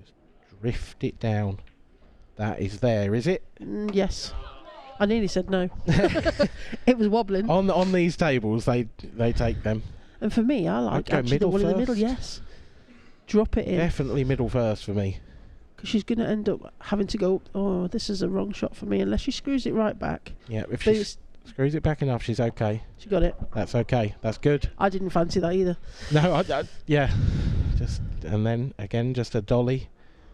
Just drift it down. That is there, is it? Yes. I nearly said no. It was wobbling. On these tables, they take them. And for me, I like go actually the middle one in the middle, first. yes. Drop it in. Definitely middle first for me. because she's going to end up having to go, oh, this is a wrong shot for me, unless she screws it right back. Yeah, if But she screws it back enough, she's okay. She got it. That's okay. That's good. I didn't fancy that either. No, yeah. And then again, just a dolly.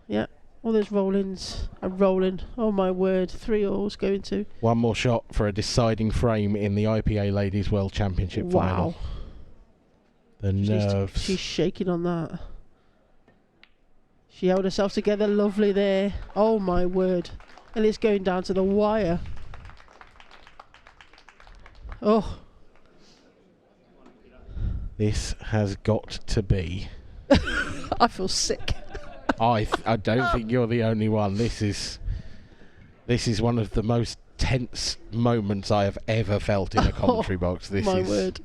Yeah. All those roll-ins are rolling. Oh my word, 3 alls going to. One more shot for a deciding frame in the IPA Ladies World Championship final. Wow. The nerves. She's shaking on that. She held herself together lovely there. Oh my word. And it's going down to the wire. Oh. This has got to be. I feel sick. I don't think you're the only one. This is one of the most tense moments I have ever felt in a commentary box. This My is word.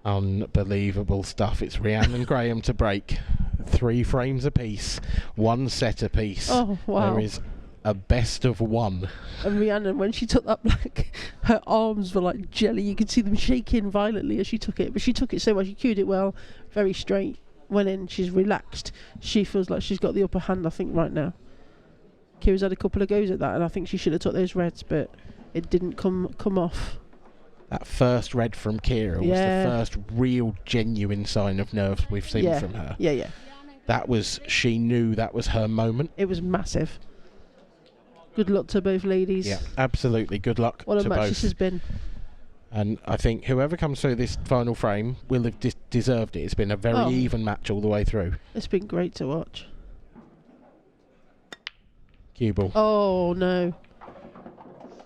Unbelievable stuff. It's Rhiannon Graham to break. 3 frames apiece, 1 set apiece. Oh, wow. There is a best of 1. And Rhiannon, when she took that black, her arms were like jelly. You could see them shaking violently as she took it. But she took it so well. She cued it well, very straight. Went in, she's relaxed. She feels like she's got the upper hand, I think, right now. Kira's had a couple of goes at that, and I think she should have took those reds, but it didn't come off. That first red from Keira was the first real, genuine sign of nerves we've seen from her. Yeah. That was, she knew that was her moment. It was massive. Good luck to both ladies. Yeah, absolutely. Good luck what to a match both. this has been. And I think whoever comes through this final frame will have deserved it. It's been a very even match all the way through. It's been great to watch. Cue ball. Oh, no.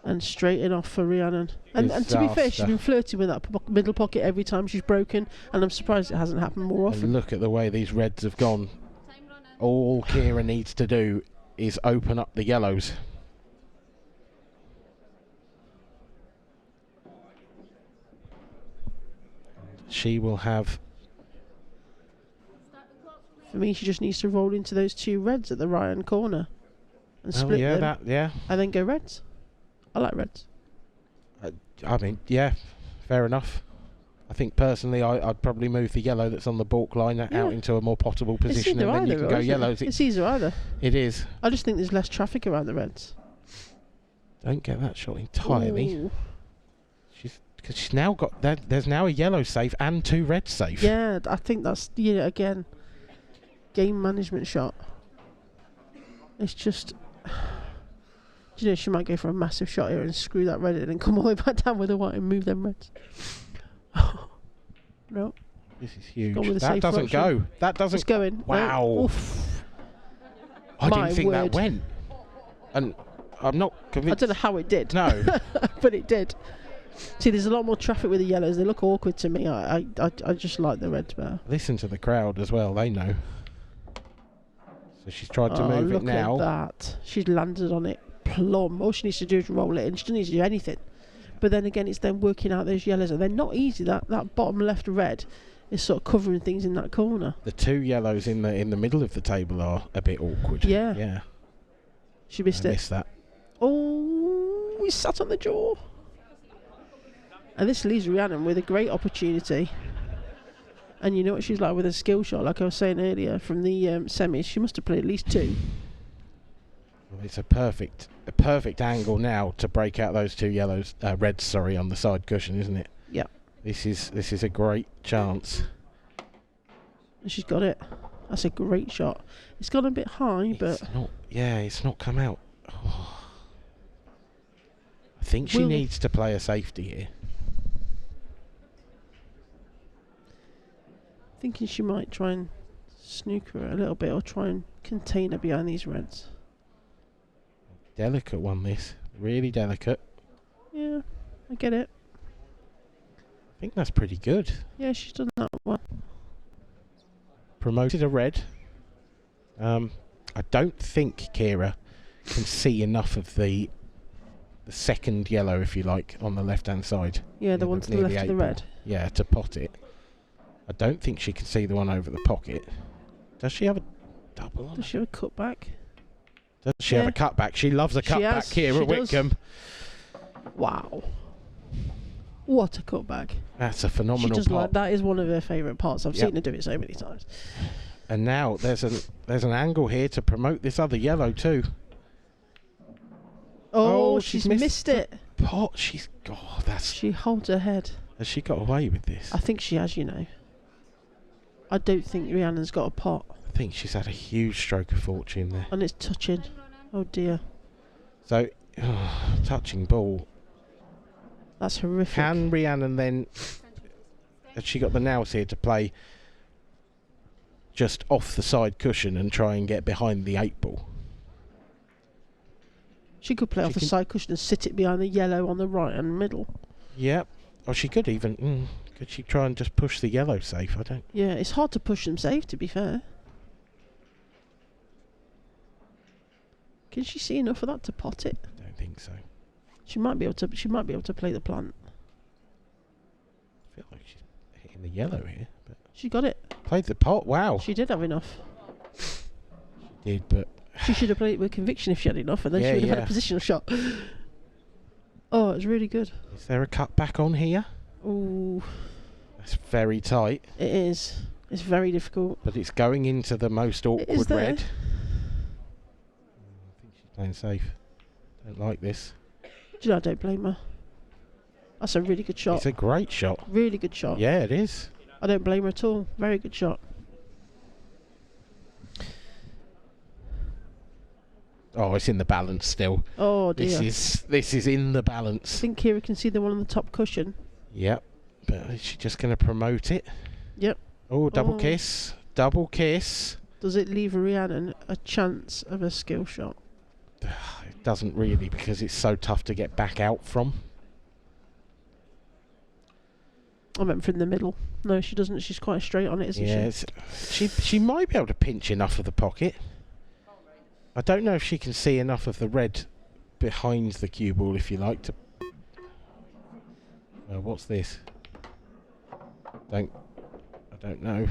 And straight in off for Rhiannon. And to be fair, she's been flirting with that middle pocket every time she's broken, and I'm surprised it hasn't happened more often. And look at the way these reds have gone. All Keira needs to do is open up the yellows. She will have... For me, she just needs to roll into those 2 reds at the right-hand corner and split them. And then go reds. I like reds. I mean, yeah, fair enough. I think personally I'd probably move the yellow that's on the balk line out into a more potable position, and then you can go yellows. It's either either. It is. I just think there's less traffic around the reds. Don't get that shot entirely. Ooh. Because she's now got there's now a yellow safe and 2 reds safe. Yeah, I think that's again game management shot. It's just, she might go for a massive shot here and screw that red in and come all the way back down with the white and move them reds. No. This is huge. That doesn't go. That doesn't. It's going. Wow. No. Oof. I didn't think that went. And I'm not convinced. I don't know how it did. No. But it did. See, there's a lot more traffic with the yellows. They look awkward to me. I just like the reds better. Listen to the crowd as well. They know. So she's tried to move it now. Look at that. She's landed on it plumb. All she needs to do is roll it in. She doesn't need to do anything. But then again, it's then working out those yellows. And they're not easy. That bottom left red is sort of covering things in that corner. The 2 yellows in the middle of the table are a bit awkward. Yeah. She missed it. Missed that. Oh, we sat on the jaw. And this leaves Rhiannon with a great opportunity. And you know what she's like with a skill shot, like I was saying earlier, from the semis. She must have played at least 2. Well, it's a perfect angle now to break out those 2 yellows, reds, on the side cushion, isn't it? Yeah. This is a great chance. And she's got it. That's a great shot. It's gone a bit high, but it's not come out. Oh. I think she needs to play a safety here. Thinking she might try and snooker her a little bit or try and contain her behind these reds. Delicate one, this. Really delicate. Yeah, I get it. I think that's pretty good. Yeah, she's done that well. Promoted a red. I don't think Keira can see enough of the second yellow, if you like, on the left-hand side. Yeah, the one to the left of the red. Yeah, to pot it. I don't think she can see the one over the pocket. Does she have a double on Does she have a cutback? Does she have a cutback? She loves a cutback, Keira Whitcombe. Wow. What a cutback. That's a phenomenal She does pop. that is one of her favourite parts. I've seen her do it so many times. And now there's an angle here to promote this other yellow too. Oh, she's missed it. Pot. She holds her head. Has she got away with this? I think she has, you know. I don't think Rhiannon's got a pot. I think she's had a huge stroke of fortune there. And it's touching. Oh dear. So, touching ball. That's horrific. Can Rhiannon then... Has she got the nails here to play just off the side cushion and try and get behind the 8 ball? She could play off the side cushion and sit it behind the yellow on the right and middle. Yep. Or she could even... could she try and just push the yellow safe? I don't... Yeah, it's hard to push them safe, to be fair. Can she see enough of that to pot it? I don't think so. She might be able to. She might be able to play the plant. I feel like she's hitting the yellow here. But She got it. played the pot. Wow. She did have enough. She did, but... She should have played it with conviction if she had enough, and then Yeah, she would have yeah. had a positional shot. Oh, it was really good. Is there a cut back on here? Ooh, That's very tight, it is. It's very difficult. but it's going into the most is awkward there. red. I think she's playing safe. Don't like this. Do you know, I don't blame her. That's a really good shot. It's a great shot. Really good shot. Yeah, it is. I don't blame her at all. Very good shot. Oh, it's in the balance still. Oh dear. This is in the I balance. think Keira can see the one on the top cushion. Yep. But is she just going to promote it? Yep. Oh, double Oh. kiss. Double kiss. Does it leave Rhiannon a chance of a skill shot? It doesn't really, because it's so tough to get back out from. I meant from the middle. No, she doesn't. She's quite straight on it, isn't she? She might be able to pinch enough of the pocket. I don't know if she can see enough of the red behind the cue ball, if you like, to... what's this? I don't know.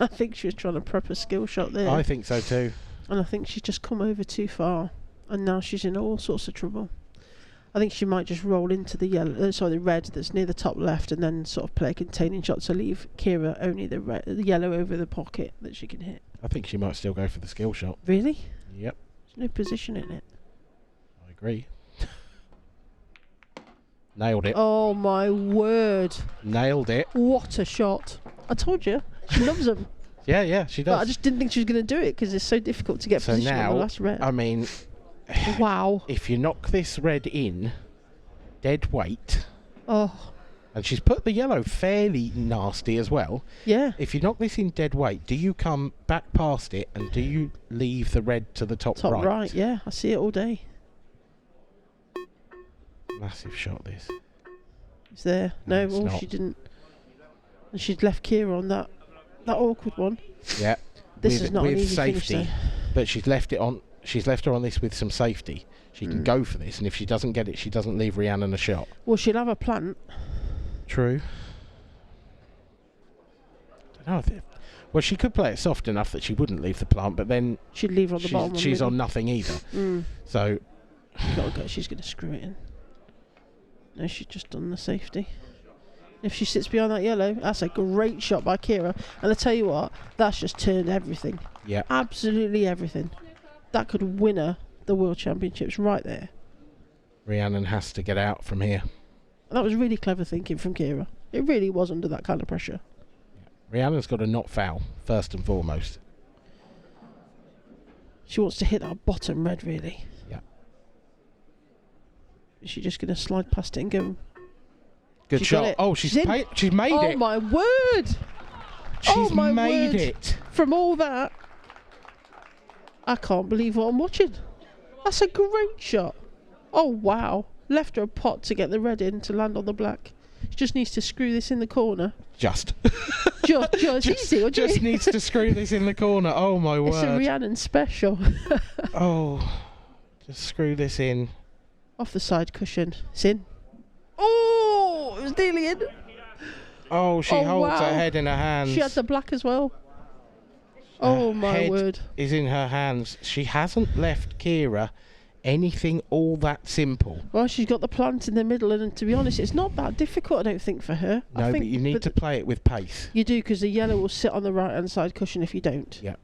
I think she was trying to prep a skill shot there. I think so too. And I think she's just come over too far. And now she's in all sorts of trouble. I think she might just roll into the the red that's near the top left, and then sort of play a containing shot to leave Keira only the yellow over the pocket that she can hit. I think she might still go for the skill shot. Really? Yep, There's no position in it. I agree. Nailed it. Oh my word. Nailed it. What a shot. I told you. She loves them. Yeah, she does. But I just didn't think she was going to do it because it's so difficult to get So position on now, the last red. I mean, Wow. if you knock this red in, dead weight, Oh, and she's put the yellow fairly nasty as well. yeah. If you knock this in dead weight, do you come back past it and do you leave the red to the top, Top right, yeah. I see it all day. Massive shot, this. It's there. No, No, it's well, not. she didn't. And she'd left Keira on that awkward one. Yeah. This with, is not an with easy safety, finish, but she's left it on. She's left her on this with some safety. She can go for this, and if she doesn't get it, she doesn't leave Rhiannon a shot. Well, she'll have a plant. True. Don't know. Well, she could play it soft enough that she wouldn't leave the plant, but then She'd leave her on the bottom. she's on nothing either. So She's going to screw it in. No, she's just done the safety. If she sits behind that yellow, that's a great shot by Keira. And I tell you what, that's just turned everything. yeah, Absolutely everything. That could win her the World Championships right there. Rhiannon has to get out from here. That was really clever thinking from Keira. It really was under that kind of pressure. Rhiannon's got to not foul first and foremost. She wants to hit that bottom red, really. Yeah. Is she just going to slide past it and go? Good She got shot. it. Oh, She's in. she's made Oh it. my word! She's my made word. it. From all that, I can't believe what I'm watching. That's a great shot. Oh wow! Left her a pot to get the red in to land on the black. She just needs to screw this in the corner. Just Easy. needs to screw this in the corner. Oh my It's a word. Rhiannon special. Oh, just screw this in. Off the side cushion. It's in. Oh, it was nearly in. Oh, she Oh, holds wow. her head in her hands. She had the black as well. Oh my head word. is in her hands. She hasn't left Keira anything all that simple. Well, she's got the plant in the middle, and to be honest, it's not that difficult, I don't think, for her. No, but you need to play it with pace. You do, because the yellow will sit on the right-hand side cushion if you don't. Yeah.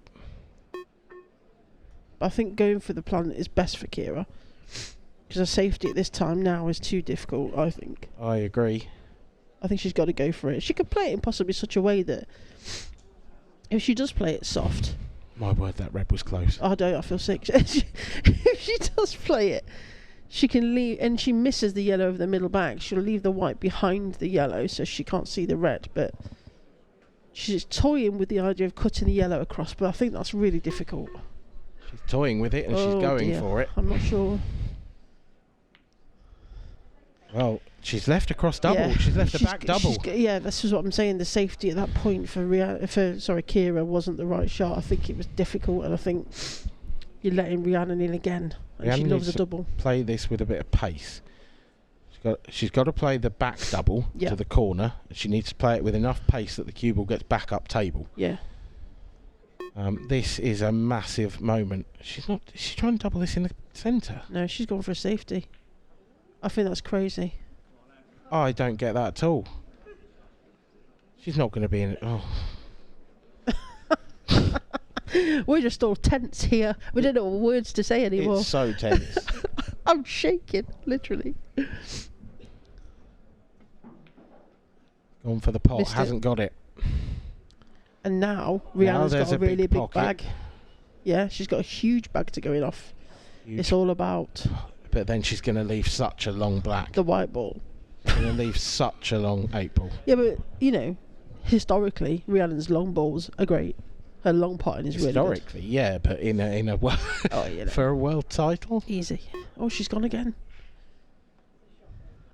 But I think going for the plant is best for Keira, because her safety at this time now is too difficult, I think. I agree. I think she's got to go for it. She could play it in possibly such a way that if she does play it soft... My word, that red was close. I feel sick. If she does play it, she can leave, and she misses the yellow over the middle back. She'll leave the white behind the yellow, so she can't see the red. But she's toying with the idea of cutting the yellow across, but I think that's really difficult. She's toying with it, and she's going for it. I'm not sure. Well, she's left a cross double. Yeah. She's left a back double. Yeah, this is what I'm saying. The safety at that point for Keira wasn't the right shot. I think it was difficult, and I think you're letting Rhiannon in again. And she loves a double. Play this with a bit of pace. She's got to play the back double to the corner. And she needs to play it with enough pace that the cue ball gets back up table. Yeah. This is a massive moment. She's trying to double this in the centre. No, she's gone for a safety. I think that's crazy. I don't get that at all. She's not going to be in it. Oh. We're just all tense here. We don't know what words to say anymore. It's so tense. I'm shaking, literally. Gone for the pot. Missed Hasn't got it. And now Rhiannon's got a really big pocket. bag. Yeah, she's got a huge bag to go in off. Huge. It's all about... But then she's going to leave such a long black. The white ball. She's going to leave such a long 8 ball. Yeah, but, you know, historically, Rhiannon's long balls are great. Her long potting is really good. Historically, yeah, but in a oh, you know. for a world title? Easy. Oh, she's gone again.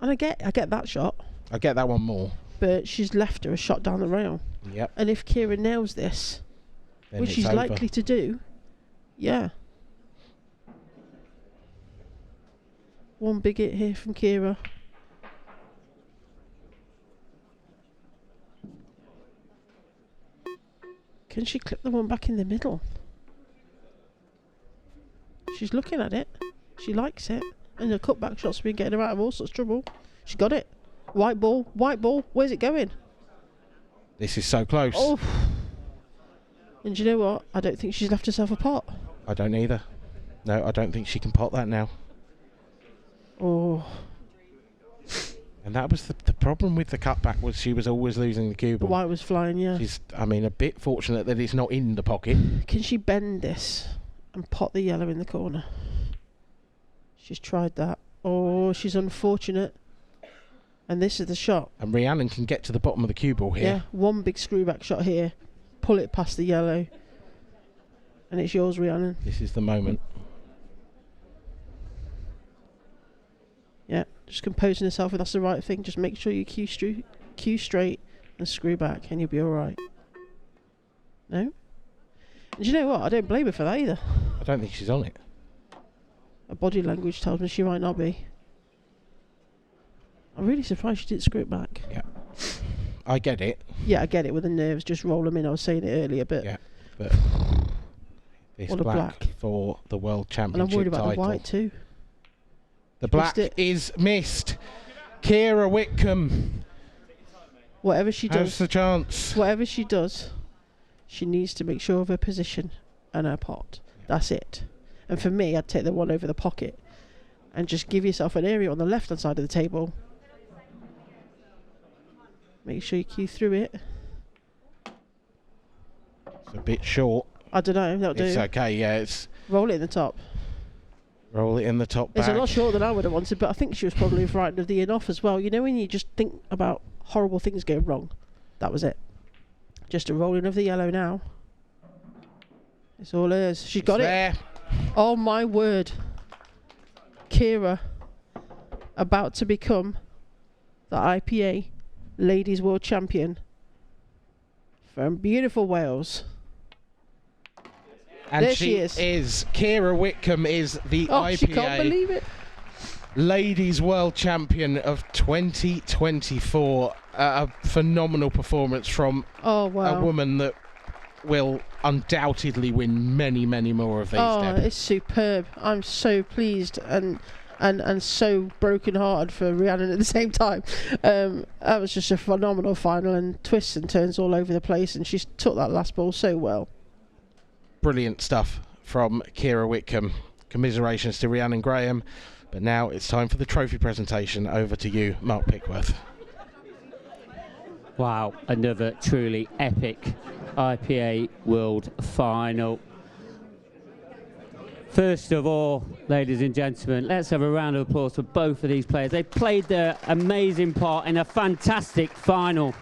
And I get that shot. I get that one more. But she's left her a shot down the rail. Yep. And if Keira nails this, Then which it's she's over. likely to do, yeah. One big hit here from Keira. Can she clip the one back in the middle? She's looking at it. She likes it. And the cutback shot's been getting her out of all sorts of trouble. She got it. White ball. White ball. Where's it going? This is so close. Oh. And do you know what? I don't think she's left herself a pot. I don't either. No, I don't think she can pot that now. Oh. And that was the problem with the cutback, was she was always losing the cue The ball. white was flying, yeah. She's, I mean, a bit fortunate that it's not in the pocket. Can she bend this and pot the yellow in the corner? She's tried that. Oh, she's unfortunate. And this is the shot. And Rhiannon can get to the bottom of the cue ball here. Yeah, one big screw back shot here. Pull it past the yellow. And it's yours, Rhiannon. This is the moment. Yeah, just composing herself, if that's the right thing. Just make sure you cue straight and screw back, and you'll be all right. No? And do you know what? I don't blame her for that either. I don't think she's on it. Her body language tells me she might not be. I'm really surprised she didn't screw it back. Yeah. I get it. Yeah, I get it with the nerves. Just roll them in. I was saying it earlier, but... Yeah, but... This What a black. for the World And Championship I'm worried about title. the white too. The black is missed. Keira Whitcombe Whatever she has does, the chance. whatever she does, she needs to make sure of her position and her pot. That's it. And for me, I'd take the one over the pocket and just give yourself an area on the left-hand side of the table. Make sure you cue through it. It's a bit short. I don't know. That'll It's do. okay, yeah. It's Roll it in the top. roll it in the top It's back. a lot shorter than I would have wanted, but I think she was probably frightened of the in off as well. You know when you just think about horrible things going wrong? That was it. Just a rolling of the yellow now. It's all hers. She's got there. it. Oh my word. Keira about to become the IPA Ladies World Champion from beautiful Wales. And there she she is. Keira Whitcombe is the Oh, IPA she can't believe it. Ladies World Champion of 2024. A phenomenal performance from Oh wow. a woman that will undoubtedly win many, many more of these. Oh, Deb. it's superb. I'm so pleased and so broken-hearted for Rhiannon at the same time. That was just a phenomenal final, and twists and turns all over the place, and she took that last ball so well. Brilliant stuff from Keira Whitcombe. Commiserations to Rhiannon Graham. But now it's time for the trophy presentation. Over to you, Mark Pickworth. Wow, another truly epic IPA World Final. First of all, ladies and gentlemen, let's have a round of applause for both of these players. They played their amazing part in a fantastic final.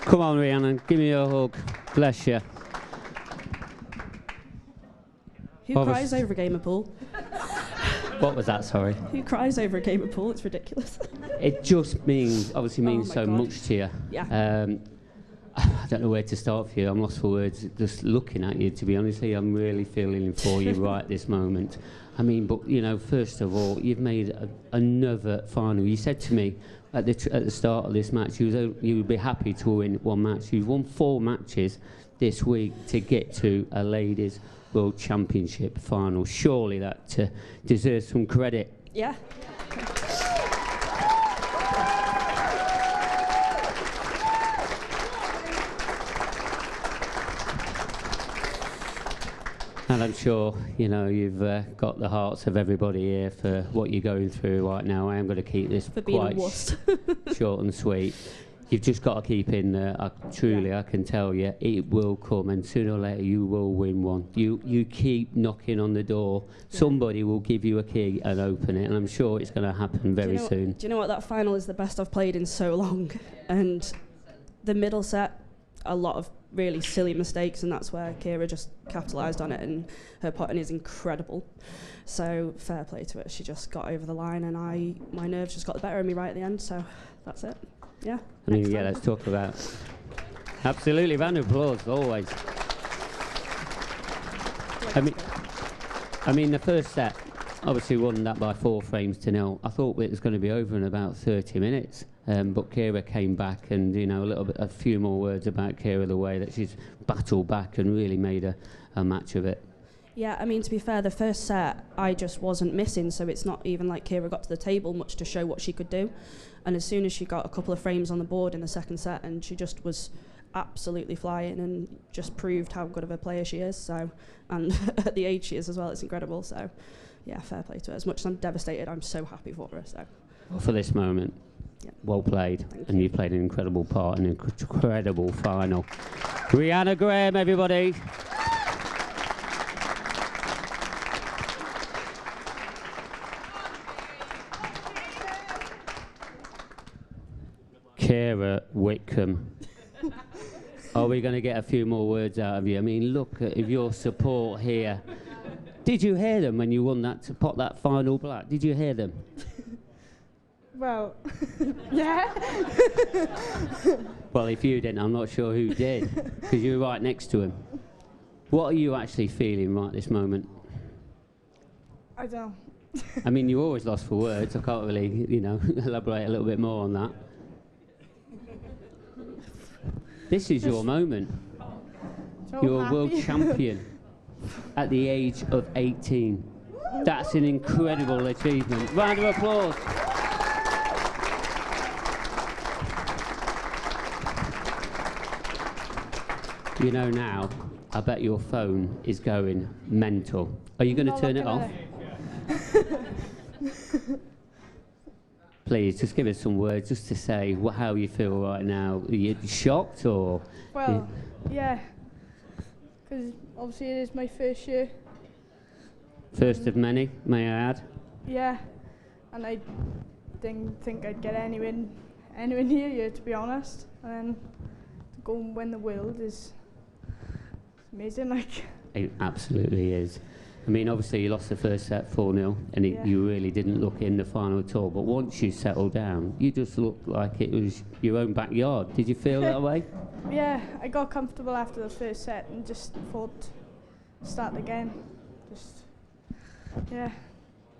Come on, Rhiannon, give me a hug. Bless you. Who cries over a game of pool? What was that, sorry? Who cries over a game of pool? It's ridiculous. It just means, obviously means Oh my so God. much to you. Yeah. I don't know where to start for you. I'm lost for words just looking at you, to be honest. I'm really feeling for you right this moment. I mean, but, you know, first of all, you've made another final. You said to me at the start of this match you would be happy to win one match. You've won 4 matches this week to get to a Ladies' World Championship final. Surely that deserves some credit. Yeah. And I'm sure, you know, you've got the hearts of everybody here for what you're going through right now. I am going to keep this For being quite a wuss. short and sweet. You've just got to keep in there. I can tell you, it will come, and sooner or later you will win one. You keep knocking on the door. Yeah. Somebody will give you a key and open it, and I'm sure it's going to happen very soon. Do you know what? That final is the best I've played in so long. And the middle set, a lot of really silly mistakes, and that's where Keira just capitalised on it, and her putting is incredible. So fair play to her. She just got over the line, and my nerves just got the better of me right at the end, so that's it. Yeah. I mean, yeah, let's talk about... Absolutely, round of applause, always. I mean, the first set, obviously won that by 4 frames to 0. I thought it was going to be over in about 30 minutes. But Keira came back, and, you know, a few more words about Keira, the way that she's battled back and really made a match of it. Yeah, I mean, to be fair, the first set I just wasn't missing, so it's not even like Keira got to the table much to show what she could do. And as soon as she got a couple of frames on the board in the second set, and she just was absolutely flying and just proved how good of a player she is. So, and at the age she is as well, it's incredible. So, yeah, fair play to her. As much as I'm devastated, I'm so happy for her. So, well, for this moment. Yeah. Well played, and you played an incredible part in an incredible final. Rhiannon Graham, everybody. Keira Whitcombe. Are we going to get a few more words out of you? I mean, look at your support here. Did you hear them when you won that to pot that final black? Did you hear them? Well, yeah. Well, if you didn't, I'm not sure who did, because you were right next to him. What are you actually feeling right this moment? I don't know. I mean, you're always lost for words. I can't really, you know, elaborate a little bit more on that. This is your moment. So You're a happy. world champion at the age of 18. That's an incredible achievement. Round of applause. You know now, I bet your phone is going mental. Are you going to turn it off? Please, just give us some words just to say how you feel right now. Are you shocked or...? Well, yeah, because obviously it is my first year. First of many, may I add? Yeah, and I didn't think I'd get anywhere near you, to be honest. And then to go and win the world is amazing. Like, It absolutely is. I mean, obviously you lost the first set 4-0, and you really didn't look in the final at all. But once you settled down, you just looked like it was your own backyard. Did you feel that way? Yeah, I got comfortable after the first set and just thought, start again. Yeah.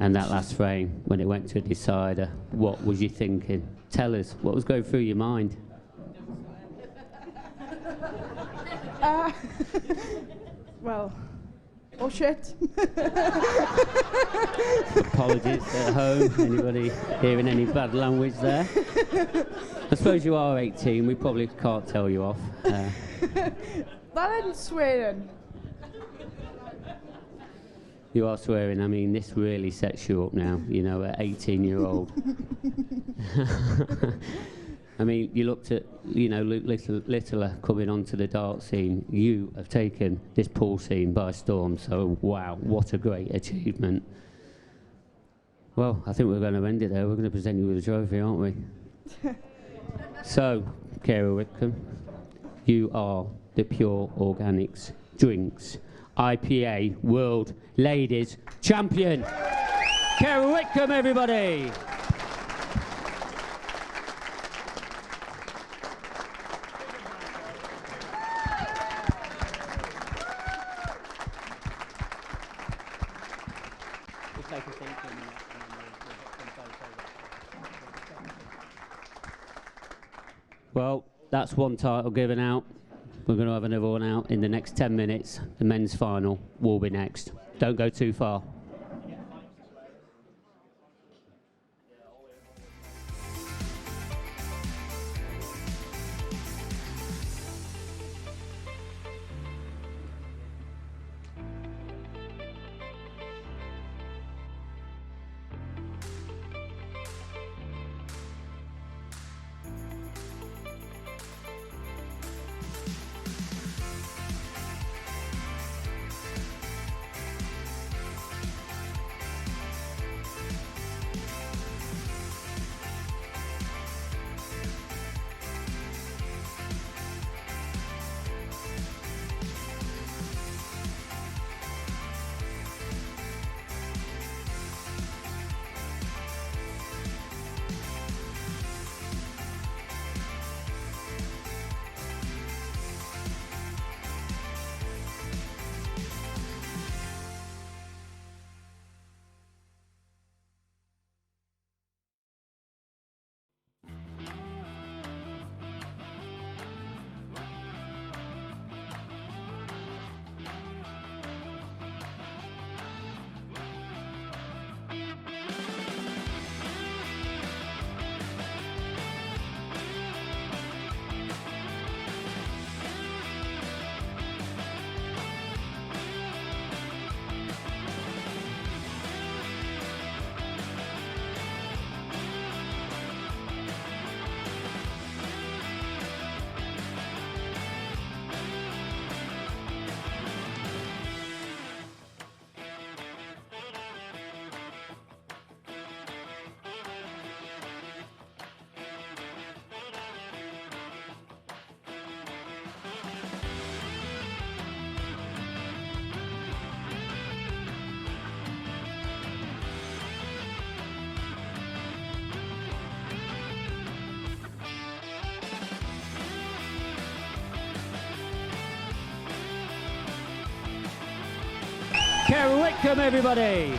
And that last frame, when it went to a decider, what was you thinking? Tell us, what was going through your mind? Well, oh shit. Apologies at home. Anybody hearing any bad language there? I suppose you are 18. We probably can't tell you off. That ain't swearing. You are swearing. I mean, this really sets you up now. You know, at 18-year-old. I mean, you looked at, you know, Littler coming onto the dart scene. You have taken this pool scene by storm. So, wow, what a great achievement. Well, I think we're going to end it there. We're going to present you with a trophy, aren't we? So, Keira Whitcombe, you are the Pure Organics Drinks IPA World Ladies Champion. Keira Whitcombe, everybody. Well, that's one title given out. We're going to have another one out in the next 10 minutes. The men's final will be next. Don't go too far. Keira Whitcombe, everybody.